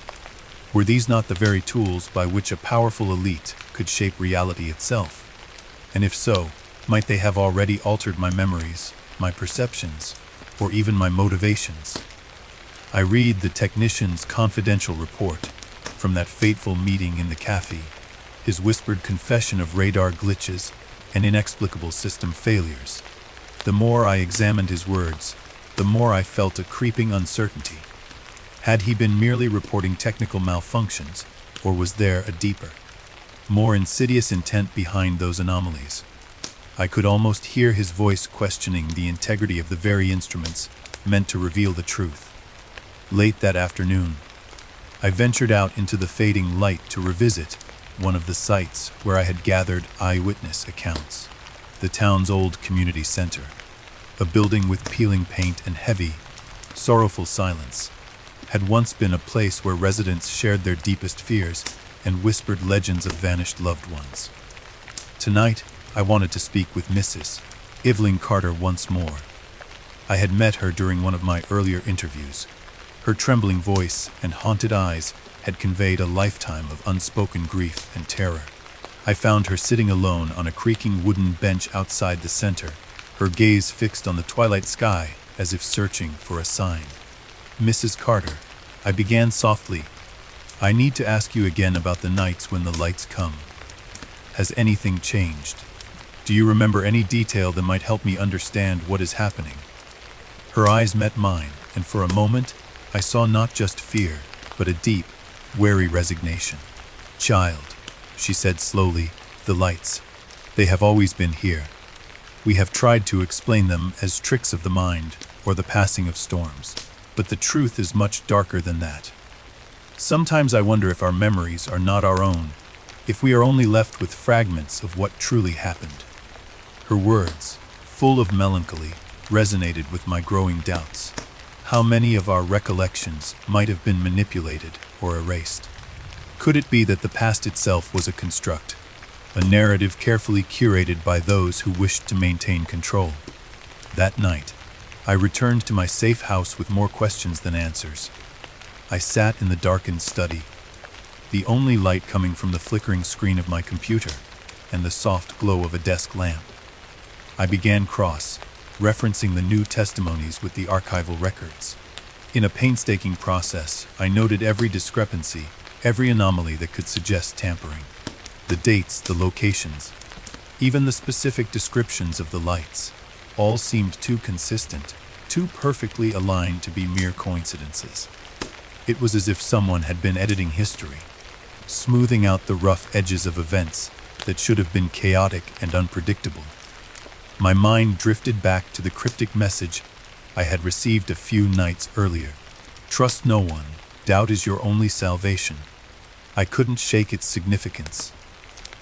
Were these not the very tools by which a powerful elite could shape reality itself? And if so, might they have already altered my memories, my perceptions, or even my motivations? I read the technician's confidential report from that fateful meeting in the cafe, his whispered confession of radar glitches and inexplicable system failures. The more I examined his words, the more I felt a creeping uncertainty. Had he been merely reporting technical malfunctions, or was there a deeper, more insidious intent behind those anomalies? I could almost hear his voice questioning the integrity of the very instruments meant to reveal the truth. Late that afternoon, I ventured out into the fading light to revisit one of the sites where I had gathered eyewitness accounts, the town's old community center, a building with peeling paint and heavy, sorrowful silence, had once been a place where residents shared their deepest fears and whispered legends of vanished loved ones. Tonight, I wanted to speak with Mrs. Evelyn Carter once more. I had met her during one of my earlier interviews. Her trembling voice and haunted eyes had conveyed a lifetime of unspoken grief and terror. I found her sitting alone on a creaking wooden bench outside the center, her gaze fixed on the twilight sky as if searching for a sign. "Mrs. Carter," I began softly, "I need to ask you again about the nights when the lights come. Has anything changed? Do you remember any detail that might help me understand what is happening?" Her eyes met mine, and for a moment, I saw not just fear, but a deep, wary resignation. "Child," she said slowly, "the lights, they have always been here. We have tried to explain them as tricks of the mind or the passing of storms, but the truth is much darker than that. Sometimes I wonder if our memories are not our own, if we are only left with fragments of what truly happened." Her words, full of melancholy, resonated with my growing doubts. How many of our recollections might have been manipulated or erased? Could it be that the past itself was a construct, a narrative carefully curated by those who wished to maintain control? That night, I returned to my safe house with more questions than answers. I sat in the darkened study, the only light coming from the flickering screen of my computer and the soft glow of a desk lamp. I began cross-referencing the new testimonies with the archival records. In a painstaking process, I noted every discrepancy, every anomaly that could suggest tampering. The dates, the locations, even the specific descriptions of the lights, all seemed too consistent, too perfectly aligned to be mere coincidences. It was as if someone had been editing history, smoothing out the rough edges of events that should have been chaotic and unpredictable. My mind drifted back to the cryptic message I had received a few nights earlier. "Trust no one. Doubt is your only salvation." I couldn't shake its significance.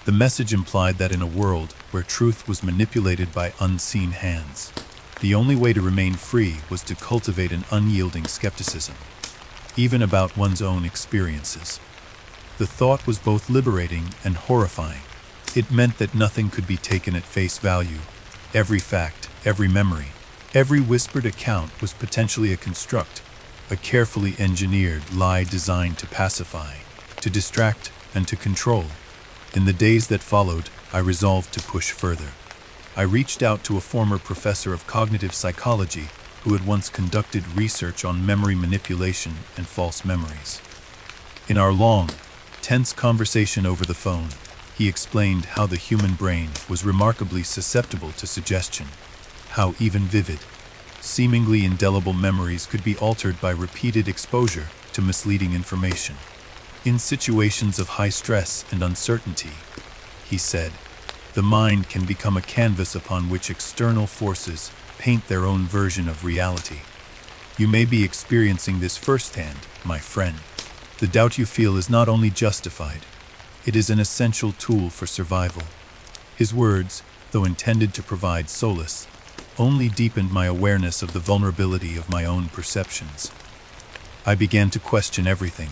The message implied that in a world where truth was manipulated by unseen hands, the only way to remain free was to cultivate an unyielding skepticism, even about one's own experiences. The thought was both liberating and horrifying. It meant that nothing could be taken at face value. Every fact, every memory, every whispered account was potentially a construct, a carefully engineered lie designed to pacify, to distract, and to control. In the days that followed, I resolved to push further. I reached out to a former professor of cognitive psychology who had once conducted research on memory manipulation and false memories. In our long, tense conversation over the phone, He explained how the human brain was remarkably susceptible to suggestion, how even vivid, seemingly indelible memories could be altered by repeated exposure to misleading information. In situations of high stress and uncertainty, he said, the mind can become a canvas upon which external forces paint their own version of reality. You may be experiencing this firsthand, my friend. The doubt you feel is not only justified, it is an essential tool for survival. His words, though intended to provide solace, only deepened my awareness of the vulnerability of my own perceptions. I began to question everything.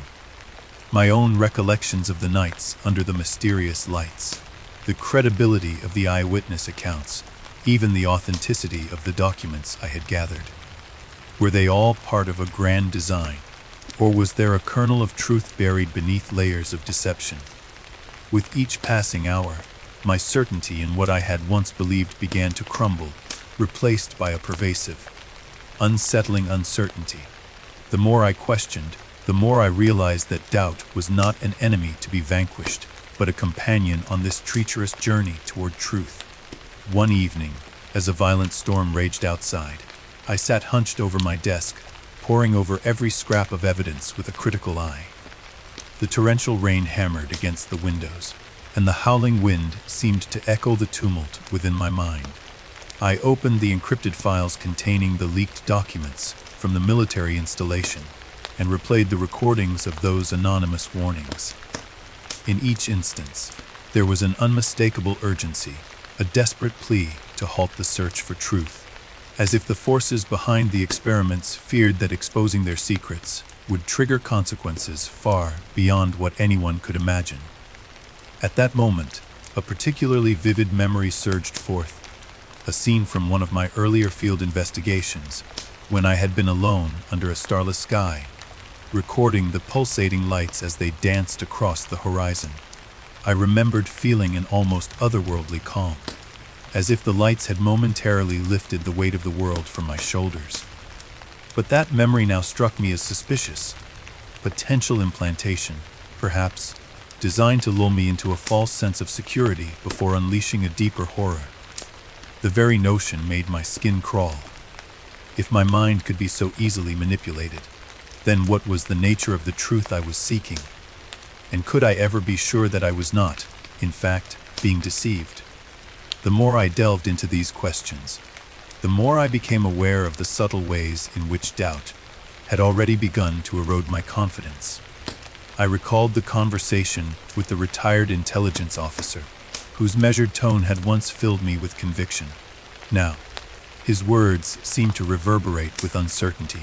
My own recollections of the nights under the mysterious lights, the credibility of the eyewitness accounts, even the authenticity of the documents I had gathered. Were they all part of a grand design, or was there a kernel of truth buried beneath layers of deception? With each passing hour, my certainty in what I had once believed began to crumble, replaced by a pervasive, unsettling uncertainty. The more I questioned, the more I realized that doubt was not an enemy to be vanquished, but a companion on this treacherous journey toward truth. One evening, as a violent storm raged outside, I sat hunched over my desk, poring over every scrap of evidence with a critical eye. The torrential rain hammered against the windows, and the howling wind seemed to echo the tumult within my mind. I opened the encrypted files containing the leaked documents from the military installation and replayed the recordings of those anonymous warnings. In each instance, there was an unmistakable urgency, a desperate plea to halt the search for truth, as if the forces behind the experiments feared that exposing their secrets would trigger consequences far beyond what anyone could imagine. At that moment, a particularly vivid memory surged forth, a scene from one of my earlier field investigations, when I had been alone under a starless sky, recording the pulsating lights as they danced across the horizon. I remembered feeling an almost otherworldly calm, as if the lights had momentarily lifted the weight of the world from my shoulders. But that memory now struck me as suspicious. Potential implantation, perhaps, designed to lull me into a false sense of security before unleashing a deeper horror. The very notion made my skin crawl. If my mind could be so easily manipulated, then what was the nature of the truth I was seeking? And could I ever be sure that I was not, in fact, being deceived? The more I delved into these questions, the more I became aware of the subtle ways in which doubt had already begun to erode my confidence. I recalled the conversation with the retired intelligence officer, whose measured tone had once filled me with conviction. Now, his words seemed to reverberate with uncertainty,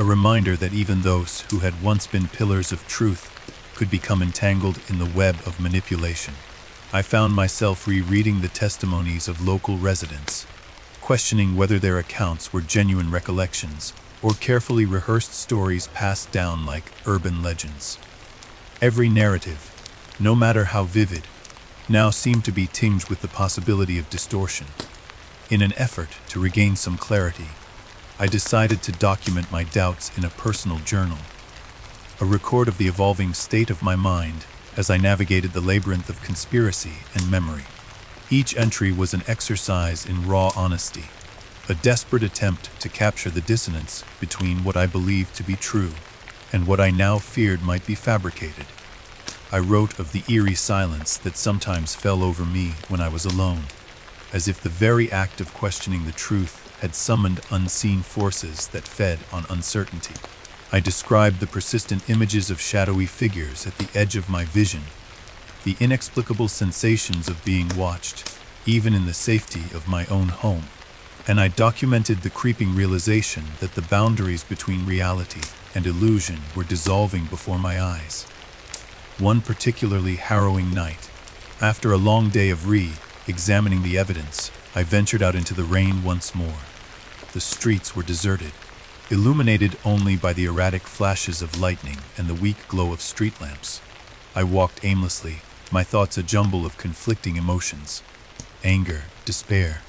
a reminder that even those who had once been pillars of truth could become entangled in the web of manipulation. I found myself rereading the testimonies of local residents, questioning whether their accounts were genuine recollections or carefully rehearsed stories passed down like urban legends. Every narrative, no matter how vivid, now seemed to be tinged with the possibility of distortion. In an effort to regain some clarity, I decided to document my doubts in a personal journal, a record of the evolving state of my mind as I navigated the labyrinth of conspiracy and memory. Each entry was an exercise in raw honesty, a desperate attempt to capture the dissonance between what I believed to be true and what I now feared might be fabricated. I wrote of the eerie silence that sometimes fell over me when I was alone, as if the very act of questioning the truth had summoned unseen forces that fed on uncertainty. I described the persistent images of shadowy figures at the edge of my vision, the inexplicable sensations of being watched, even in the safety of my own home. And I documented the creeping realization that the boundaries between reality and illusion were dissolving before my eyes. One particularly harrowing night, after a long day of examining the evidence, I ventured out into the rain once more. The streets were deserted, illuminated only by the erratic flashes of lightning and the weak glow of street lamps. I walked aimlessly, my thoughts a jumble of conflicting emotions, anger, despair,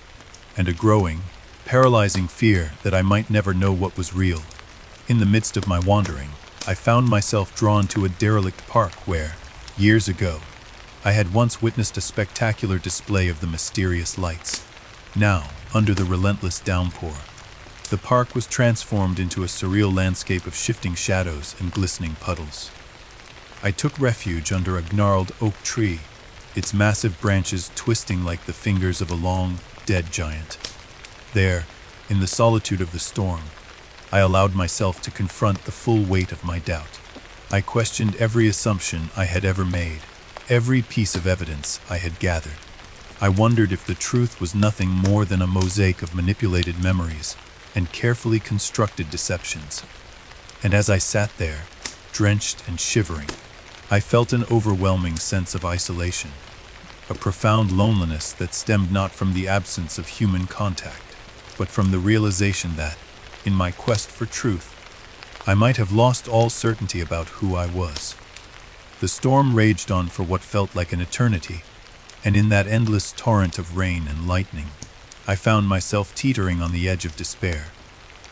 and a growing, paralyzing fear that I might never know what was real. In the midst of my wandering, I found myself drawn to a derelict park where, years ago, I had once witnessed a spectacular display of the mysterious lights. Now, under the relentless downpour, the park was transformed into a surreal landscape of shifting shadows and glistening puddles. I took refuge under a gnarled oak tree, its massive branches twisting like the fingers of a long, dead giant. There, in the solitude of the storm, I allowed myself to confront the full weight of my doubt. I questioned every assumption I had ever made, every piece of evidence I had gathered. I wondered if the truth was nothing more than a mosaic of manipulated memories and carefully constructed deceptions. And as I sat there, drenched and shivering, I felt an overwhelming sense of isolation, a profound loneliness that stemmed not from the absence of human contact, but from the realization that, in my quest for truth, I might have lost all certainty about who I was. The storm raged on for what felt like an eternity, and in that endless torrent of rain and lightning, I found myself teetering on the edge of despair.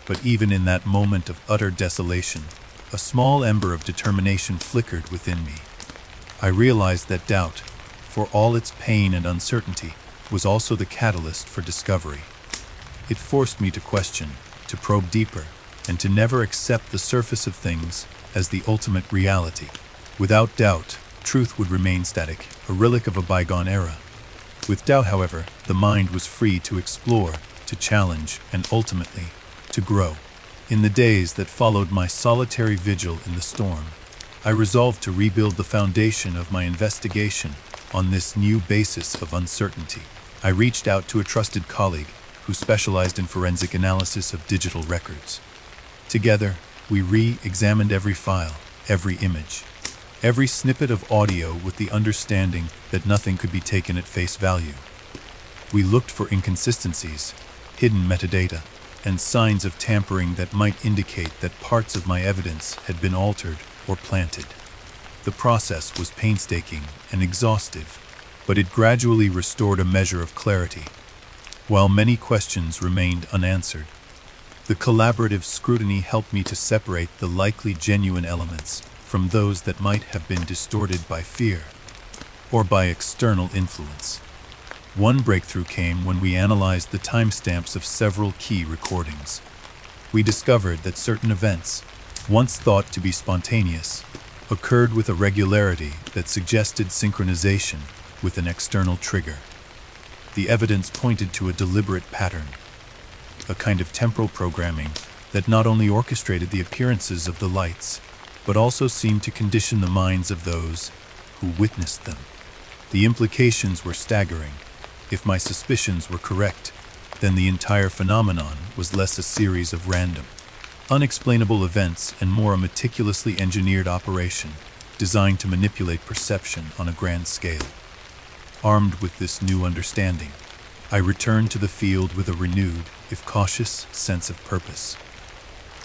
But even in that moment of utter desolation, a small ember of determination flickered within me. I realized that doubt, for all its pain and uncertainty, was also the catalyst for discovery. It forced me to question, to probe deeper, and to never accept the surface of things as the ultimate reality. Without doubt, truth would remain static, a relic of a bygone era. With doubt, however, the mind was free to explore, to challenge, and ultimately, to grow. In the days that followed my solitary vigil in the storm, I resolved to rebuild the foundation of my investigation on this new basis of uncertainty. I reached out to a trusted colleague who specialized in forensic analysis of digital records. Together, we re-examined every file, every image, every snippet of audio with the understanding that nothing could be taken at face value. We looked for inconsistencies, hidden metadata, and signs of tampering that might indicate that parts of my evidence had been altered or planted. The process was painstaking and exhaustive, but it gradually restored a measure of clarity. While many questions remained unanswered, the collaborative scrutiny helped me to separate the likely genuine elements from those that might have been distorted by fear or by external influence. One breakthrough came when we analyzed the timestamps of several key recordings. We discovered that certain events, once thought to be spontaneous, occurred with a regularity that suggested synchronization with an external trigger. The evidence pointed to a deliberate pattern, a kind of temporal programming that not only orchestrated the appearances of the lights, but also seemed to condition the minds of those who witnessed them. The implications were staggering. If my suspicions were correct, then the entire phenomenon was less a series of random, unexplainable events and more a meticulously engineered operation designed to manipulate perception on a grand scale. Armed with this new understanding, I returned to the field with a renewed, if cautious, sense of purpose.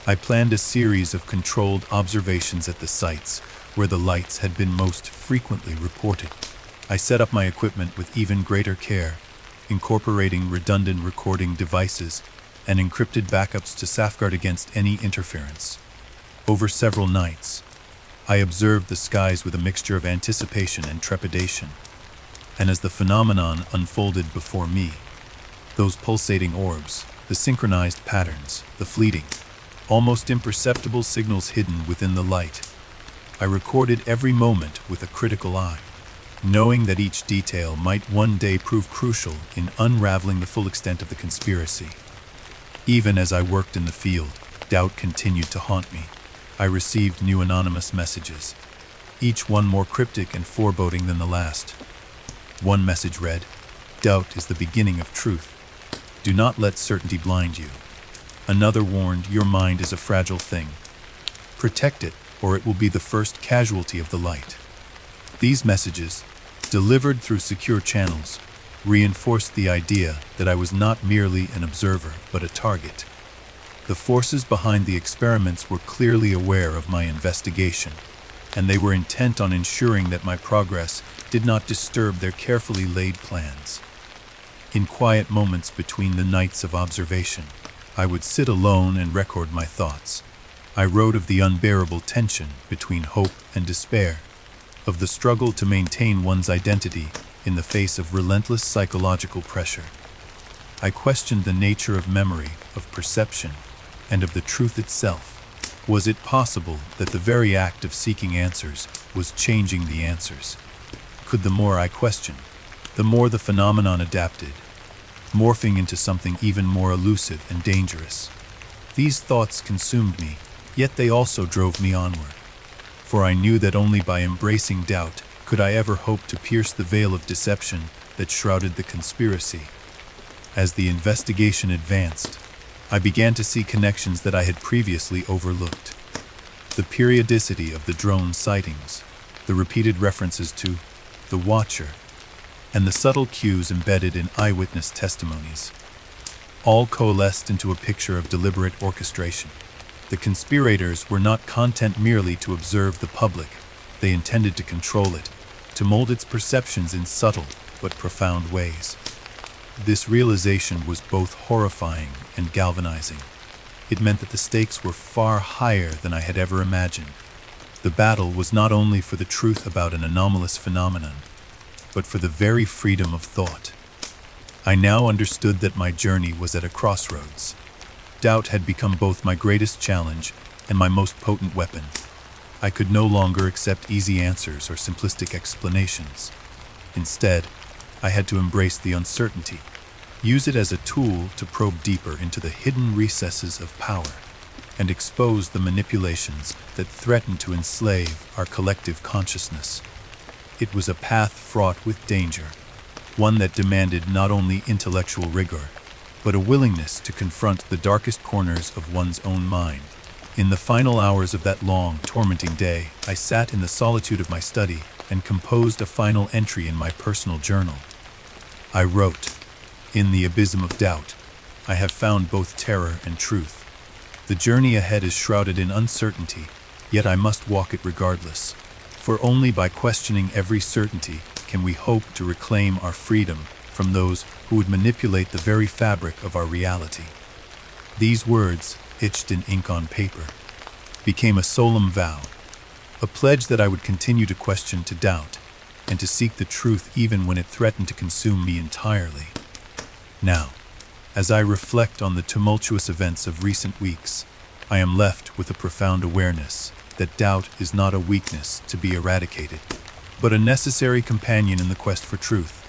I planned a series of controlled observations at the sites where the lights had been most frequently reported. I set up my equipment with even greater care, incorporating redundant recording devices and encrypted backups to safeguard against any interference. Over several nights, I observed the skies with a mixture of anticipation and trepidation, and as the phenomenon unfolded before me, those pulsating orbs, the synchronized patterns, the fleeting, almost imperceptible signals hidden within the light, I recorded every moment with a critical eye, knowing that each detail might one day prove crucial in unraveling the full extent of the conspiracy. Even as I worked in the field, doubt continued to haunt me. I received new anonymous messages, each one more cryptic and foreboding than the last. One message read, "Doubt is the beginning of truth. Do not let certainty blind you." Another warned, "Your mind is a fragile thing. Protect it, or it will be the first casualty of the light." These messages, delivered through secure channels, reinforced the idea that I was not merely an observer, but a target. The forces behind the experiments were clearly aware of my investigation, and they were intent on ensuring that my progress did not disturb their carefully laid plans. In quiet moments between the nights of observation, I would sit alone and record my thoughts. I wrote of the unbearable tension between hope and despair, of the struggle to maintain one's identity in the face of relentless psychological pressure. I questioned the nature of memory, of perception, and of the truth itself. Was it possible that the very act of seeking answers was changing the answers? Could the more I questioned, the more the phenomenon adapted, morphing into something even more elusive and dangerous? These thoughts consumed me, yet they also drove me onward. For I knew that only by embracing doubt could I ever hope to pierce the veil of deception that shrouded the conspiracy. As the investigation advanced, I began to see connections that I had previously overlooked. The periodicity of the drone sightings, the repeated references to the Watcher, and the subtle cues embedded in eyewitness testimonies, all coalesced into a picture of deliberate orchestration. The conspirators were not content merely to observe the public. They intended to control it, to mold its perceptions in subtle but profound ways. This realization was both horrifying and galvanizing. It meant that the stakes were far higher than I had ever imagined. The battle was not only for the truth about an anomalous phenomenon, but for the very freedom of thought. I now understood that my journey was at a crossroads. Doubt had become both my greatest challenge and my most potent weapon. I could no longer accept easy answers or simplistic explanations. Instead, I had to embrace the uncertainty, use it as a tool to probe deeper into the hidden recesses of power, and expose the manipulations that threaten to enslave our collective consciousness. It was a path fraught with danger, one that demanded not only intellectual rigor, but a willingness to confront the darkest corners of one's own mind. In the final hours of that long, tormenting day, I sat in the solitude of my study and composed a final entry in my personal journal. I wrote, "In the abysm of doubt, I have found both terror and truth. The journey ahead is shrouded in uncertainty, yet I must walk it regardless. For only by questioning every certainty can we hope to reclaim our freedom from those who would manipulate the very fabric of our reality." These words, etched in ink on paper, became a solemn vow, a pledge that I would continue to question, to doubt, and to seek the truth even when it threatened to consume me entirely. Now, as I reflect on the tumultuous events of recent weeks, I am left with a profound awareness that doubt is not a weakness to be eradicated, but a necessary companion in the quest for truth.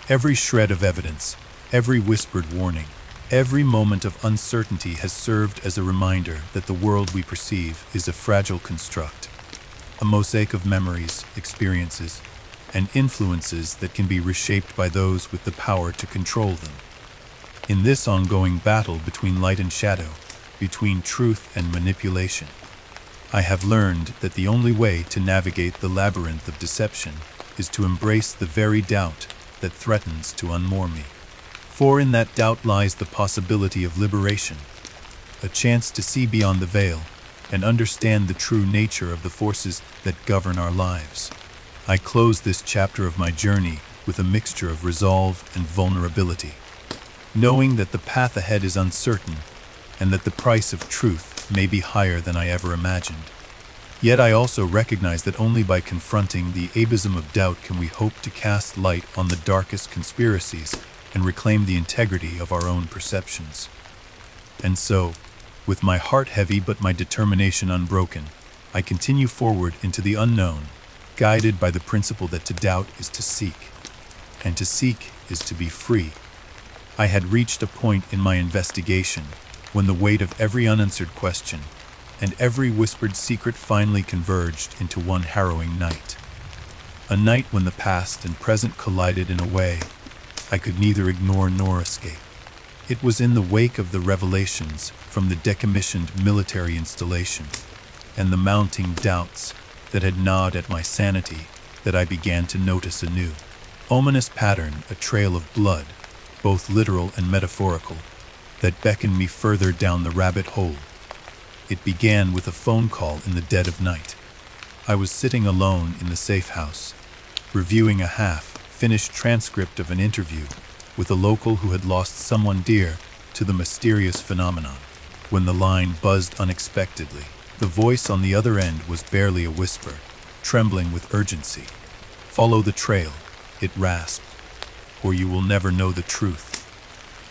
Every shred of evidence, every whispered warning, every moment of uncertainty has served as a reminder that the world we perceive is a fragile construct, a mosaic of memories, experiences, and influences that can be reshaped by those with the power to control them. In this ongoing battle between light and shadow, between truth and manipulation, I have learned that the only way to navigate the labyrinth of deception is to embrace the very doubt that threatens to unmoor me. For in that doubt lies the possibility of liberation, a chance to see beyond the veil and understand the true nature of the forces that govern our lives. I close this chapter of my journey with a mixture of resolve and vulnerability, knowing that the path ahead is uncertain and that the price of truth may be higher than I ever imagined. Yet I also recognize that only by confronting the abysm of doubt can we hope to cast light on the darkest conspiracies and reclaim the integrity of our own perceptions. And so, with my heart heavy but my determination unbroken, I continue forward into the unknown, guided by the principle that to doubt is to seek, and to seek is to be free. I had reached a point in my investigation when the weight of every unanswered question and every whispered secret finally converged into one harrowing night. A night when the past and present collided in a way I could neither ignore nor escape. It was in the wake of the revelations from the decommissioned military installation and the mounting doubts that had gnawed at my sanity that I began to notice a new, ominous pattern, a trail of blood, both literal and metaphorical, that beckoned me further down the rabbit hole. It began with a phone call in the dead of night. I was sitting alone in the safe house, reviewing a half-finished transcript of an interview with a local who had lost someone dear to the mysterious phenomenon, when the line buzzed unexpectedly. The voice on the other end was barely a whisper. trembling with urgency. "Follow the trail," it rasped, "or you will never know the truth."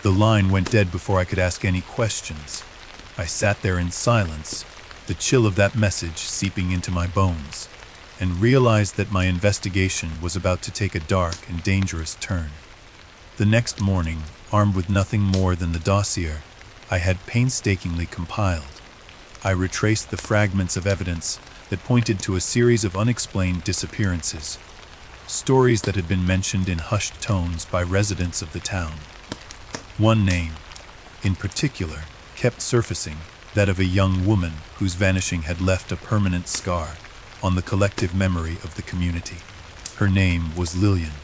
The line went dead before I could ask any questions. I sat there in silence, the chill of that message seeping into my bones, and realized that my investigation was about to take a dark and dangerous turn. The next morning, armed with nothing more than the dossier I had painstakingly compiled, I retraced the fragments of evidence that pointed to a series of unexplained disappearances, stories that had been mentioned in hushed tones by residents of the town. One name, in particular, kept surfacing, that of a young woman whose vanishing had left a permanent scar on the collective memory of the community. Her name was Lillian,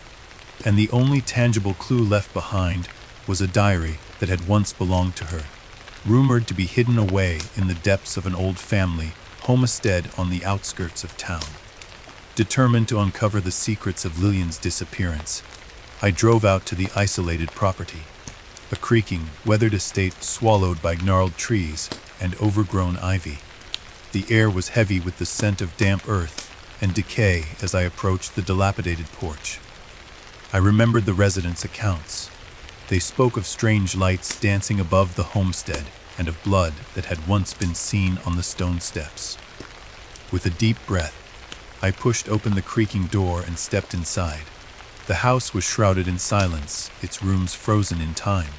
and the only tangible clue left behind was a diary that had once belonged to her, rumored to be hidden away in the depths of an old family homestead on the outskirts of town. Determined to uncover the secrets of Lillian's disappearance, I drove out to the isolated property, a creaking, weathered estate swallowed by gnarled trees and overgrown ivy. The air was heavy with the scent of damp earth and decay as I approached the dilapidated porch. I remembered the residents' accounts. They spoke of strange lights dancing above the homestead and of blood that had once been seen on the stone steps. With a deep breath, I pushed open the creaking door and stepped inside. The house was shrouded in silence, its rooms frozen in time.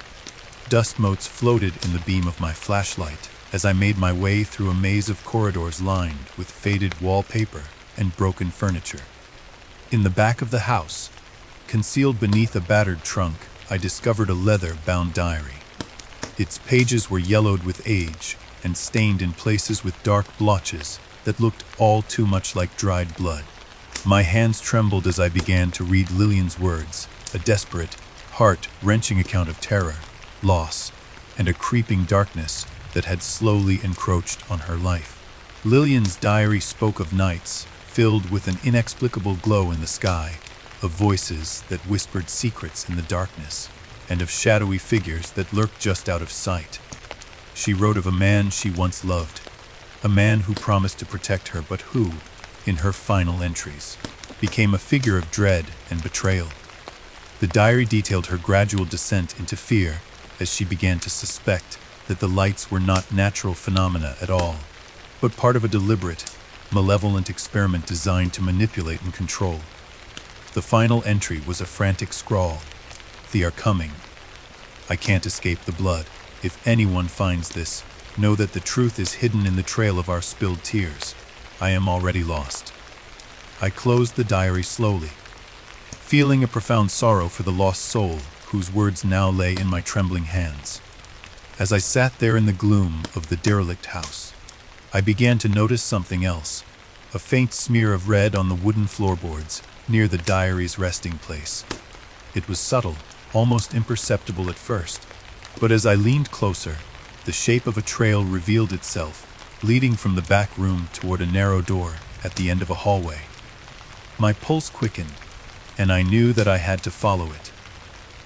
Dust motes floated in the beam of my flashlight as I made my way through a maze of corridors lined with faded wallpaper and broken furniture. In the back of the house, concealed beneath a battered trunk, I discovered a leather-bound diary. Its pages were yellowed with age and stained in places with dark blotches that looked all too much like dried blood. My hands trembled as I began to read Lillian's words, a desperate, heart-wrenching account of terror, loss, and a creeping darkness that had slowly encroached on her life. Lillian's diary spoke of nights filled with an inexplicable glow in the sky, of voices that whispered secrets in the darkness, and of shadowy figures that lurked just out of sight. She wrote of a man she once loved, a man who promised to protect her but who, in her final entries, became a figure of dread and betrayal. The diary detailed her gradual descent into fear as she began to suspect that the lights were not natural phenomena at all, but part of a deliberate, malevolent experiment designed to manipulate and control. The final entry was a frantic scrawl. "They are coming. I can't escape the blood. If anyone finds this, know that the truth is hidden in the trail of our spilled tears. I am already lost." I closed the diary slowly, feeling a profound sorrow for the lost soul whose words now lay in my trembling hands. As I sat there in the gloom of the derelict house, I began to notice something else, a faint smear of red on the wooden floorboards near the diary's resting place. It was subtle, almost imperceptible at first, but as I leaned closer, the shape of a trail revealed itself, leading from the back room toward a narrow door at the end of a hallway. My pulse quickened, and I knew that I had to follow it.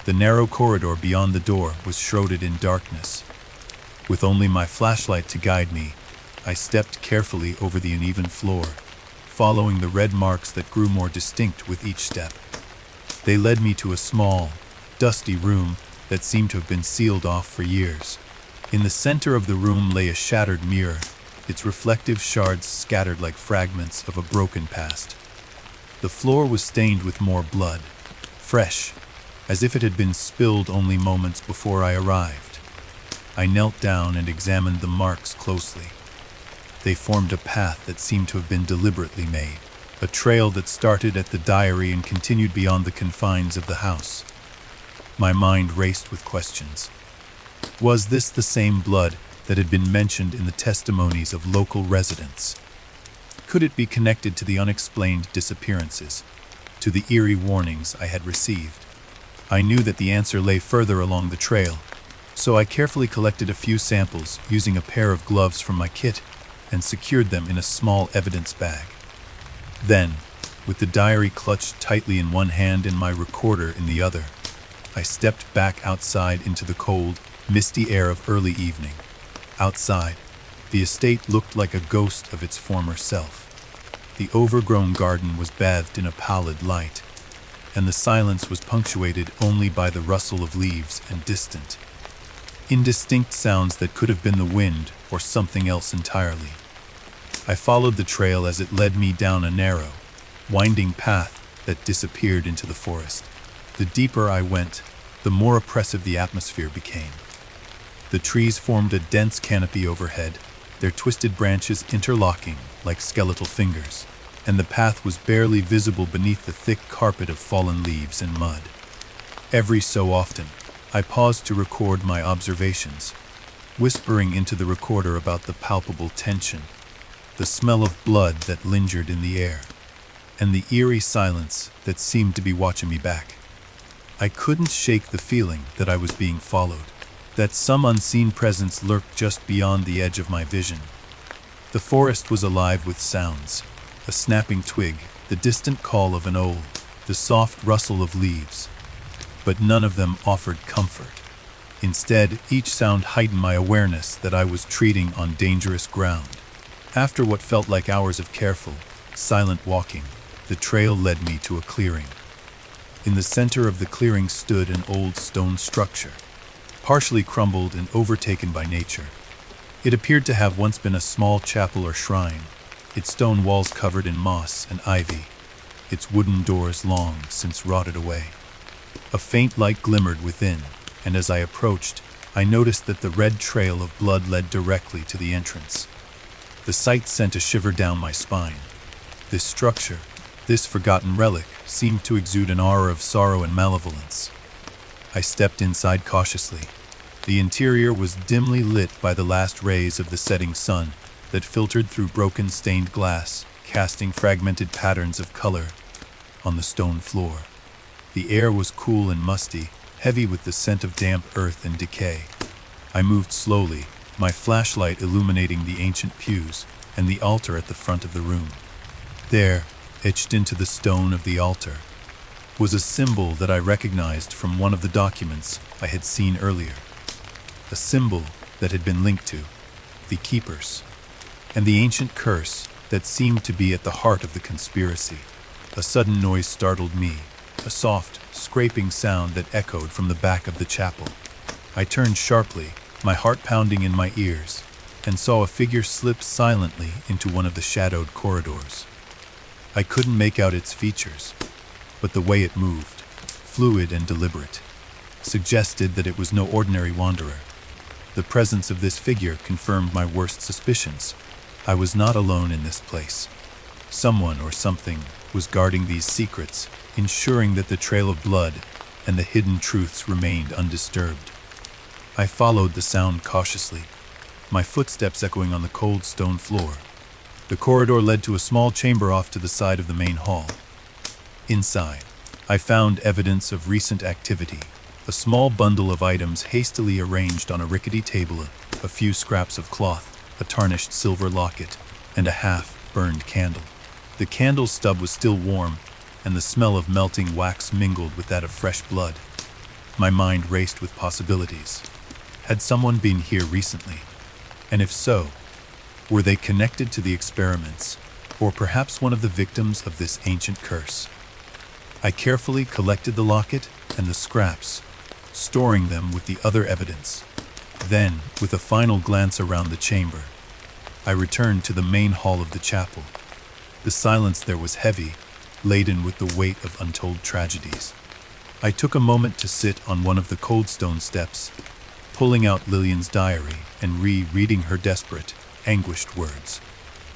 The narrow corridor beyond the door was shrouded in darkness. With only my flashlight to guide me, I stepped carefully over the uneven floor, following the red marks that grew more distinct with each step. They led me to a small, dusty room that seemed to have been sealed off for years. In the center of the room lay a shattered mirror, its reflective shards scattered like fragments of a broken past. The floor was stained with more blood, fresh, as if it had been spilled only moments before I arrived. I knelt down and examined the marks closely. They formed a path that seemed to have been deliberately made, a trail that started at the diary and continued beyond the confines of the house. My mind raced with questions. Was this the same blood that had been mentioned in the testimonies of local residents? Could it be connected to the unexplained disappearances, to the eerie warnings I had received? I knew that the answer lay further along the trail, so I carefully collected a few samples using a pair of gloves from my kit and secured them in a small evidence bag. Then, with the diary clutched tightly in one hand and my recorder in the other, I stepped back outside into the cold, misty air of early evening. Outside, the estate looked like a ghost of its former self. The overgrown garden was bathed in a pallid light, and the silence was punctuated only by the rustle of leaves and distant, indistinct sounds that could have been the wind or something else entirely. I followed the trail as it led me down a narrow, winding path that disappeared into the forest. The deeper I went, the more oppressive the atmosphere became. The trees formed a dense canopy overhead, their twisted branches interlocking like skeletal fingers, and the path was barely visible beneath the thick carpet of fallen leaves and mud. Every so often, I paused to record my observations, whispering into the recorder about the palpable tension, the smell of blood that lingered in the air, and the eerie silence that seemed to be watching me back. I couldn't shake the feeling that I was being followed, that some unseen presence lurked just beyond the edge of my vision. The forest was alive with sounds, a snapping twig, the distant call of an owl, the soft rustle of leaves, but none of them offered comfort. Instead, each sound heightened my awareness that I was treading on dangerous ground. After what felt like hours of careful, silent walking, the trail led me to a clearing. In the center of the clearing stood an old stone structure, partially crumbled and overtaken by nature. It appeared to have once been a small chapel or shrine, its stone walls covered in moss and ivy, its wooden doors long since rotted away. A faint light glimmered within, and as I approached, I noticed that the red trail of blood led directly to the entrance. The sight sent a shiver down my spine. This structure, this forgotten relic, seemed to exude an aura of sorrow and malevolence. I stepped inside cautiously. The interior was dimly lit by the last rays of the setting sun that filtered through broken stained glass, casting fragmented patterns of color on the stone floor. The air was cool and musty, heavy with the scent of damp earth and decay. I moved slowly, my flashlight illuminating the ancient pews and the altar at the front of the room. There, etched into the stone of the altar, was a symbol that I recognized from one of the documents I had seen earlier. A symbol that had been linked to the Keepers, and the ancient curse that seemed to be at the heart of the conspiracy. A sudden noise startled me, a soft, scraping sound that echoed from the back of the chapel. I turned sharply, my heart pounding in my ears, and saw a figure slip silently into one of the shadowed corridors. I couldn't make out its features, but the way it moved, fluid and deliberate, suggested that it was no ordinary wanderer. The presence of this figure confirmed my worst suspicions. I was not alone in this place. Someone or something was guarding these secrets, ensuring that the trail of blood and the hidden truths remained undisturbed. I followed the sound cautiously, my footsteps echoing on the cold stone floor. The corridor led to a small chamber off to the side of the main hall. Inside, I found evidence of recent activity. A small bundle of items hastily arranged on a rickety table, a few scraps of cloth, a tarnished silver locket, and a half-burned candle. The candle stub was still warm, and the smell of melting wax mingled with that of fresh blood. My mind raced with possibilities. Had someone been here recently? And if so, were they connected to the experiments, or perhaps one of the victims of this ancient curse? I carefully collected the locket and the scraps, storing them with the other evidence. Then, with a final glance around the chamber, I returned to the main hall of the chapel. The silence there was heavy, laden with the weight of untold tragedies. I took a moment to sit on one of the cold stone steps, pulling out Lillian's diary and rereading her desperate, anguished words.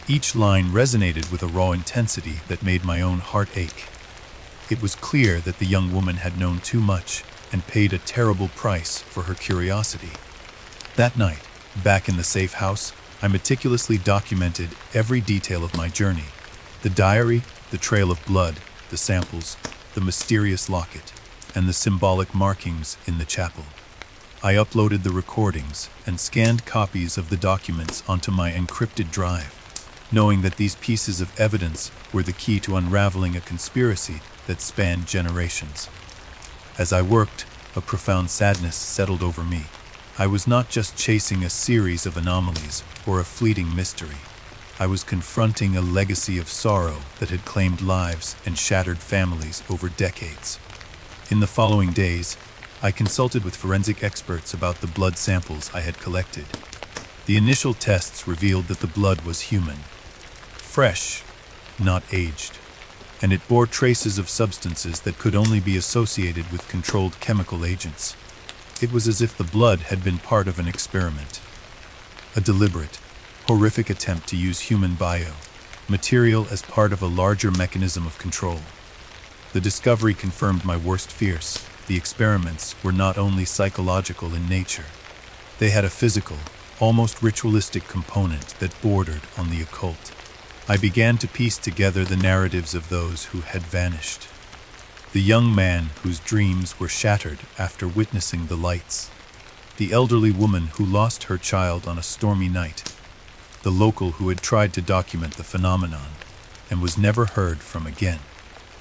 Each line resonated with a raw intensity that made my own heart ache. It was clear that the young woman had known too much and paid a terrible price for her curiosity. That night, back in the safe house, I meticulously documented every detail of my journey. The diary, the trail of blood, the samples, the mysterious locket, and the symbolic markings in the chapel. I uploaded the recordings and scanned copies of the documents onto my encrypted drive, knowing that these pieces of evidence were the key to unraveling a conspiracy that spanned generations. As I worked, a profound sadness settled over me. I was not just chasing a series of anomalies or a fleeting mystery. I was confronting a legacy of sorrow that had claimed lives and shattered families over decades. In the following days, I consulted with forensic experts about the blood samples I had collected. The initial tests revealed that the blood was human, fresh, not aged, and it bore traces of substances that could only be associated with controlled chemical agents. It was as if the blood had been part of an experiment, a deliberate, horrific attempt to use human material as part of a larger mechanism of control. The discovery confirmed my worst fears. The experiments were not only psychological in nature, they had a physical, almost ritualistic component that bordered on the occult. I began to piece together the narratives of those who had vanished. The young man whose dreams were shattered after witnessing the lights. The elderly woman who lost her child on a stormy night. The local who had tried to document the phenomenon and was never heard from again.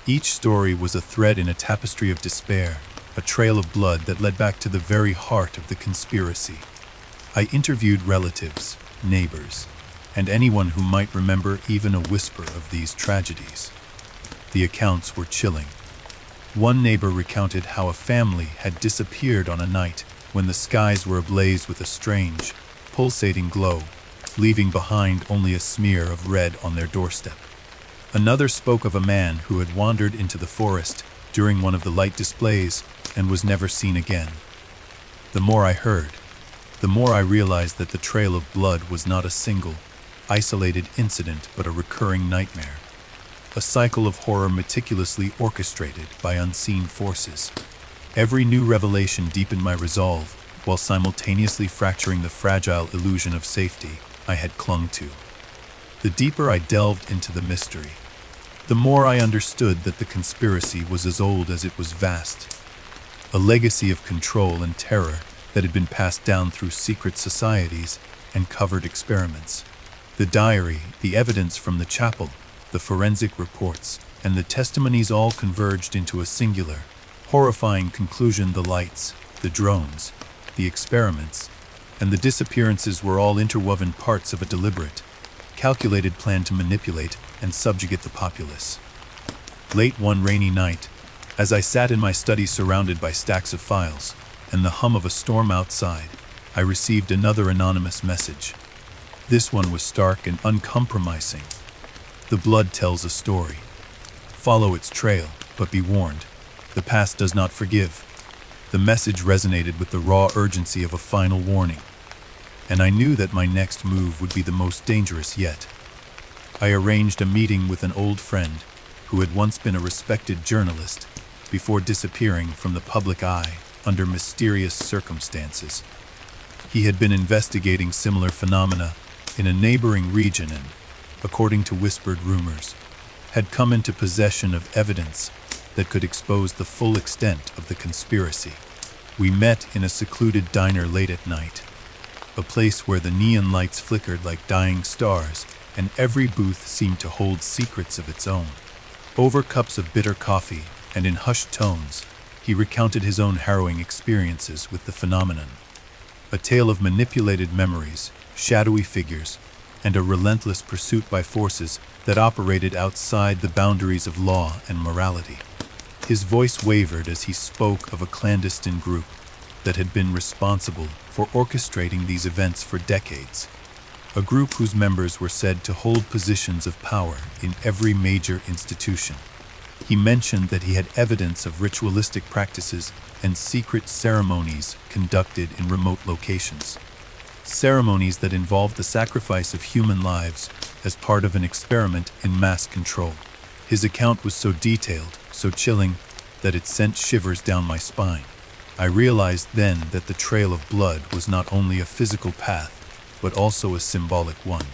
Each story was a thread in a tapestry of despair, a trail of blood that led back to the very heart of the conspiracy. I interviewed relatives, neighbors, and anyone who might remember even a whisper of these tragedies. The accounts were chilling. One neighbor recounted how a family had disappeared on a night when the skies were ablaze with a strange, pulsating glow, leaving behind only a smear of red on their doorstep. Another spoke of a man who had wandered into the forest during one of the light displays and was never seen again. The more I heard, the more I realized that the trail of blood was not a single, isolated incident but a recurring nightmare. A cycle of horror meticulously orchestrated by unseen forces. Every new revelation deepened my resolve, while simultaneously fracturing the fragile illusion of safety I had clung to. The deeper I delved into the mystery, the more I understood that the conspiracy was as old as it was vast. A legacy of control and terror that had been passed down through secret societies and covered experiments. The diary, the evidence from the chapel, the forensic reports, and the testimonies all converged into a singular, horrifying conclusion. The lights, the drones, the experiments, and the disappearances were all interwoven parts of a deliberate, calculated plan to manipulate and subjugate the populace. Late one rainy night, as I sat in my study surrounded by stacks of files and the hum of a storm outside, I received another anonymous message. This one was stark and uncompromising. The blood tells a story. Follow its trail, but be warned. The past does not forgive. The message resonated with the raw urgency of a final warning, and I knew that my next move would be the most dangerous yet. I arranged a meeting with an old friend who had once been a respected journalist before disappearing from the public eye under mysterious circumstances. He had been investigating similar phenomena in a neighboring region and, according to whispered rumors, had come into possession of evidence that could expose the full extent of the conspiracy. We met in a secluded diner late at night, a place where the neon lights flickered like dying stars and every booth seemed to hold secrets of its own. Over cups of bitter coffee and in hushed tones, he recounted his own harrowing experiences with the phenomenon. A tale of manipulated memories, shadowy figures, and a relentless pursuit by forces that operated outside the boundaries of law and morality. His voice wavered as he spoke of a clandestine group that had been responsible for orchestrating these events for decades. A group whose members were said to hold positions of power in every major institution. He mentioned that he had evidence of ritualistic practices and secret ceremonies conducted in remote locations. Ceremonies that involved the sacrifice of human lives as part of an experiment in mass control. His account was so detailed, so chilling, that it sent shivers down my spine. I realized then that the trail of blood was not only a physical path, but also a symbolic one,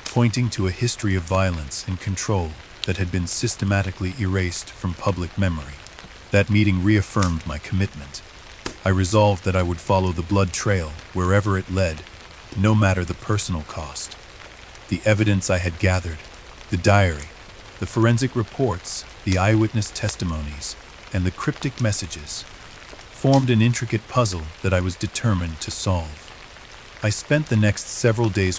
pointing to a history of violence and control that had been systematically erased from public memory. That meeting reaffirmed my commitment. I resolved that I would follow the blood trail wherever it led, no matter the personal cost. The evidence I had gathered, the diary, the forensic reports, the eyewitness testimonies, and the cryptic messages formed an intricate puzzle that I was determined to solve. I spent the next several days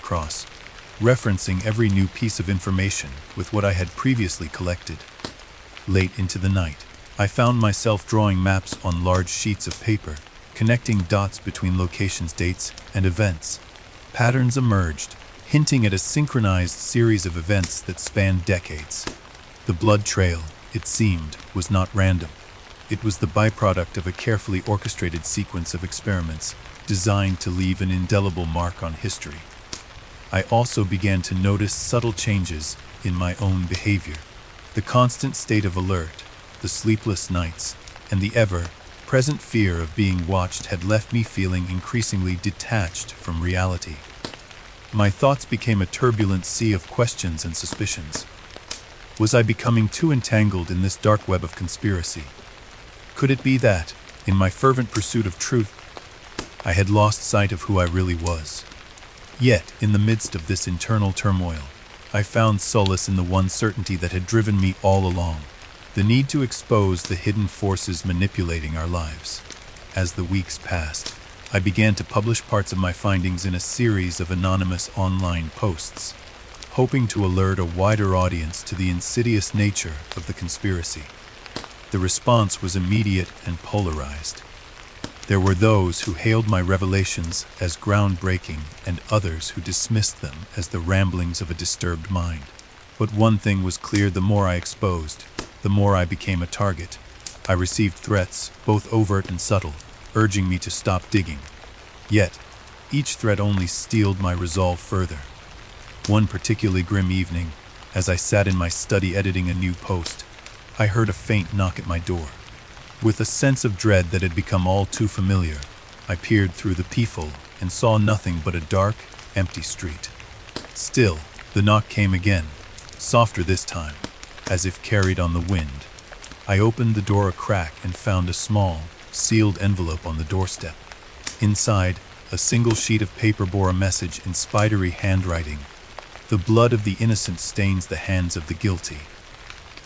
referencing every new piece of information with what I had previously collected. Late into the night, I found myself drawing maps on large sheets of paper, connecting dots between locations, dates, and events. Patterns emerged, hinting at a synchronized series of events that spanned decades. The blood trail, it seemed, was not random. It was the byproduct of a carefully orchestrated sequence of experiments designed to leave an indelible mark on history. I also began to notice subtle changes in my own behavior. The constant state of alert, the sleepless nights, and the ever-present fear of being watched had left me feeling increasingly detached from reality. My thoughts became a turbulent sea of questions and suspicions. Was I becoming too entangled in this dark web of conspiracy? Could it be that, in my fervent pursuit of truth, I had lost sight of who I really was? Yet, in the midst of this internal turmoil, I found solace in the one certainty that had driven me all along: the need to expose the hidden forces manipulating our lives. As the weeks passed, I began to publish parts of my findings in a series of anonymous online posts, hoping to alert a wider audience to the insidious nature of the conspiracy. The response was immediate and polarized. There were those who hailed my revelations as groundbreaking and others who dismissed them as the ramblings of a disturbed mind. But one thing was clear: the more I exposed, the more I became a target. I received threats, both overt and subtle, urging me to stop digging. Yet, each threat only steeled my resolve further. One particularly grim evening, as I sat in my study editing a new post, I heard a faint knock at my door. With a sense of dread that had become all too familiar, I peered through the peephole and saw nothing but a dark, empty street. Still, the knock came again, softer this time, as if carried on the wind. I opened the door a crack and found a small, sealed envelope on the doorstep. Inside, a single sheet of paper bore a message in spidery handwriting: "The blood of the innocent stains the hands of the guilty.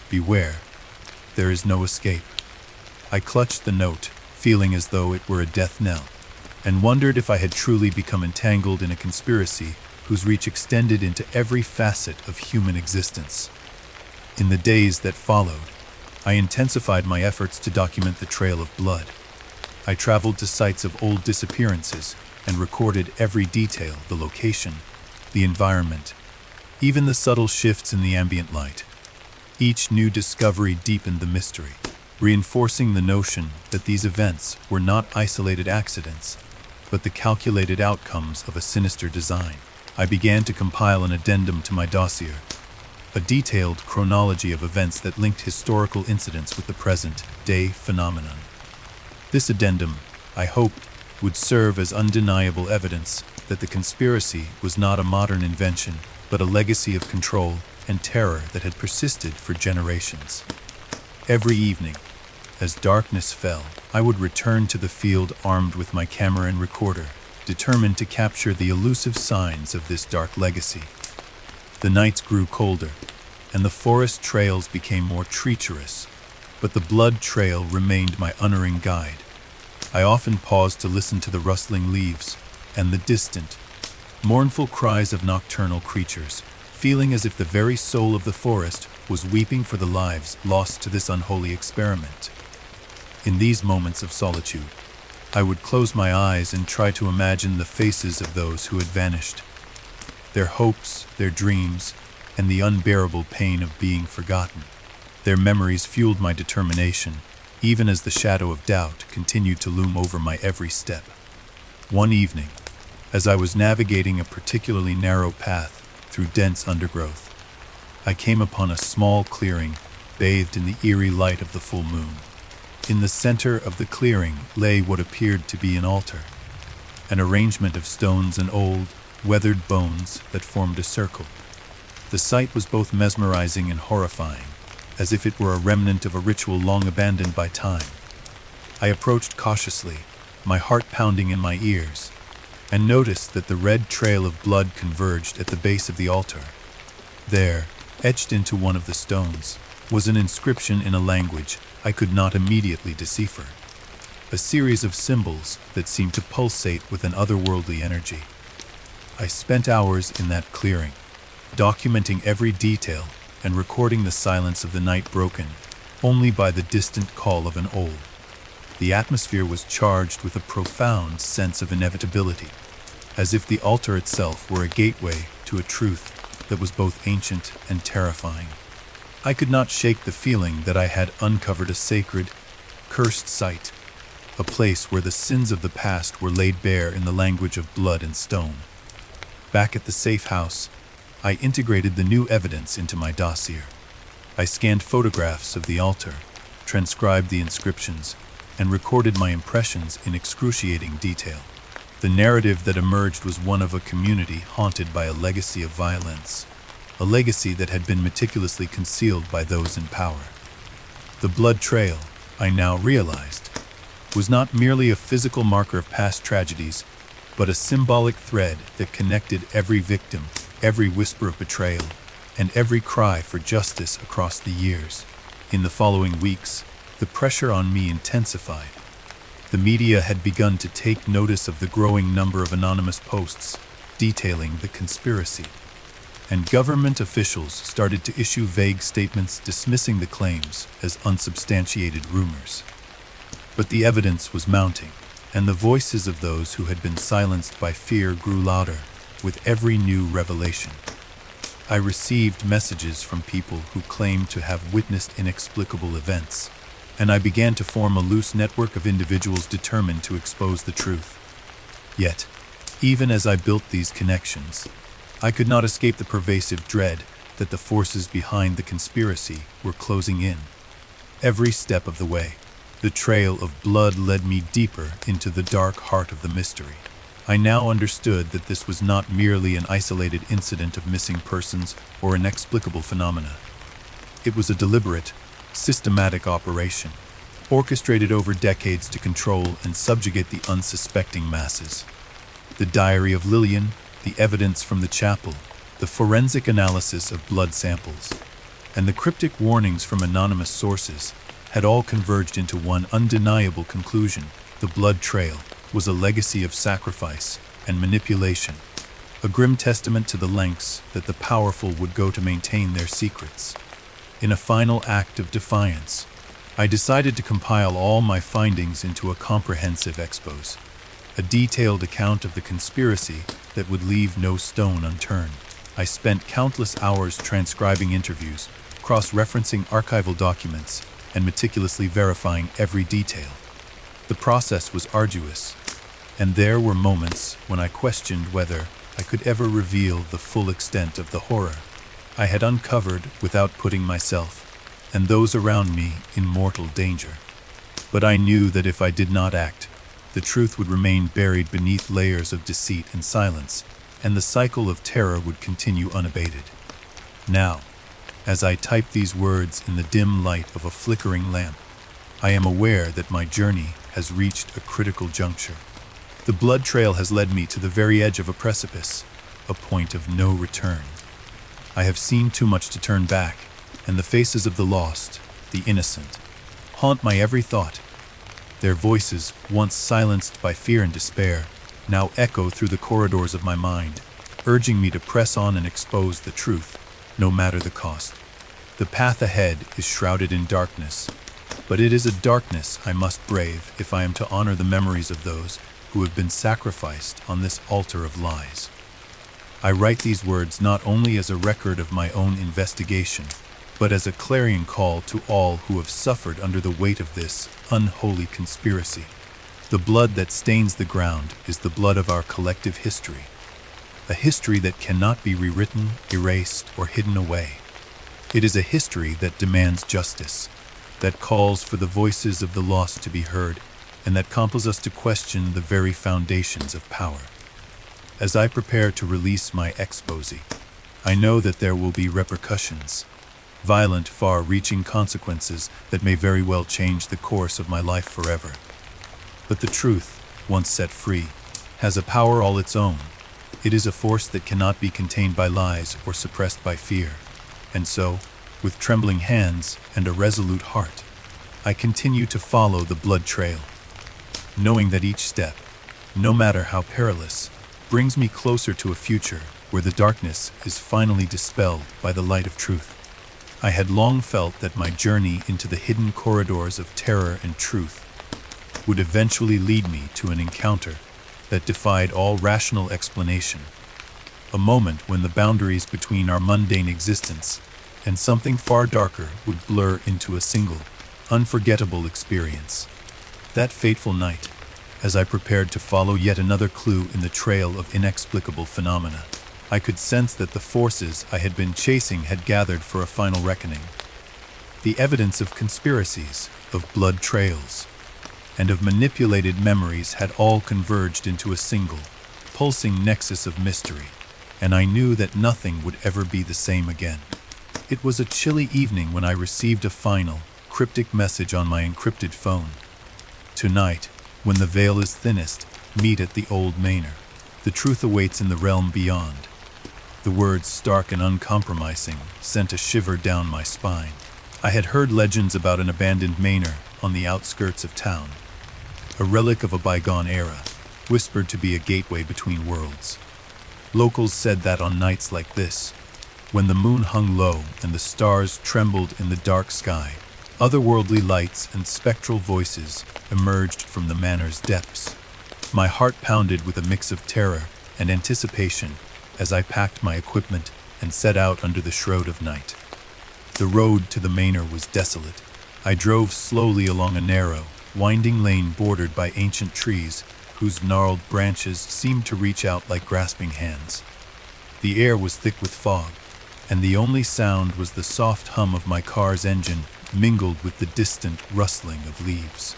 Beware, there is no escape." I clutched the note, feeling as though it were a death knell, and wondered if I had truly become entangled in a conspiracy whose reach extended into every facet of human existence. In the days that followed, I intensified my efforts to document the trail of blood. I traveled to sites of old disappearances and recorded every detail: the location, the environment, even the subtle shifts in the ambient light. Each new discovery deepened the mystery, reinforcing the notion that these events were not isolated accidents, but the calculated outcomes of a sinister design. I began to compile an addendum to my dossier, a detailed chronology of events that linked historical incidents with the present-day phenomenon. This addendum, I hoped, would serve as undeniable evidence that the conspiracy was not a modern invention, but a legacy of control and terror that had persisted for generations. Every evening, as darkness fell, I would return to the field armed with my camera and recorder, determined to capture the elusive signs of this dark legacy. The nights grew colder, and the forest trails became more treacherous, but the blood trail remained my unerring guide. I often paused to listen to the rustling leaves and the distant, mournful cries of nocturnal creatures, feeling as if the very soul of the forest was weeping for the lives lost to this unholy experiment. In these moments of solitude, I would close my eyes and try to imagine the faces of those who had vanished, their hopes, their dreams, and the unbearable pain of being forgotten. Their memories fueled my determination, even as the shadow of doubt continued to loom over my every step. One evening, as I was navigating a particularly narrow path through dense undergrowth, I came upon a small clearing bathed in the eerie light of the full moon. In the center of the clearing lay what appeared to be an altar, an arrangement of stones and old, weathered bones that formed a circle. The sight was both mesmerizing and horrifying, as if it were a remnant of a ritual long abandoned by time. I approached cautiously, my heart pounding in my ears, and noticed that the red trail of blood converged at the base of the altar. There, etched into one of the stones, was an inscription in a language I could not immediately decipher, a series of symbols that seemed to pulsate with an otherworldly energy. I spent hours in that clearing, documenting every detail and recording the silence of the night broken only by the distant call of an owl. The atmosphere was charged with a profound sense of inevitability, as if the altar itself were a gateway to a truth that was both ancient and terrifying. I could not shake the feeling that I had uncovered a sacred, cursed site, a place where the sins of the past were laid bare in the language of blood and stone. Back at the safe house, I integrated the new evidence into my dossier. I scanned photographs of the altar, transcribed the inscriptions, and recorded my impressions in excruciating detail. The narrative that emerged was one of a community haunted by a legacy of violence, a legacy that had been meticulously concealed by those in power. The blood trail, I now realized, was not merely a physical marker of past tragedies, but a symbolic thread that connected every victim, every whisper of betrayal, and every cry for justice across the years. In the following weeks, the pressure on me intensified. The media had begun to take notice of the growing number of anonymous posts detailing the conspiracy, and government officials started to issue vague statements dismissing the claims as unsubstantiated rumors. But the evidence was mounting, and the voices of those who had been silenced by fear grew louder with every new revelation. I received messages from people who claimed to have witnessed inexplicable events, and I began to form a loose network of individuals determined to expose the truth. Yet, even as I built these connections, I could not escape the pervasive dread that the forces behind the conspiracy were closing in. Every step of the way, the trail of blood led me deeper into the dark heart of the mystery. I now understood that this was not merely an isolated incident of missing persons or inexplicable phenomena. It was a deliberate, systematic operation, orchestrated over decades to control and subjugate the unsuspecting masses. The diary of Lillian, the evidence from the chapel, the forensic analysis of blood samples, and the cryptic warnings from anonymous sources had all converged into one undeniable conclusion. The blood trail was a legacy of sacrifice and manipulation, a grim testament to the lengths that the powerful would go to maintain their secrets. In a final act of defiance, I decided to compile all my findings into a comprehensive expose, a detailed account of the conspiracy that would leave no stone unturned. I spent countless hours transcribing interviews, cross-referencing archival documents, and meticulously verifying every detail. The process was arduous, and there were moments when I questioned whether I could ever reveal the full extent of the horror I had uncovered without putting myself and those around me in mortal danger. But I knew that if I did not act, the truth would remain buried beneath layers of deceit and silence, and the cycle of terror would continue unabated. Now, as I type these words in the dim light of a flickering lamp, I am aware that my journey has reached a critical juncture. The blood trail has led me to the very edge of a precipice, a point of no return. I have seen too much to turn back, and the faces of the lost, the innocent, haunt my every thought. Their voices, once silenced by fear and despair, now echo through the corridors of my mind, urging me to press on and expose the truth, no matter the cost. The path ahead is shrouded in darkness, but it is a darkness I must brave if I am to honor the memories of those who have been sacrificed on this altar of lies. I write these words not only as a record of my own investigation, but as a clarion call to all who have suffered under the weight of this unholy conspiracy. The blood that stains the ground is the blood of our collective history, a history that cannot be rewritten, erased, or hidden away. It is a history that demands justice, that calls for the voices of the lost to be heard, and that compels us to question the very foundations of power. As I prepare to release my exposé, I know that there will be repercussions, violent, far-reaching consequences that may very well change the course of my life forever. But the truth, once set free, has a power all its own. It is a force that cannot be contained by lies or suppressed by fear. And so, with trembling hands and a resolute heart, I continue to follow the blood trail, knowing that each step, no matter how perilous, brings me closer to a future where the darkness is finally dispelled by the light of truth. I had long felt that my journey into the hidden corridors of terror and truth would eventually lead me to an encounter that defied all rational explanation, a moment when the boundaries between our mundane existence and something far darker would blur into a single, unforgettable experience. That fateful night, as I prepared to follow yet another clue in the trail of inexplicable phenomena, I could sense that the forces I had been chasing had gathered for a final reckoning. The evidence of conspiracies, of blood trails, and of manipulated memories had all converged into a single, pulsing nexus of mystery, and I knew that nothing would ever be the same again. It was a chilly evening when I received a final, cryptic message on my encrypted phone. Tonight, when the veil is thinnest, meet at the old manor. The truth awaits in the realm beyond. The words, stark and uncompromising, sent a shiver down my spine. I had heard legends about an abandoned manor on the outskirts of town, a relic of a bygone era, whispered to be a gateway between worlds. Locals said that on nights like this, when the moon hung low and the stars trembled in the dark sky, otherworldly lights and spectral voices emerged from the manor's depths. My heart pounded with a mix of terror and anticipation as I packed my equipment and set out under the shroud of night. The road to the manor was desolate. I drove slowly along a narrow, winding lane bordered by ancient trees whose gnarled branches seemed to reach out like grasping hands. The air was thick with fog, and the only sound was the soft hum of my car's engine mingled with the distant rustling of leaves.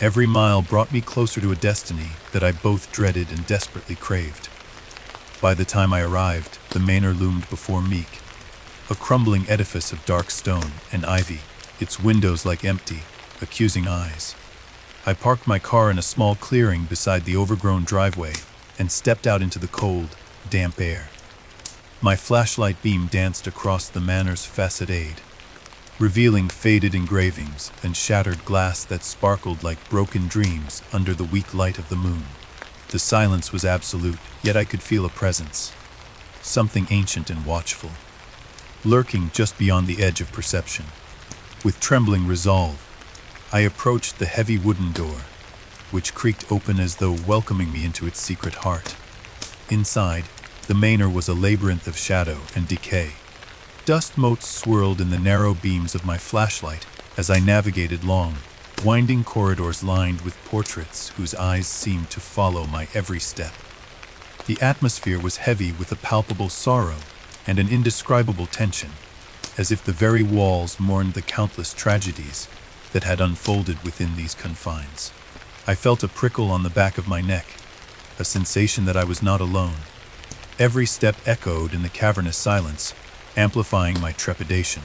Every mile brought me closer to a destiny that I both dreaded and desperately craved. By the time I arrived, the manor loomed before me, a crumbling edifice of dark stone and ivy, its windows like empty, accusing eyes. I parked my car in a small clearing beside the overgrown driveway and stepped out into the cold, damp air. My flashlight beam danced across the manor's facade, revealing faded engravings and shattered glass that sparkled like broken dreams under the weak light of the moon. The silence was absolute, yet I could feel a presence, something ancient and watchful, lurking just beyond the edge of perception. With trembling resolve, I approached the heavy wooden door, which creaked open as though welcoming me into its secret heart. Inside, the manor was a labyrinth of shadow and decay. Dust motes swirled in the narrow beams of my flashlight as I navigated long, winding corridors lined with portraits whose eyes seemed to follow my every step. The atmosphere was heavy with a palpable sorrow and an indescribable tension, as if the very walls mourned the countless tragedies that had unfolded within these confines. I felt a prickle on the back of my neck, a sensation that I was not alone. Every step echoed in the cavernous silence, amplifying my trepidation.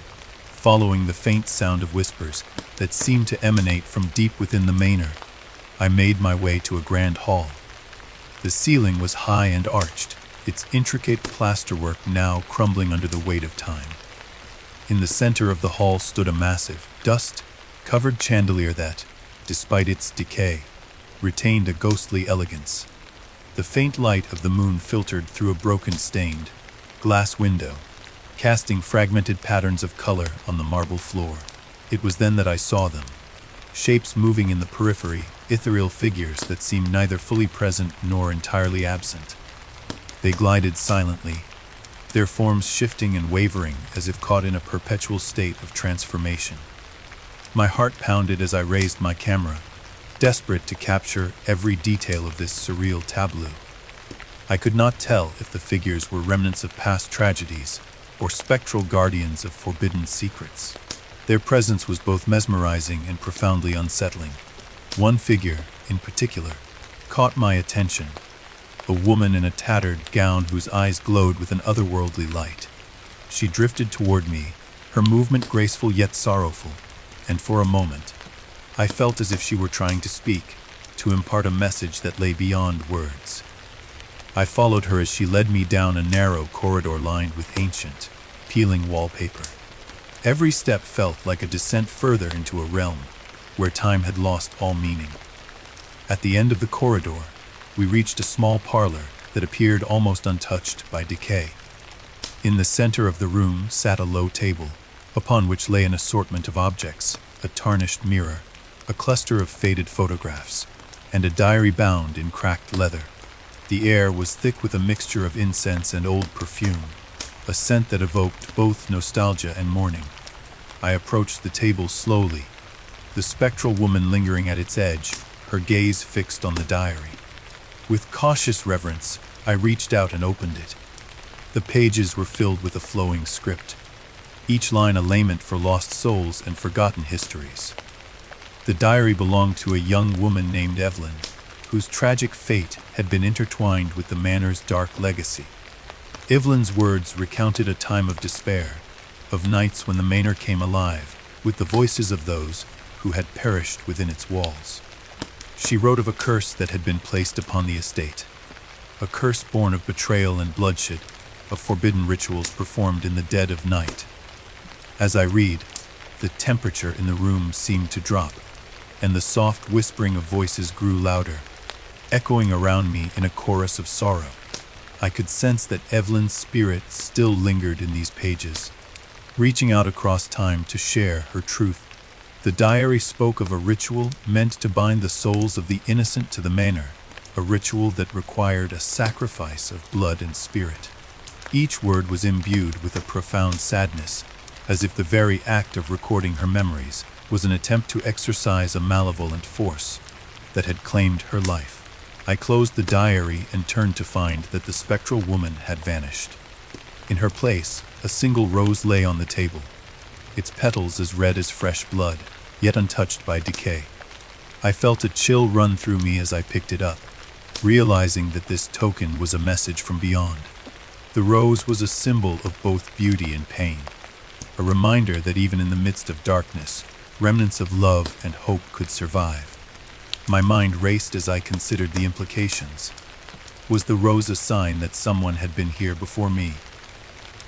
Following the faint sound of whispers that seemed to emanate from deep within the manor, I made my way to a grand hall. The ceiling was high and arched, its intricate plasterwork now crumbling under the weight of time. In the center of the hall stood a massive, dust-covered chandelier that, despite its decay, retained a ghostly elegance. The faint light of the moon filtered through a broken stained glass window, casting fragmented patterns of color on the marble floor. It was then that I saw them, shapes moving in the periphery, ethereal figures that seemed neither fully present nor entirely absent. They glided silently, their forms shifting and wavering as if caught in a perpetual state of transformation. My heart pounded as I raised my camera, desperate to capture every detail of this surreal tableau. I could not tell if the figures were remnants of past tragedies or spectral guardians of forbidden secrets. Their presence was both mesmerizing and profoundly unsettling. One figure, in particular, caught my attention, a woman in a tattered gown whose eyes glowed with an otherworldly light. She drifted toward me, her movement graceful yet sorrowful, and for a moment, I felt as if she were trying to speak, to impart a message that lay beyond words. I followed her as she led me down a narrow corridor lined with ancient, peeling wallpaper. Every step felt like a descent further into a realm where time had lost all meaning. At the end of the corridor, we reached a small parlor that appeared almost untouched by decay. In the center of the room sat a low table, upon which lay an assortment of objects, a tarnished mirror, a cluster of faded photographs, and a diary bound in cracked leather. The air was thick with a mixture of incense and old perfume, a scent that evoked both nostalgia and mourning. I approached the table slowly, the spectral woman lingering at its edge, her gaze fixed on the diary. With cautious reverence, I reached out and opened it. The pages were filled with a flowing script, each line a lament for lost souls and forgotten histories. The diary belonged to a young woman named Evelyn, whose tragic fate had been intertwined with the manor's dark legacy. Evelyn's words recounted a time of despair, of nights when the manor came alive with the voices of those who had perished within its walls. She wrote of a curse that had been placed upon the estate, a curse born of betrayal and bloodshed, of forbidden rituals performed in the dead of night. As I read, the temperature in the room seemed to drop, and the soft whispering of voices grew louder, echoing around me in a chorus of sorrow. I could sense that Evelyn's spirit still lingered in these pages, reaching out across time to share her truth. The diary spoke of a ritual meant to bind the souls of the innocent to the manor, a ritual that required a sacrifice of blood and spirit. Each word was imbued with a profound sadness, as if the very act of recording her memories was an attempt to exorcise a malevolent force that had claimed her life. I closed the diary and turned to find that the spectral woman had vanished. In her place, a single rose lay on the table, its petals as red as fresh blood, yet untouched by decay. I felt a chill run through me as I picked it up, realizing that this token was a message from beyond. The rose was a symbol of both beauty and pain, a reminder that even in the midst of darkness, remnants of love and hope could survive. My mind raced as I considered the implications. Was the rose a sign that someone had been here before me?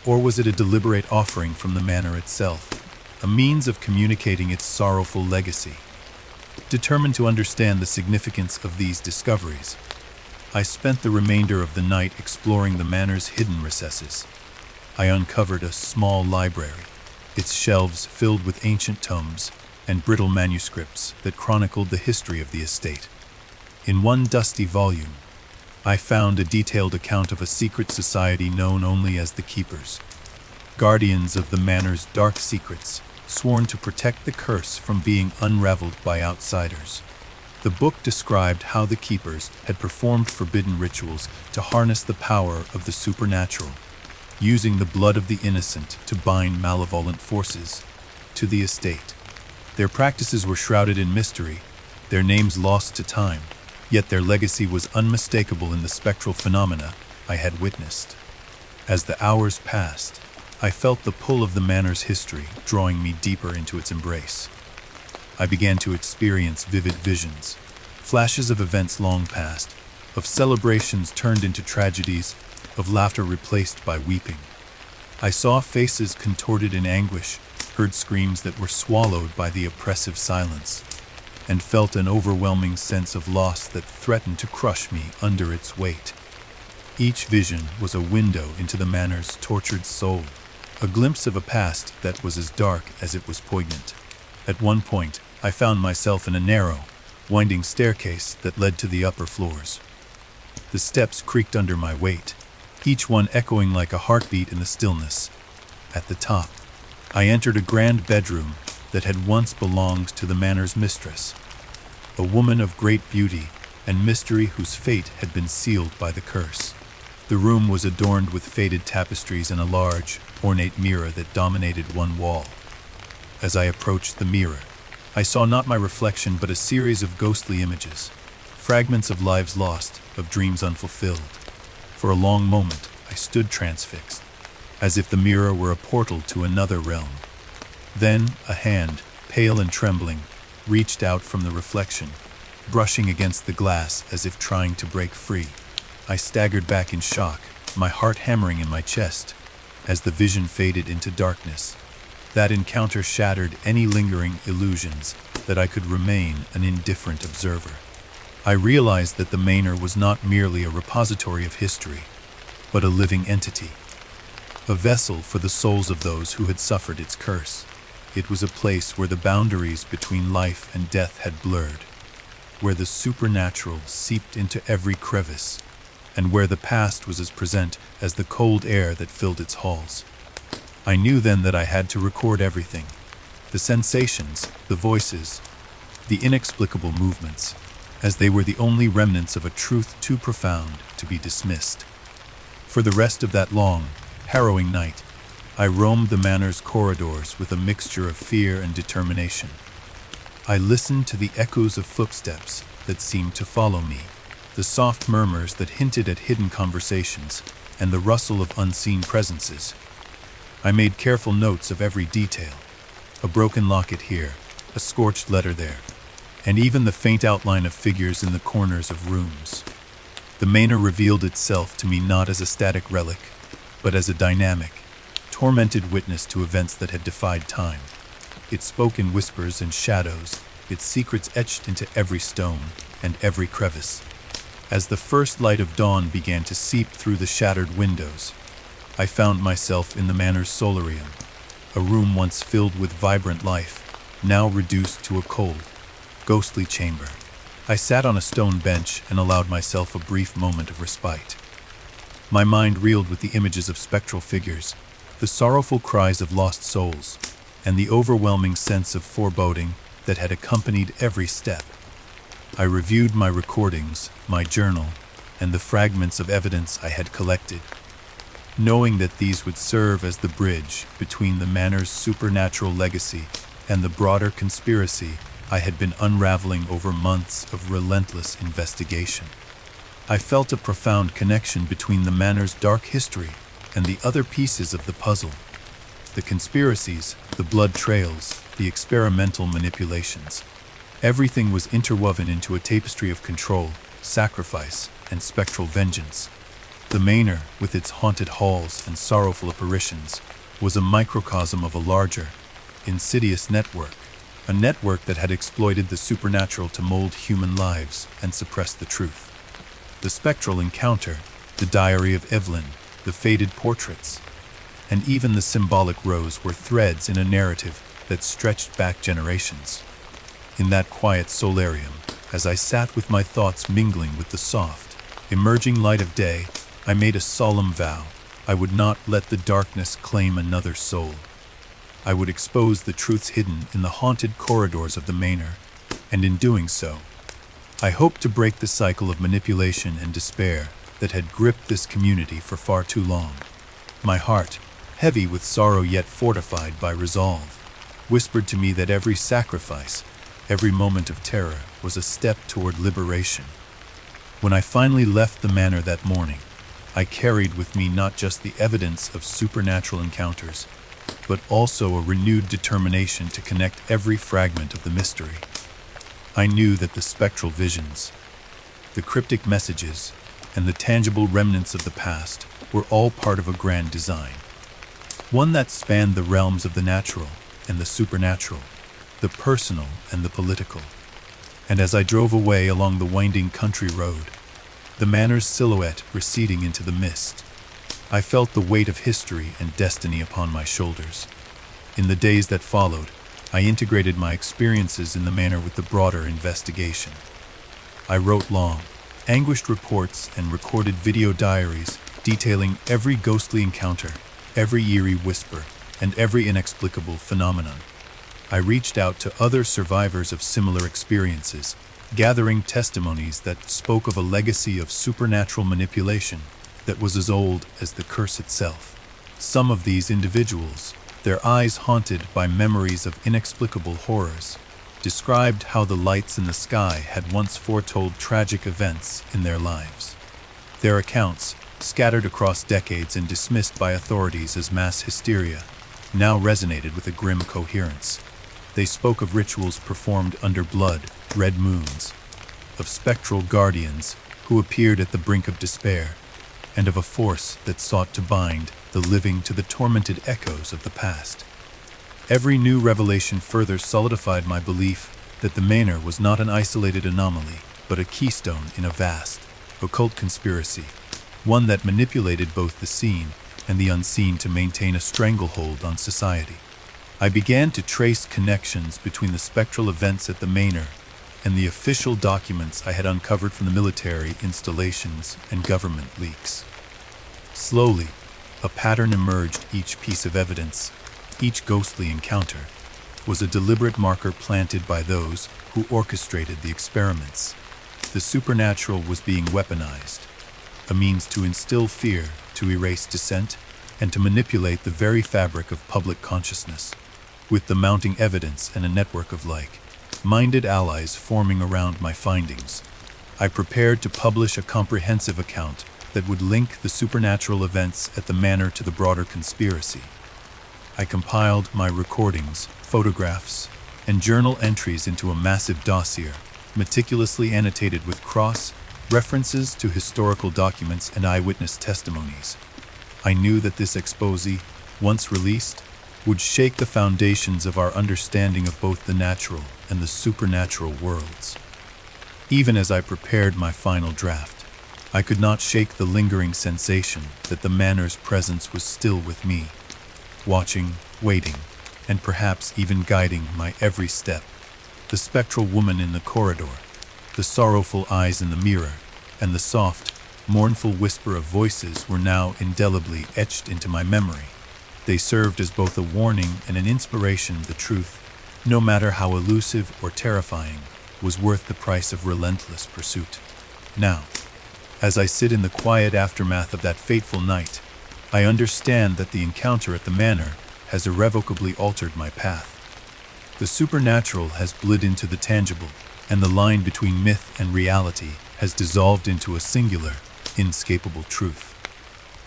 Or was it a deliberate offering from the manor itself, a means of communicating its sorrowful legacy? Determined to understand the significance of these discoveries, I spent the remainder of the night exploring the manor's hidden recesses. I uncovered a small library, its shelves filled with ancient tomes and brittle manuscripts that chronicled the history of the estate. In one dusty volume, I found a detailed account of a secret society known only as the Keepers, guardians of the manor's dark secrets, sworn to protect the curse from being unraveled by outsiders. The book described how the Keepers had performed forbidden rituals to harness the power of the supernatural, using the blood of the innocent to bind malevolent forces to the estate. Their practices were shrouded in mystery, their names lost to time, yet their legacy was unmistakable in the spectral phenomena I had witnessed. As the hours passed, I felt the pull of the manor's history drawing me deeper into its embrace. I began to experience vivid visions, flashes of events long past, of celebrations turned into tragedies, of laughter replaced by weeping. I saw faces contorted in anguish, heard screams that were swallowed by the oppressive silence, and felt an overwhelming sense of loss that threatened to crush me under its weight. Each vision was a window into the manor's tortured soul, a glimpse of a past that was as dark as it was poignant. At one point, I found myself in a narrow, winding staircase that led to the upper floors. The steps creaked under my weight, each one echoing like a heartbeat in the stillness. At the top, I entered a grand bedroom that had once belonged to the manor's mistress, a woman of great beauty and mystery whose fate had been sealed by the curse. The room was adorned with faded tapestries and a large, ornate mirror that dominated one wall. As I approached the mirror, I saw not my reflection but a series of ghostly images, fragments of lives lost, of dreams unfulfilled. For a long moment, I stood transfixed, as if the mirror were a portal to another realm. Then, a hand, pale and trembling, reached out from the reflection, brushing against the glass as if trying to break free. I staggered back in shock, my heart hammering in my chest, as the vision faded into darkness. That encounter shattered any lingering illusions that I could remain an indifferent observer. I realized that the manor was not merely a repository of history, but a living entity, a vessel for the souls of those who had suffered its curse. It was a place where the boundaries between life and death had blurred, where the supernatural seeped into every crevice, and where the past was as present as the cold air that filled its halls. I knew then that I had to record everything, the sensations, the voices, the inexplicable movements, as they were the only remnants of a truth too profound to be dismissed. For the rest of that long, harrowing night, I roamed the manor's corridors with a mixture of fear and determination. I listened to the echoes of footsteps that seemed to follow me, the soft murmurs that hinted at hidden conversations, and the rustle of unseen presences. I made careful notes of every detail, a broken locket here, a scorched letter there, and even the faint outline of figures in the corners of rooms. The manor revealed itself to me not as a static relic, but as a dynamic, tormented witness to events that had defied time. It spoke in whispers and shadows, its secrets etched into every stone and every crevice. As the first light of dawn began to seep through the shattered windows, I found myself in the manor's solarium, a room once filled with vibrant life, now reduced to a cold, ghostly chamber. I sat on a stone bench and allowed myself a brief moment of respite. My mind reeled with the images of spectral figures, the sorrowful cries of lost souls, and the overwhelming sense of foreboding that had accompanied every step. I reviewed my recordings, my journal, and the fragments of evidence I had collected, knowing that these would serve as the bridge between the manor's supernatural legacy and the broader conspiracy I had been unraveling over months of relentless investigation. I felt a profound connection between the manor's dark history and the other pieces of the puzzle. The conspiracies, the blood trails, the experimental manipulations. Everything was interwoven into a tapestry of control, sacrifice, and spectral vengeance. The manor, with its haunted halls and sorrowful apparitions, was a microcosm of a larger, insidious network, a network that had exploited the supernatural to mold human lives and suppress the truth. The spectral encounter, the diary of Evelyn, the faded portraits, and even the symbolic rose were threads in a narrative that stretched back generations. In that quiet solarium, as I sat with my thoughts mingling with the soft, emerging light of day, I made a solemn vow. I would not let the darkness claim another soul. I would expose the truths hidden in the haunted corridors of the manor, and in doing so, I hoped to break the cycle of manipulation and despair that had gripped this community for far too long. My heart, heavy with sorrow yet fortified by resolve, whispered to me that every sacrifice, every moment of terror was a step toward liberation. When I finally left the manor that morning, I carried with me not just the evidence of supernatural encounters, but also a renewed determination to connect every fragment of the mystery. I knew that the spectral visions, the cryptic messages, and the tangible remnants of the past were all part of a grand design, one that spanned the realms of the natural and the supernatural, the personal and the political. And as I drove away along the winding country road, the manor's silhouette receding into the mist, I felt the weight of history and destiny upon my shoulders. In the days that followed, I integrated my experiences in the manor with the broader investigation. I wrote long, anguished reports and recorded video diaries detailing every ghostly encounter, every eerie whisper, and every inexplicable phenomenon. I reached out to other survivors of similar experiences, gathering testimonies that spoke of a legacy of supernatural manipulation that was as old as the curse itself. Some of these individuals, their eyes haunted by memories of inexplicable horrors, described how the lights in the sky had once foretold tragic events in their lives. Their accounts, scattered across decades and dismissed by authorities as mass hysteria, now resonated with a grim coherence. They spoke of rituals performed under blood, red moons, of spectral guardians who appeared at the brink of despair, and of a force that sought to bind the living to the tormented echoes of the past. Every new revelation further solidified my belief that the manor was not an isolated anomaly, but a keystone in a vast, occult conspiracy, one that manipulated both the seen and the unseen to maintain a stranglehold on society. I began to trace connections between the spectral events at the Manor and the official documents I had uncovered from the military installations and government leaks. Slowly, a pattern emerged. Each piece of evidence, each ghostly encounter, was a deliberate marker planted by those who orchestrated the experiments. The supernatural was being weaponized, a means to instill fear, to erase dissent, and to manipulate the very fabric of public consciousness. With the mounting evidence and a network of like-minded allies forming around my findings, I prepared to publish a comprehensive account that would link the supernatural events at the Manor to the broader conspiracy. I compiled my recordings, photographs, and journal entries into a massive dossier, meticulously annotated with cross-references to historical documents and eyewitness testimonies. I knew that this exposé, once released, would shake the foundations of our understanding of both the natural and the supernatural worlds. Even as I prepared my final draft, I could not shake the lingering sensation that the Manor's presence was still with me, watching, waiting, and perhaps even guiding my every step. The spectral woman in the corridor, the sorrowful eyes in the mirror, and the soft, mournful whisper of voices were now indelibly etched into my memory. They served as both a warning and an inspiration. The truth, no matter how elusive or terrifying, was worth the price of relentless pursuit. Now, as I sit in the quiet aftermath of that fateful night, I understand that the encounter at the Manor has irrevocably altered my path. The supernatural has bled into the tangible, and the line between myth and reality has dissolved into a singular, inescapable truth.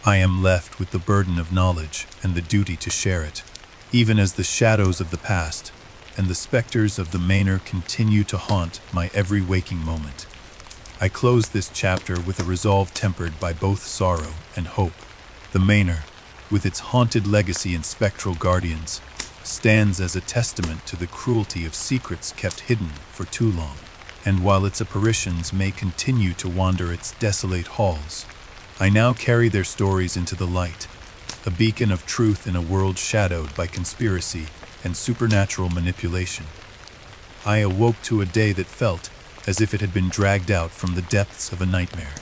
I am left with the burden of knowledge and the duty to share it, even as the shadows of the past and the specters of the Manor continue to haunt my every waking moment. I close this chapter with a resolve tempered by both sorrow and hope. The Manor, with its haunted legacy and spectral guardians, stands as a testament to the cruelty of secrets kept hidden for too long. And while its apparitions may continue to wander its desolate halls, I now carry their stories into the light, a beacon of truth in a world shadowed by conspiracy and supernatural manipulation. I awoke to a day that felt as if it had been dragged out from the depths of a nightmare.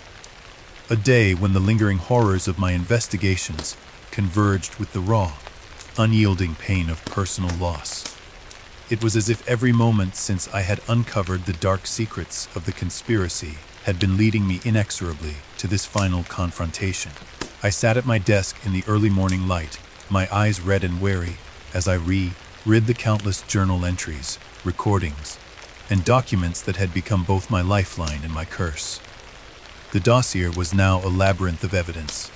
A day when the lingering horrors of my investigations converged with the raw, unyielding pain of personal loss. It was as if every moment since I had uncovered the dark secrets of the conspiracy had been leading me inexorably to this final confrontation. I sat at my desk in the early morning light, my eyes red and wary, as I reread the countless journal entries, recordings, and documents that had become both my lifeline and my curse. The dossier was now a labyrinth of evidence,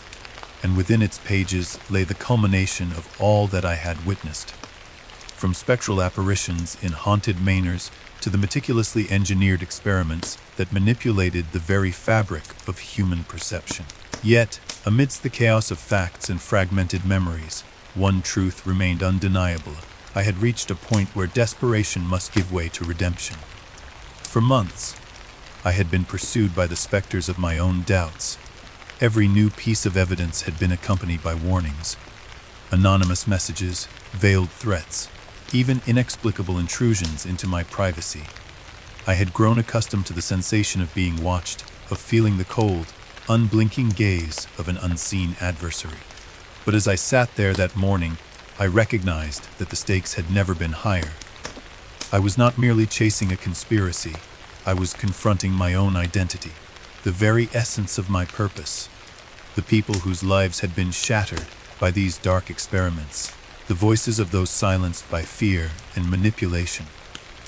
and within its pages lay the culmination of all that I had witnessed. From spectral apparitions in haunted manors to the meticulously engineered experiments that manipulated the very fabric of human perception. Yet, amidst the chaos of facts and fragmented memories, one truth remained undeniable. I had reached a point where desperation must give way to redemption. For months, I had been pursued by the specters of my own doubts. Every new piece of evidence had been accompanied by warnings, anonymous messages, veiled threats, even inexplicable intrusions into my privacy. I had grown accustomed to the sensation of being watched, of feeling the cold, unblinking gaze of an unseen adversary. But as I sat there that morning, I recognized that the stakes had never been higher. I was not merely chasing a conspiracy, I was confronting my own identity, the very essence of my purpose. The people whose lives had been shattered by these dark experiments, the voices of those silenced by fear and manipulation,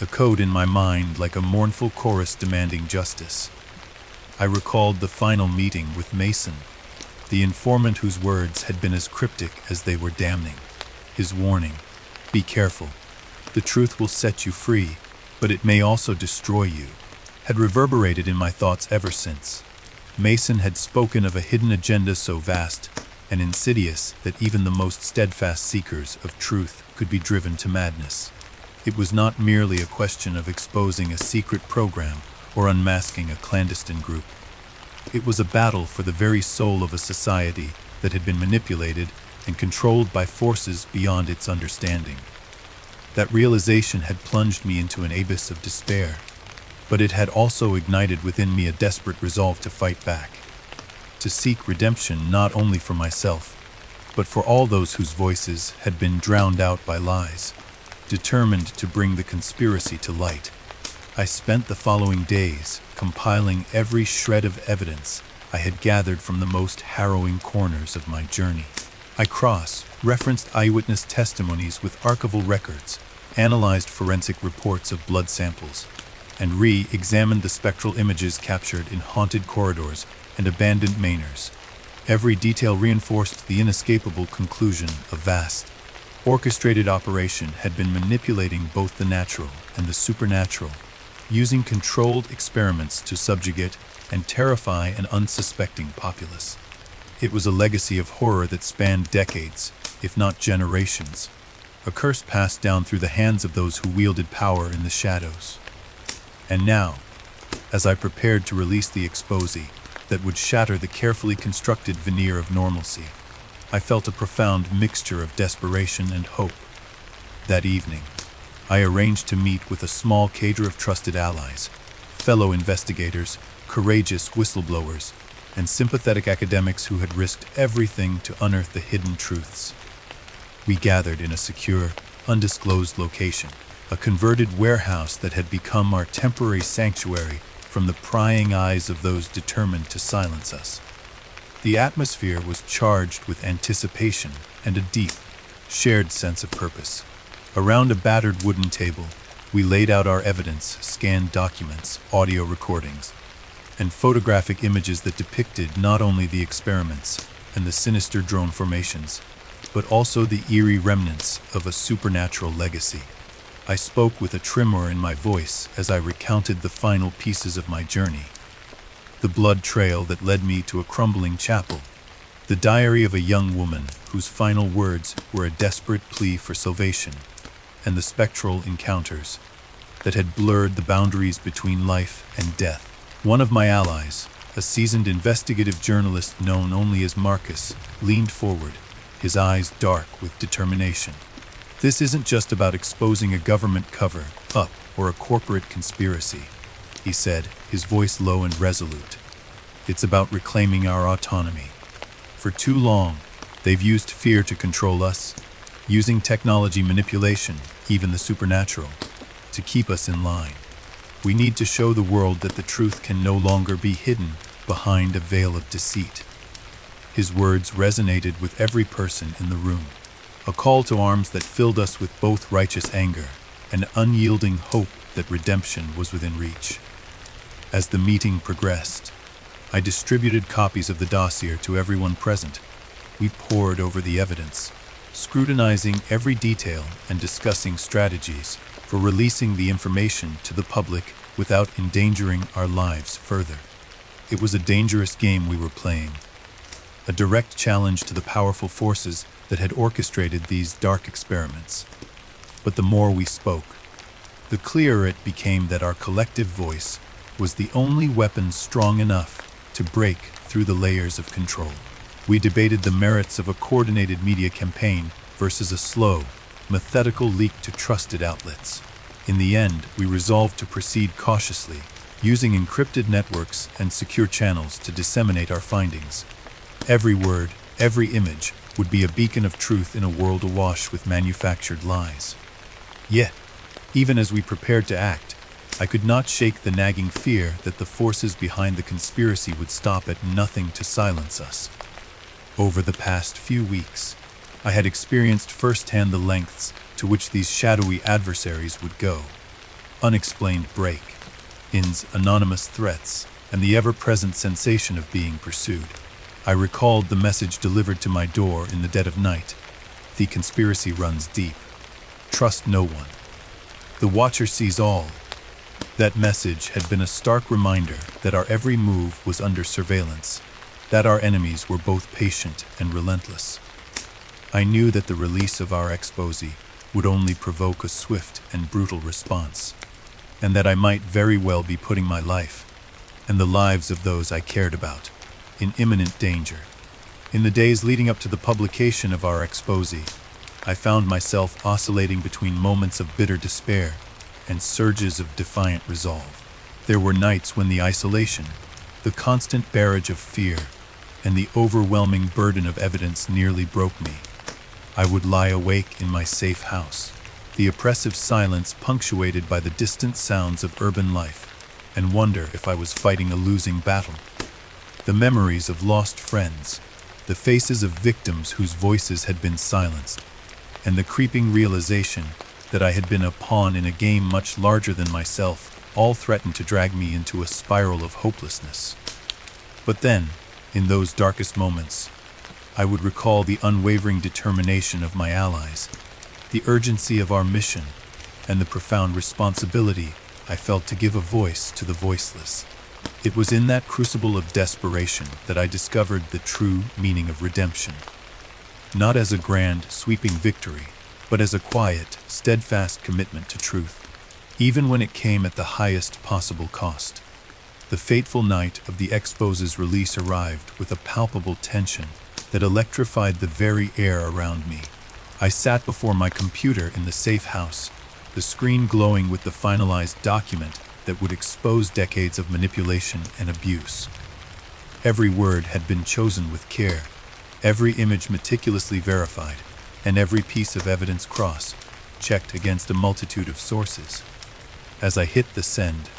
echoed in my mind like a mournful chorus demanding justice. I recalled the final meeting with Mason, the informant whose words had been as cryptic as they were damning. His warning, "Be careful. The truth will set you free, but it may also destroy you," had reverberated in my thoughts ever since. Mason had spoken of a hidden agenda so vast and insidious that even the most steadfast seekers of truth could be driven to madness. It was not merely a question of exposing a secret program or unmasking a clandestine group. It was a battle for the very soul of a society that had been manipulated and controlled by forces beyond its understanding. That realization had plunged me into an abyss of despair, but it had also ignited within me a desperate resolve to fight back, to seek redemption not only for myself, but for all those whose voices had been drowned out by lies. Determined to bring the conspiracy to light, I spent the following days compiling every shred of evidence I had gathered from the most harrowing corners of my journey. I cross-referenced eyewitness testimonies with archival records, analyzed forensic reports of blood samples, and re-examined the spectral images captured in haunted corridors and abandoned manors. Every detail reinforced the inescapable conclusion a vast, orchestrated operation had been manipulating both the natural and the supernatural, using controlled experiments to subjugate and terrify an unsuspecting populace. It was a legacy of horror that spanned decades, if not generations, a curse passed down through the hands of those who wielded power in the shadows. And now, as I prepared to release the exposé that would shatter the carefully constructed veneer of normalcy, I felt a profound mixture of desperation and hope. That evening, I arranged to meet with a small cadre of trusted allies, fellow investigators, courageous whistleblowers, and sympathetic academics who had risked everything to unearth the hidden truths. We gathered in a secure, undisclosed location, a converted warehouse that had become our temporary sanctuary from the prying eyes of those determined to silence us. The atmosphere was charged with anticipation and a deep, shared sense of purpose. Around a battered wooden table, we laid out our evidence, scanned documents, audio recordings, and photographic images that depicted not only the experiments and the sinister drone formations, but also the eerie remnants of a supernatural legacy. I spoke with a tremor in my voice as I recounted the final pieces of my journey. The blood trail that led me to a crumbling chapel, the diary of a young woman whose final words were a desperate plea for salvation, and the spectral encounters that had blurred the boundaries between life and death. One of my allies, a seasoned investigative journalist known only as Marcus, leaned forward, his eyes dark with determination. "This isn't just about exposing a government cover-up or a corporate conspiracy," he said, his voice low and resolute. "It's about reclaiming our autonomy. For too long, they've used fear to control us, using technology manipulation, even the supernatural, to keep us in line. We need to show the world that the truth can no longer be hidden behind a veil of deceit." His words resonated with every person in the room, a call to arms that filled us with both righteous anger and unyielding hope that redemption was within reach. As the meeting progressed, I distributed copies of the dossier to everyone present. We pored over the evidence, scrutinizing every detail and discussing strategies for releasing the information to the public without endangering our lives further. It was a dangerous game we were playing, a direct challenge to the powerful forces that had orchestrated these dark experiments. But the more we spoke, the clearer it became that our collective voice was the only weapon strong enough to break through the layers of control. We debated the merits of a coordinated media campaign versus a slow, methodical leak to trusted outlets. In the end, we resolved to proceed cautiously, using encrypted networks and secure channels to disseminate our findings. Every word, every image would be a beacon of truth in a world awash with manufactured lies. Yet, even as we prepared to act, I could not shake the nagging fear that the forces behind the conspiracy would stop at nothing to silence us. Over the past few weeks, I had experienced firsthand the lengths to which these shadowy adversaries would go. Unexplained break-ins, anonymous threats, and the ever-present sensation of being pursued. I recalled the message delivered to my door in the dead of night. "The conspiracy runs deep. Trust no one. The Watcher sees all." That message had been a stark reminder that our every move was under surveillance, that our enemies were both patient and relentless. I knew that the release of our exposé would only provoke a swift and brutal response. and that I might very well be putting my life, and the lives of those I cared about, in imminent danger. In the days leading up to the publication of our exposé, I found myself oscillating between moments of bitter despair and surges of defiant resolve. There were nights when the isolation, the constant barrage of fear, and the overwhelming burden of evidence nearly broke me. I would lie awake in my safe house, the oppressive silence punctuated by the distant sounds of urban life, and wonder if I was fighting a losing battle. The memories of lost friends, the faces of victims whose voices had been silenced, and the creeping realization that I had been a pawn in a game much larger than myself, all threatened to drag me into a spiral of hopelessness. But then, in those darkest moments, I would recall the unwavering determination of my allies, the urgency of our mission, and the profound responsibility I felt to give a voice to the voiceless. It was in that crucible of desperation that I discovered the true meaning of redemption. Not as a grand, sweeping victory, but as a quiet, steadfast commitment to truth, even when it came at the highest possible cost. The fateful night of the exposé's release arrived with a palpable tension that electrified the very air around me. I sat before my computer in the safe house, the screen glowing with the finalized document that would expose decades of manipulation and abuse. Every word had been chosen with care, every image meticulously verified, and every piece of evidence cross-checked against a multitude of sources. As I hit the send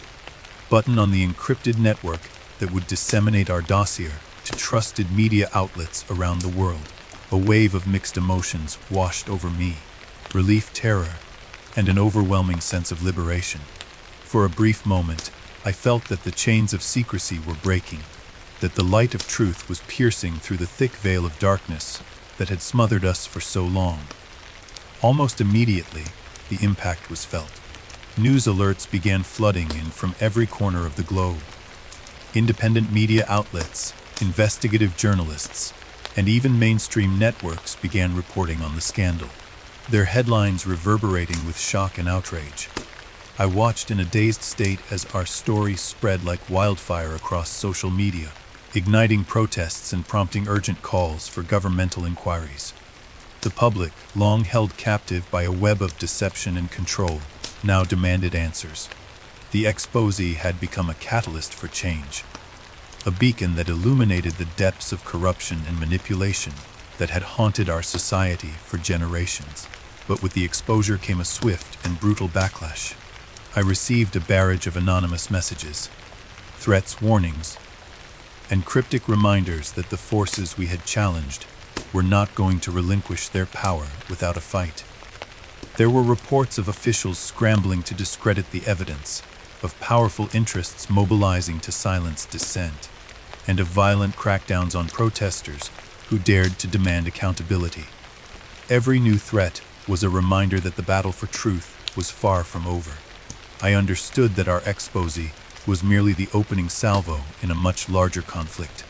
button on the encrypted network that would disseminate our dossier to trusted media outlets around the world, a wave of mixed emotions washed over me: relief, terror, and an overwhelming sense of liberation. For a brief moment, I felt that the chains of secrecy were breaking, that the light of truth was piercing through the thick veil of darkness that had smothered us for so long. Almost immediately, the impact was felt. News alerts began flooding in from every corner of the globe. Independent media outlets, investigative journalists, and even mainstream networks began reporting on the scandal, their headlines reverberating with shock and outrage. I watched in a dazed state as our story spread like wildfire across social media, igniting protests and prompting urgent calls for governmental inquiries. The public, long held captive by a web of deception and control, now demanded answers. The exposé had become a catalyst for change, a beacon that illuminated the depths of corruption and manipulation that had haunted our society for generations. But with the exposure came a swift and brutal backlash. I received a barrage of anonymous messages, threats, warnings, and cryptic reminders that the forces we had challenged were not going to relinquish their power without a fight. There were reports of officials scrambling to discredit the evidence, of powerful interests mobilizing to silence dissent, and of violent crackdowns on protesters who dared to demand accountability. Every new threat was a reminder that the battle for truth was far from over. I understood that our exposé was merely the opening salvo in a much larger conflict.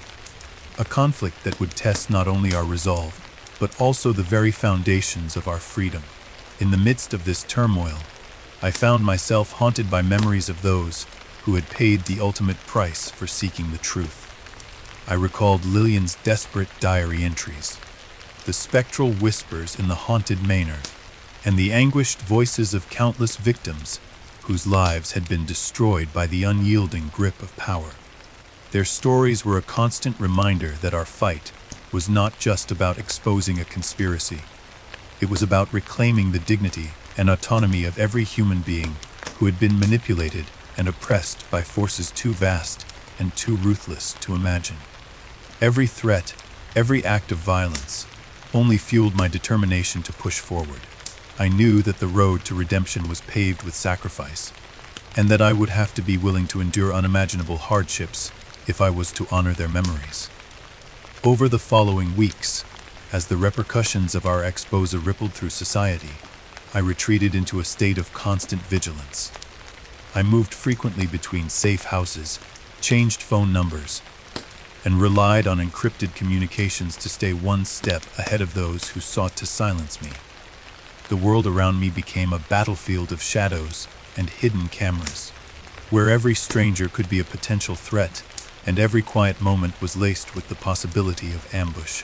A conflict that would test not only our resolve, but also the very foundations of our freedom. In the midst of this turmoil, I found myself haunted by memories of those who had paid the ultimate price for seeking the truth. I recalled Lillian's desperate diary entries, the spectral whispers in the haunted manor, and the anguished voices of countless victims whose lives had been destroyed by the unyielding grip of power. Their stories were a constant reminder that our fight was not just about exposing a conspiracy. It was about reclaiming the dignity and autonomy of every human being who had been manipulated and oppressed by forces too vast and too ruthless to imagine. Every threat, every act of violence, only fueled my determination to push forward. I knew that the road to redemption was paved with sacrifice, and that I would have to be willing to endure unimaginable hardships if I was to honor their memories. Over the following weeks, as the repercussions of our exposé rippled through society, I retreated into a state of constant vigilance. I moved frequently between safe houses, changed phone numbers, and relied on encrypted communications to stay one step ahead of those who sought to silence me. The world around me became a battlefield of shadows and hidden cameras, where every stranger could be a potential threat, and every quiet moment was laced with the possibility of ambush.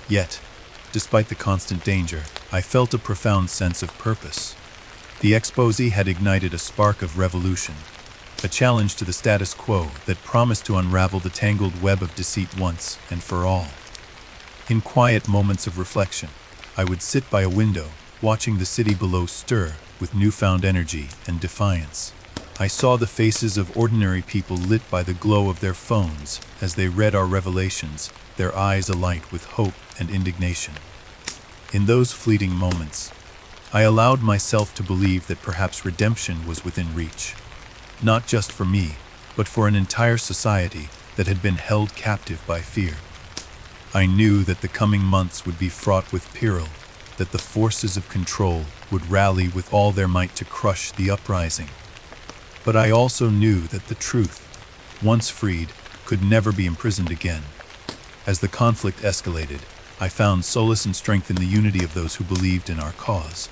Yet, despite the constant danger, I felt a profound sense of purpose. The exposé had ignited a spark of revolution, a challenge to the status quo that promised to unravel the tangled web of deceit once and for all. In quiet moments of reflection, I would sit by a window, watching the city below stir with newfound energy and defiance. I saw the faces of ordinary people lit by the glow of their phones as they read our revelations, their eyes alight with hope and indignation. In those fleeting moments, I allowed myself to believe that perhaps redemption was within reach, not just for me, but for an entire society that had been held captive by fear. I knew that the coming months would be fraught with peril, that the forces of control would rally with all their might to crush the uprising. But I also knew that the truth, once freed, could never be imprisoned again. As the conflict escalated, I found solace and strength in the unity of those who believed in our cause.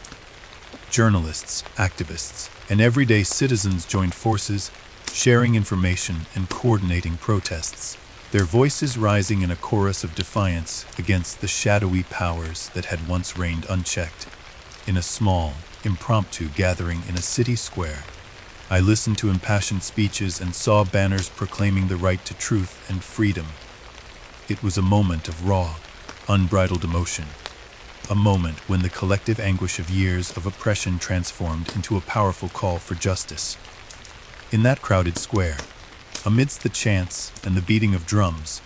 Journalists, activists, and everyday citizens joined forces, sharing information and coordinating protests, their voices rising in a chorus of defiance against the shadowy powers that had once reigned unchecked. In a small, impromptu gathering in a city square, I listened to impassioned speeches and saw banners proclaiming the right to truth and freedom. It was a moment of raw, unbridled emotion, a moment when the collective anguish of years of oppression transformed into a powerful call for justice. In that crowded square, amidst the chants and the beating of drums,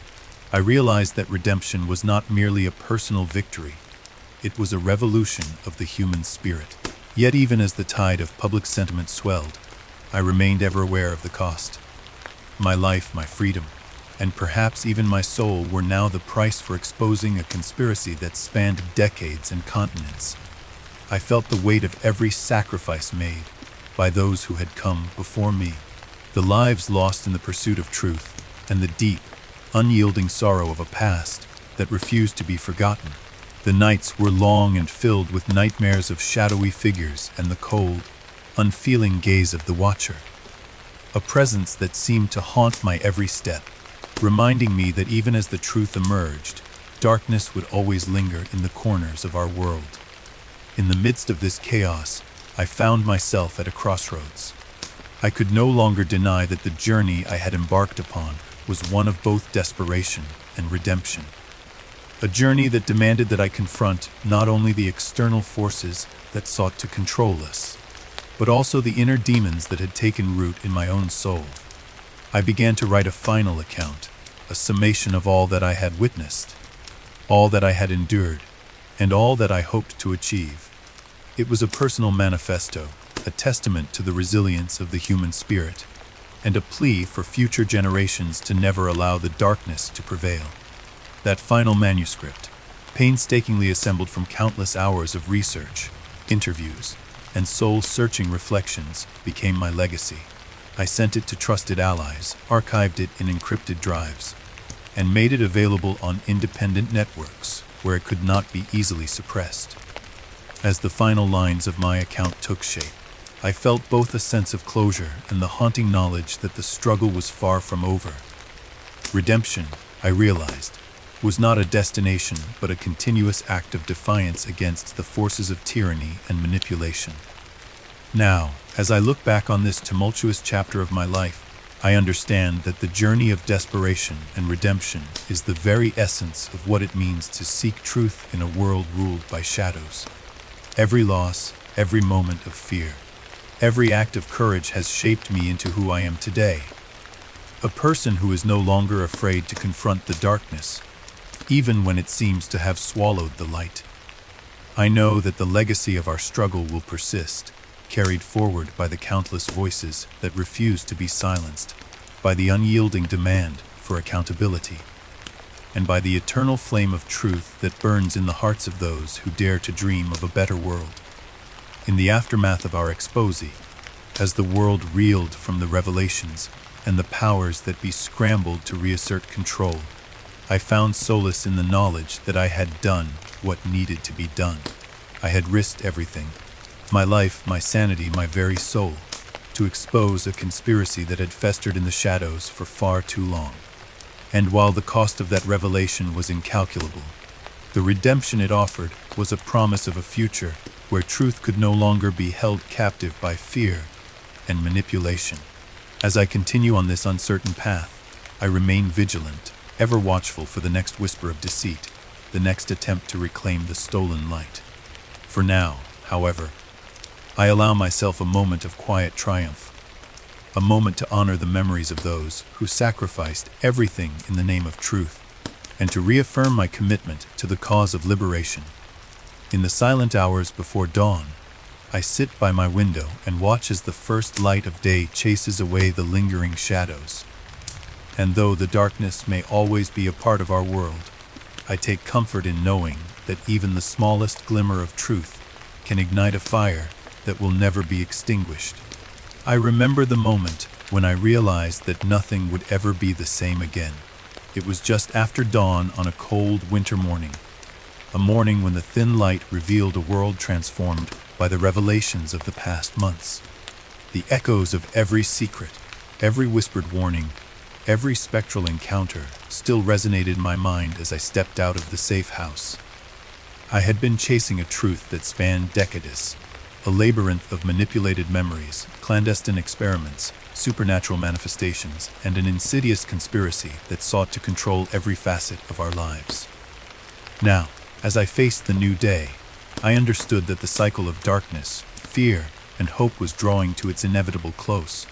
I realized that redemption was not merely a personal victory. It was a revolution of the human spirit. Yet even as the tide of public sentiment swelled, I remained ever aware of the cost. My life, my freedom, and perhaps even my soul were now the price for exposing a conspiracy that spanned decades and continents. I felt the weight of every sacrifice made by those who had come before me, the lives lost in the pursuit of truth, and the deep, unyielding sorrow of a past that refused to be forgotten. The nights were long and filled with nightmares of shadowy figures and the cold, unfeeling gaze of the watcher, a presence that seemed to haunt my every step, reminding me that even as the truth emerged, darkness would always linger in the corners of our world. In the midst of this chaos, I found myself at a crossroads. I could no longer deny that the journey I had embarked upon was one of both desperation and redemption. A journey that demanded that I confront not only the external forces that sought to control us, but also the inner demons that had taken root in my own soul. I began to write a final account, a summation of all that I had witnessed, all that I had endured, and all that I hoped to achieve. It was a personal manifesto, a testament to the resilience of the human spirit, and a plea for future generations to never allow the darkness to prevail. That final manuscript, painstakingly assembled from countless hours of research, interviews, and soul-searching reflections, became my legacy. I sent it to trusted allies, archived it in encrypted drives, and made it available on independent networks where it could not be easily suppressed. As the final lines of my account took shape, I felt both a sense of closure and the haunting knowledge that the struggle was far from over. Redemption, I realized, was not a destination but a continuous act of defiance against the forces of tyranny and manipulation. Now, as I look back on this tumultuous chapter of my life, I understand that the journey of desperation and redemption is the very essence of what it means to seek truth in a world ruled by shadows. Every loss, every moment of fear, every act of courage has shaped me into who I am today. A person who is no longer afraid to confront the darkness, even when it seems to have swallowed the light. I know that the legacy of our struggle will persist, carried forward by the countless voices that refuse to be silenced, by the unyielding demand for accountability, and by the eternal flame of truth that burns in the hearts of those who dare to dream of a better world. In the aftermath of our exposé, as the world reeled from the revelations and the powers that be scrambled to reassert control, I found solace in the knowledge that I had done what needed to be done. I had risked everything, My life, my sanity, my very soul, to expose a conspiracy that had festered in the shadows for far too long. And while the cost of that revelation was incalculable, the redemption it offered was a promise of a future where truth could no longer be held captive by fear and manipulation. As I continue on this uncertain path, I remain vigilant, ever watchful for the next whisper of deceit, the next attempt to reclaim the stolen light. For now, however, I allow myself a moment of quiet triumph, a moment to honor the memories of those who sacrificed everything in the name of truth, and to reaffirm my commitment to the cause of liberation. In the silent hours before dawn, I sit by my window and watch as the first light of day chases away the lingering shadows. And though the darkness may always be a part of our world, I take comfort in knowing that even the smallest glimmer of truth can ignite a fire that will never be extinguished. I remember the moment when I realized that nothing would ever be the same again. It was just after dawn on a cold winter morning, a morning when the thin light revealed a world transformed by the revelations of the past months. The echoes of every secret, every whispered warning, every spectral encounter still resonated in my mind as I stepped out of the safe house. I had been chasing a truth that spanned decades, a labyrinth of manipulated memories, clandestine experiments, supernatural manifestations, and an insidious conspiracy that sought to control every facet of our lives. Now, as I faced the new day, I understood that the cycle of darkness, fear, and hope was drawing to its inevitable close.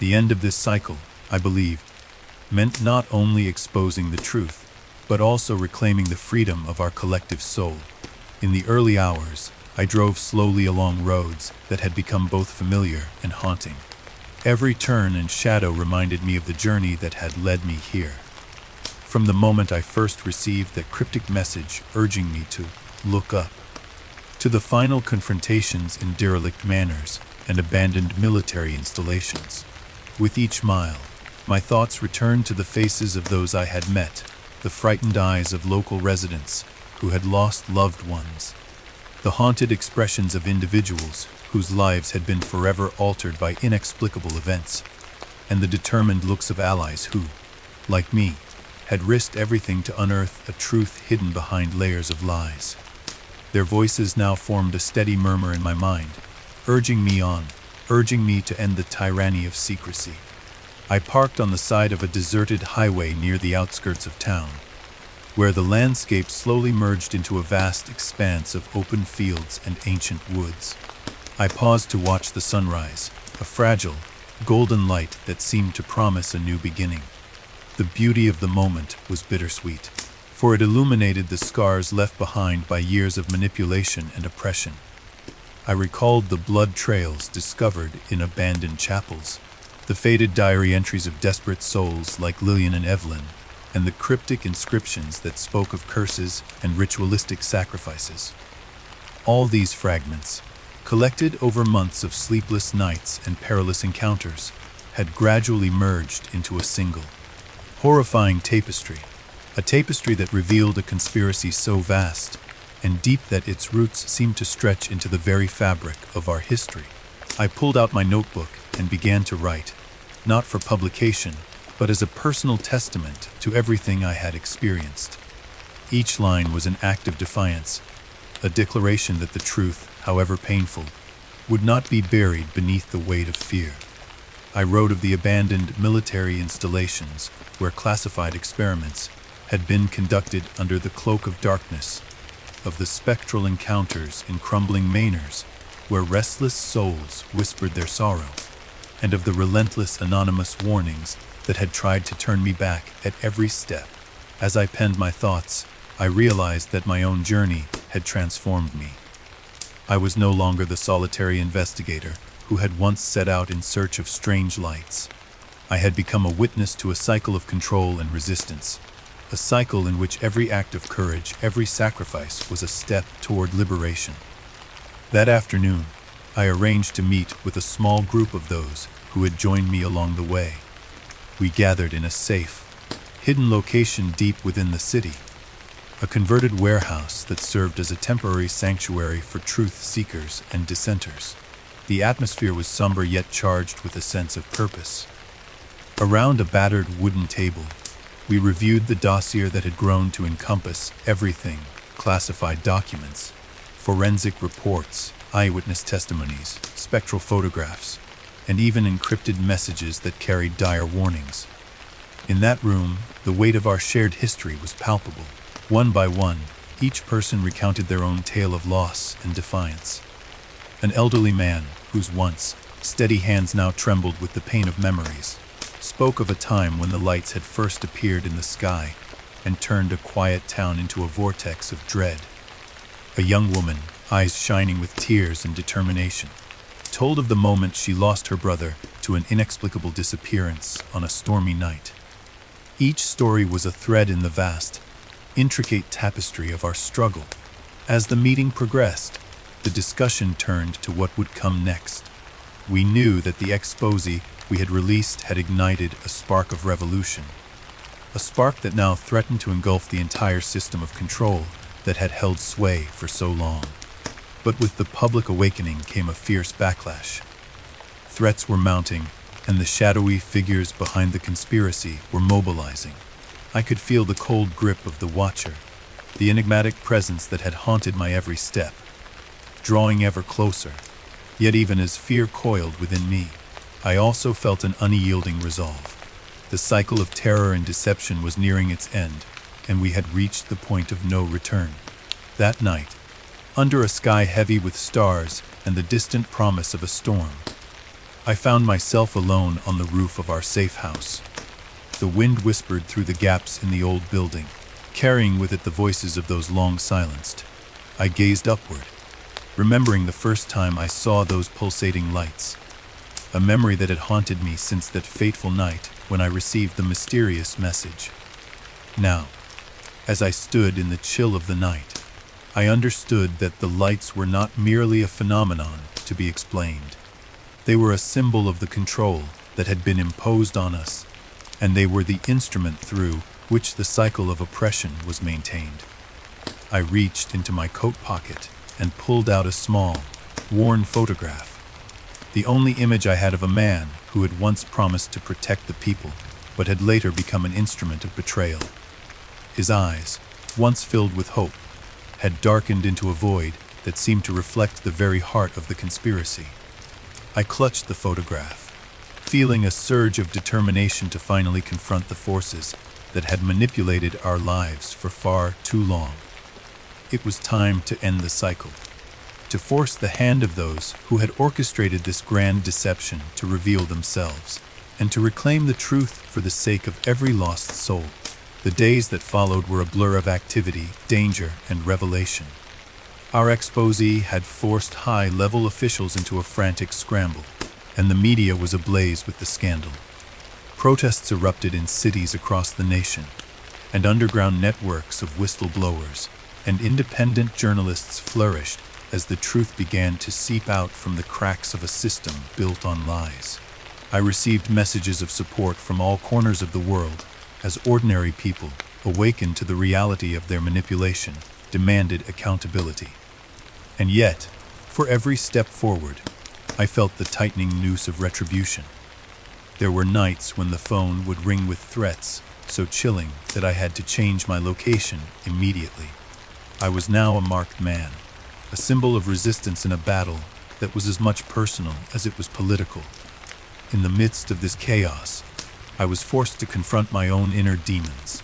The end of this cycle, I believed, meant not only exposing the truth, but also reclaiming the freedom of our collective soul. In the early hours, I drove slowly along roads that had become both familiar and haunting. Every turn and shadow reminded me of the journey that had led me here. From the moment I first received that cryptic message urging me to look up, to the final confrontations in derelict manors and abandoned military installations. With each mile, my thoughts returned to the faces of those I had met, the frightened eyes of local residents who had lost loved ones, the haunted expressions of individuals whose lives had been forever altered by inexplicable events, and the determined looks of allies who, like me, had risked everything to unearth a truth hidden behind layers of lies. Their voices now formed a steady murmur in my mind, urging me on, urging me to end the tyranny of secrecy. I parked on the side of a deserted highway near the outskirts of town, where the landscape slowly merged into a vast expanse of open fields and ancient woods. I paused to watch the sunrise, a fragile, golden light that seemed to promise a new beginning. The beauty of the moment was bittersweet, for it illuminated the scars left behind by years of manipulation and oppression. I recalled the blood trails discovered in abandoned chapels, the faded diary entries of desperate souls like Lillian and Evelyn, and the cryptic inscriptions that spoke of curses and ritualistic sacrifices. All these fragments, collected over months of sleepless nights and perilous encounters, had gradually merged into a single, horrifying tapestry, a tapestry that revealed a conspiracy so vast and deep that its roots seemed to stretch into the very fabric of our history. I pulled out my notebook and began to write, not for publication, but as a personal testament to everything I had experienced. Each line was an act of defiance, a declaration that the truth, however painful, would not be buried beneath the weight of fear. I wrote of the abandoned military installations where classified experiments had been conducted under the cloak of darkness, of the spectral encounters in crumbling manors where restless souls whispered their sorrow, and of the relentless anonymous warnings that had tried to turn me back at every step. As I penned my thoughts, I realized that my own journey had transformed me. I was no longer the solitary investigator who had once set out in search of strange lights. I had become a witness to a cycle of control and resistance, a cycle in which every act of courage, every sacrifice was a step toward liberation. That afternoon, I arranged to meet with a small group of those who had joined me along the way. We gathered in a safe, hidden location deep within the city, a converted warehouse that served as a temporary sanctuary for truth seekers and dissenters. The atmosphere was somber yet charged with a sense of purpose. Around a battered wooden table, we reviewed the dossier that had grown to encompass everything: classified documents, forensic reports, eyewitness testimonies, spectral photographs, and even encrypted messages that carried dire warnings. In that room, the weight of our shared history was palpable. One by one, each person recounted their own tale of loss and defiance. An elderly man, whose once steady hands now trembled with the pain of memories, spoke of a time when the lights had first appeared in the sky and turned a quiet town into a vortex of dread. A young woman, eyes shining with tears and determination, told of the moment she lost her brother to an inexplicable disappearance on a stormy night. Each story was a thread in the vast, intricate tapestry of our struggle. As the meeting progressed, the discussion turned to what would come next. We knew that the exposé we had released had ignited a spark of revolution, a spark that now threatened to engulf the entire system of control that had held sway for so long. But with the public awakening came a fierce backlash. Threats were mounting, and the shadowy figures behind the conspiracy were mobilizing. I could feel the cold grip of the Watcher, the enigmatic presence that had haunted my every step, drawing ever closer. Yet even as fear coiled within me, I also felt an unyielding resolve. The cycle of terror and deception was nearing its end, and we had reached the point of no return. That night, under a sky heavy with stars and the distant promise of a storm, I found myself alone on the roof of our safe house. The wind whispered through the gaps in the old building, carrying with it the voices of those long silenced. I gazed upward, remembering the first time I saw those pulsating lights, a memory that had haunted me since that fateful night when I received the mysterious message. Now, as I stood in the chill of the night, I understood that the lights were not merely a phenomenon to be explained. They were a symbol of the control that had been imposed on us, and they were the instrument through which the cycle of oppression was maintained. I reached into my coat pocket and pulled out a small, worn photograph, the only image I had of a man who had once promised to protect the people, but had later become an instrument of betrayal. His eyes, once filled with hope, had darkened into a void that seemed to reflect the very heart of the conspiracy. I clutched the photograph, feeling a surge of determination to finally confront the forces that had manipulated our lives for far too long. It was time to end the cycle, to force the hand of those who had orchestrated this grand deception to reveal themselves, and to reclaim the truth for the sake of every lost soul. The days that followed were a blur of activity, danger, and revelation. Our exposé had forced high-level officials into a frantic scramble, and the media was ablaze with the scandal. Protests erupted in cities across the nation, and underground networks of whistleblowers and independent journalists flourished as the truth began to seep out from the cracks of a system built on lies. I received messages of support from all corners of the world as ordinary people, awakened to the reality of their manipulation, demanded accountability. And yet, for every step forward, I felt the tightening noose of retribution. There were nights when the phone would ring with threats so chilling that I had to change my location immediately. I was now a marked man, a symbol of resistance in a battle that was as much personal as it was political. In the midst of this chaos, I was forced to confront my own inner demons.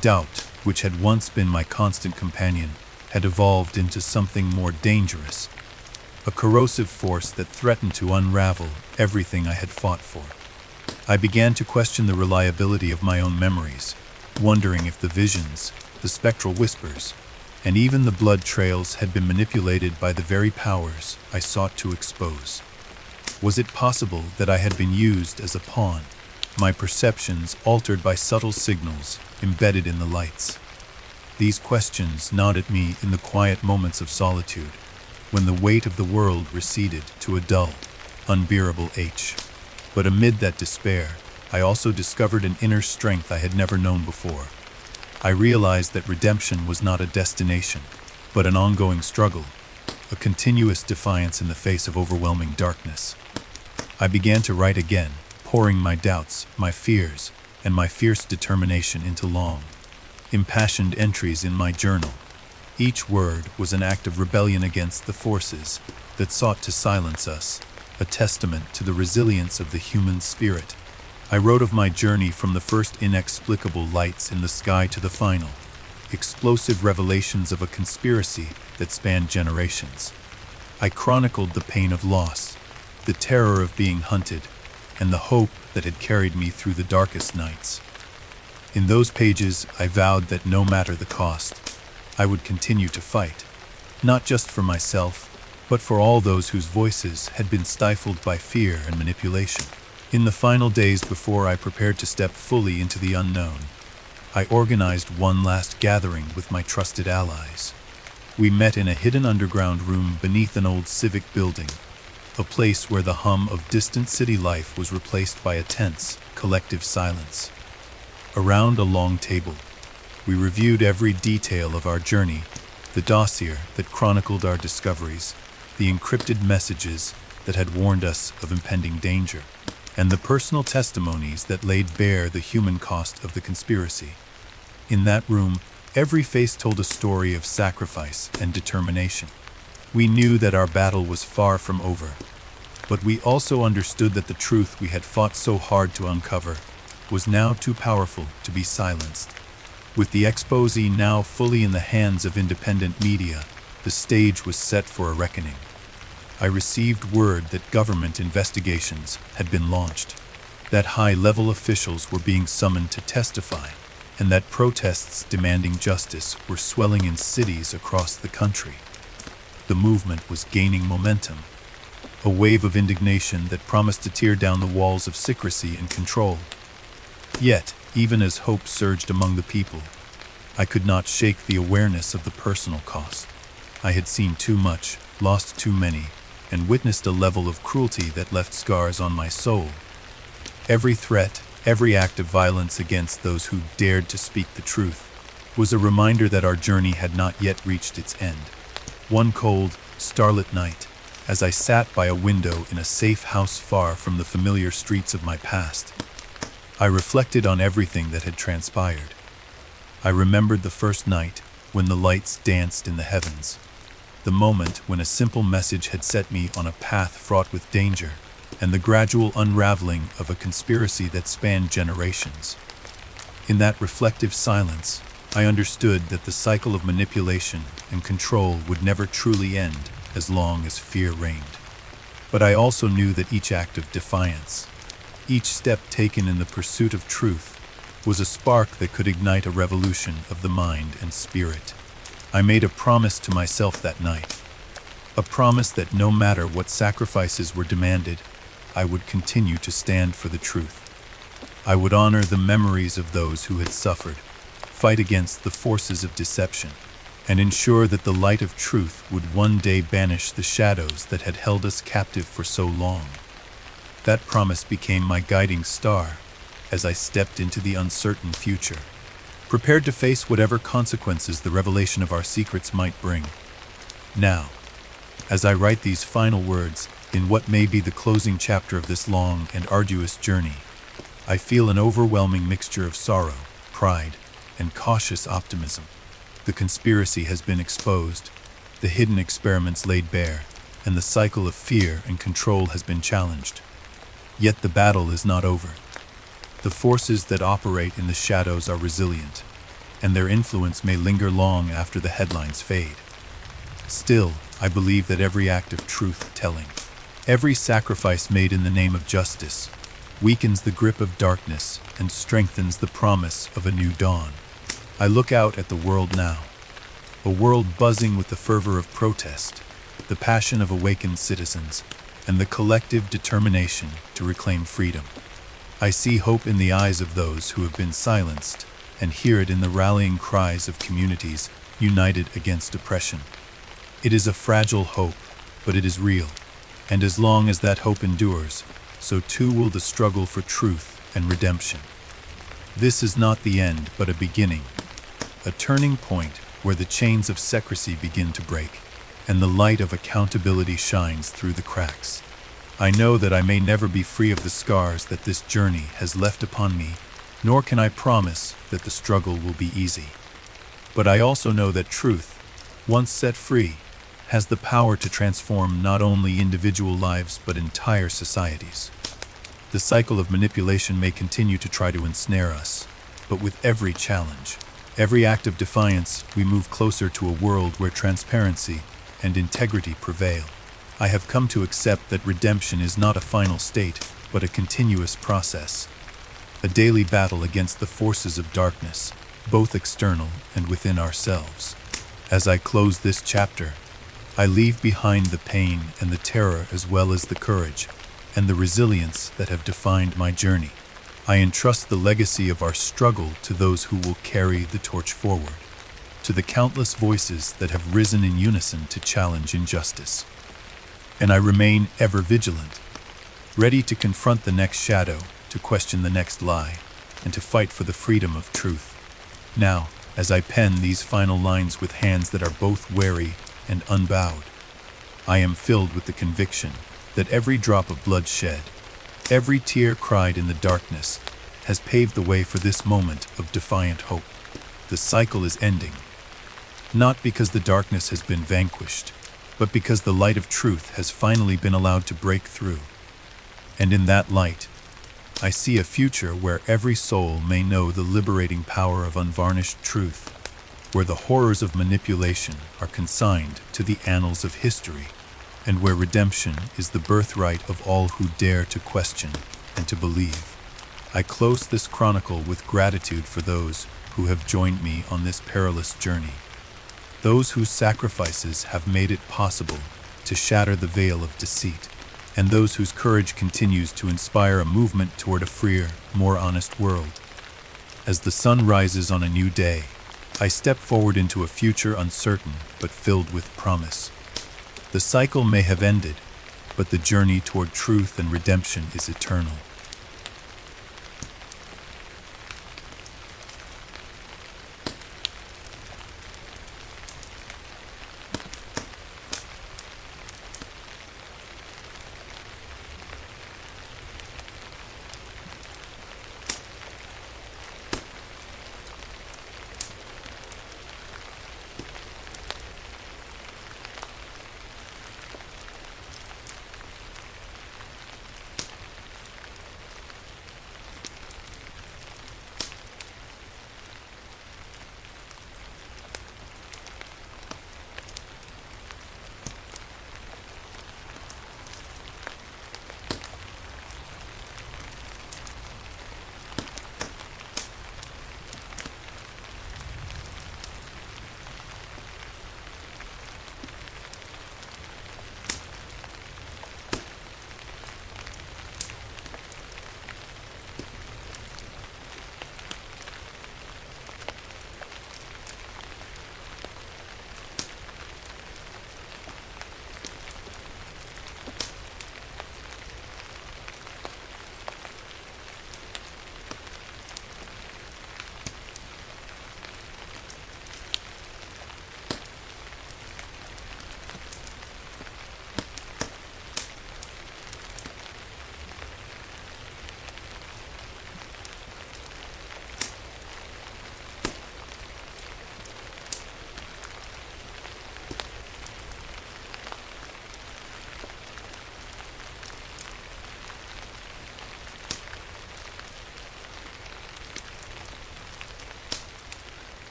Doubt, which had once been my constant companion, had evolved into something more dangerous, a corrosive force that threatened to unravel everything I had fought for. I began to question the reliability of my own memories, wondering if the visions, the spectral whispers, and even the blood trails had been manipulated by the very powers I sought to expose. Was it possible that I had been used as a pawn, my perceptions altered by subtle signals embedded in the lights? These questions gnawed at me in the quiet moments of solitude, when the weight of the world receded to a dull, unbearable H. But amid that despair, I also discovered an inner strength I had never known before. I realized that redemption was not a destination, but an ongoing struggle, a continuous defiance in the face of overwhelming darkness. I began to write again, pouring my doubts, my fears, and my fierce determination into long, impassioned entries in my journal. Each word was an act of rebellion against the forces that sought to silence us, a testament to the resilience of the human spirit. I wrote of my journey from the first inexplicable lights in the sky to the final, explosive revelations of a conspiracy that spanned generations. I chronicled the pain of loss, the terror of being hunted, and the hope that had carried me through the darkest nights. In those pages, I vowed that no matter the cost, I would continue to fight, not just for myself, but for all those whose voices had been stifled by fear and manipulation. In the final days before I prepared to step fully into the unknown, I organized one last gathering with my trusted allies. We met in a hidden underground room beneath an old civic building, a place where the hum of distant city life was replaced by a tense, collective silence. Around a long table, we reviewed every detail of our journey, the dossier that chronicled our discoveries, the encrypted messages that had warned us of impending danger, and the personal testimonies that laid bare the human cost of the conspiracy. In that room, every face told a story of sacrifice and determination. We knew that our battle was far from over, but we also understood that the truth we had fought so hard to uncover was now too powerful to be silenced. With the exposé now fully in the hands of independent media, the stage was set for a reckoning. I received word that government investigations had been launched, that high-level officials were being summoned to testify, and that protests demanding justice were swelling in cities across the country. The movement was gaining momentum, a wave of indignation that promised to tear down the walls of secrecy and control. Yet, even as hope surged among the people, I could not shake the awareness of the personal cost. I had seen too much, lost too many, and witnessed a level of cruelty that left scars on my soul. Every threat, every act of violence against those who dared to speak the truth, was a reminder that our journey had not yet reached its end. One cold, starlit night, as I sat by a window in a safe house far from the familiar streets of my past, I reflected on everything that had transpired. I remembered the first night when the lights danced in the heavens, the moment when a simple message had set me on a path fraught with danger, and the gradual unraveling of a conspiracy that spanned generations. In that reflective silence, I understood that the cycle of manipulation and control would never truly end as long as fear reigned. But I also knew that each act of defiance, each step taken in the pursuit of truth, was a spark that could ignite a revolution of the mind and spirit. I made a promise to myself that night, a promise that no matter what sacrifices were demanded, I would continue to stand for the truth. I would honor the memories of those who had suffered, fight against the forces of deception, and ensure that the light of truth would one day banish the shadows that had held us captive for so long. That promise became my guiding star as I stepped into the uncertain future, prepared to face whatever consequences the revelation of our secrets might bring. Now, as I write these final words in what may be the closing chapter of this long and arduous journey, I feel an overwhelming mixture of sorrow, pride, and cautious optimism. The conspiracy has been exposed, the hidden experiments laid bare, and the cycle of fear and control has been challenged. Yet the battle is not over. The forces that operate in the shadows are resilient, and their influence may linger long after the headlines fade. Still, I believe that every act of truth-telling, every sacrifice made in the name of justice, weakens the grip of darkness and strengthens the promise of a new dawn. I look out at the world now, a world buzzing with the fervor of protest, the passion of awakened citizens, and the collective determination to reclaim freedom. I see hope in the eyes of those who have been silenced, and hear it in the rallying cries of communities united against oppression. It is a fragile hope, but it is real, and as long as that hope endures, so too will the struggle for truth and redemption. This is not the end, but a beginning, a turning point where the chains of secrecy begin to break, and the light of accountability shines through the cracks. I know that I may never be free of the scars that this journey has left upon me, nor can I promise that the struggle will be easy. But I also know that truth, once set free, has the power to transform not only individual lives but entire societies. The cycle of manipulation may continue to try to ensnare us, but with every challenge, every act of defiance, we move closer to a world where transparency and integrity prevail. I have come to accept that redemption is not a final state, but a continuous process, a daily battle against the forces of darkness, both external and within ourselves. As I close this chapter, I leave behind the pain and the terror as well as the courage and the resilience that have defined my journey. I entrust the legacy of our struggle to those who will carry the torch forward, to the countless voices that have risen in unison to challenge injustice. And I remain ever vigilant, ready to confront the next shadow, to question the next lie, and to fight for the freedom of truth. Now, as I pen these final lines with hands that are both wary and unbowed, I am filled with the conviction that every drop of blood shed, every tear cried in the darkness, has paved the way for this moment of defiant hope. The cycle is ending, not because the darkness has been vanquished, but because the light of truth has finally been allowed to break through. And in that light, I see a future where every soul may know the liberating power of unvarnished truth, where the horrors of manipulation are consigned to the annals of history, and where redemption is the birthright of all who dare to question and to believe. I close this chronicle with gratitude for those who have joined me on this perilous journey, those whose sacrifices have made it possible to shatter the veil of deceit, and those whose courage continues to inspire a movement toward a freer, more honest world. As the sun rises on a new day, I step forward into a future uncertain but filled with promise. The cycle may have ended, but the journey toward truth and redemption is eternal.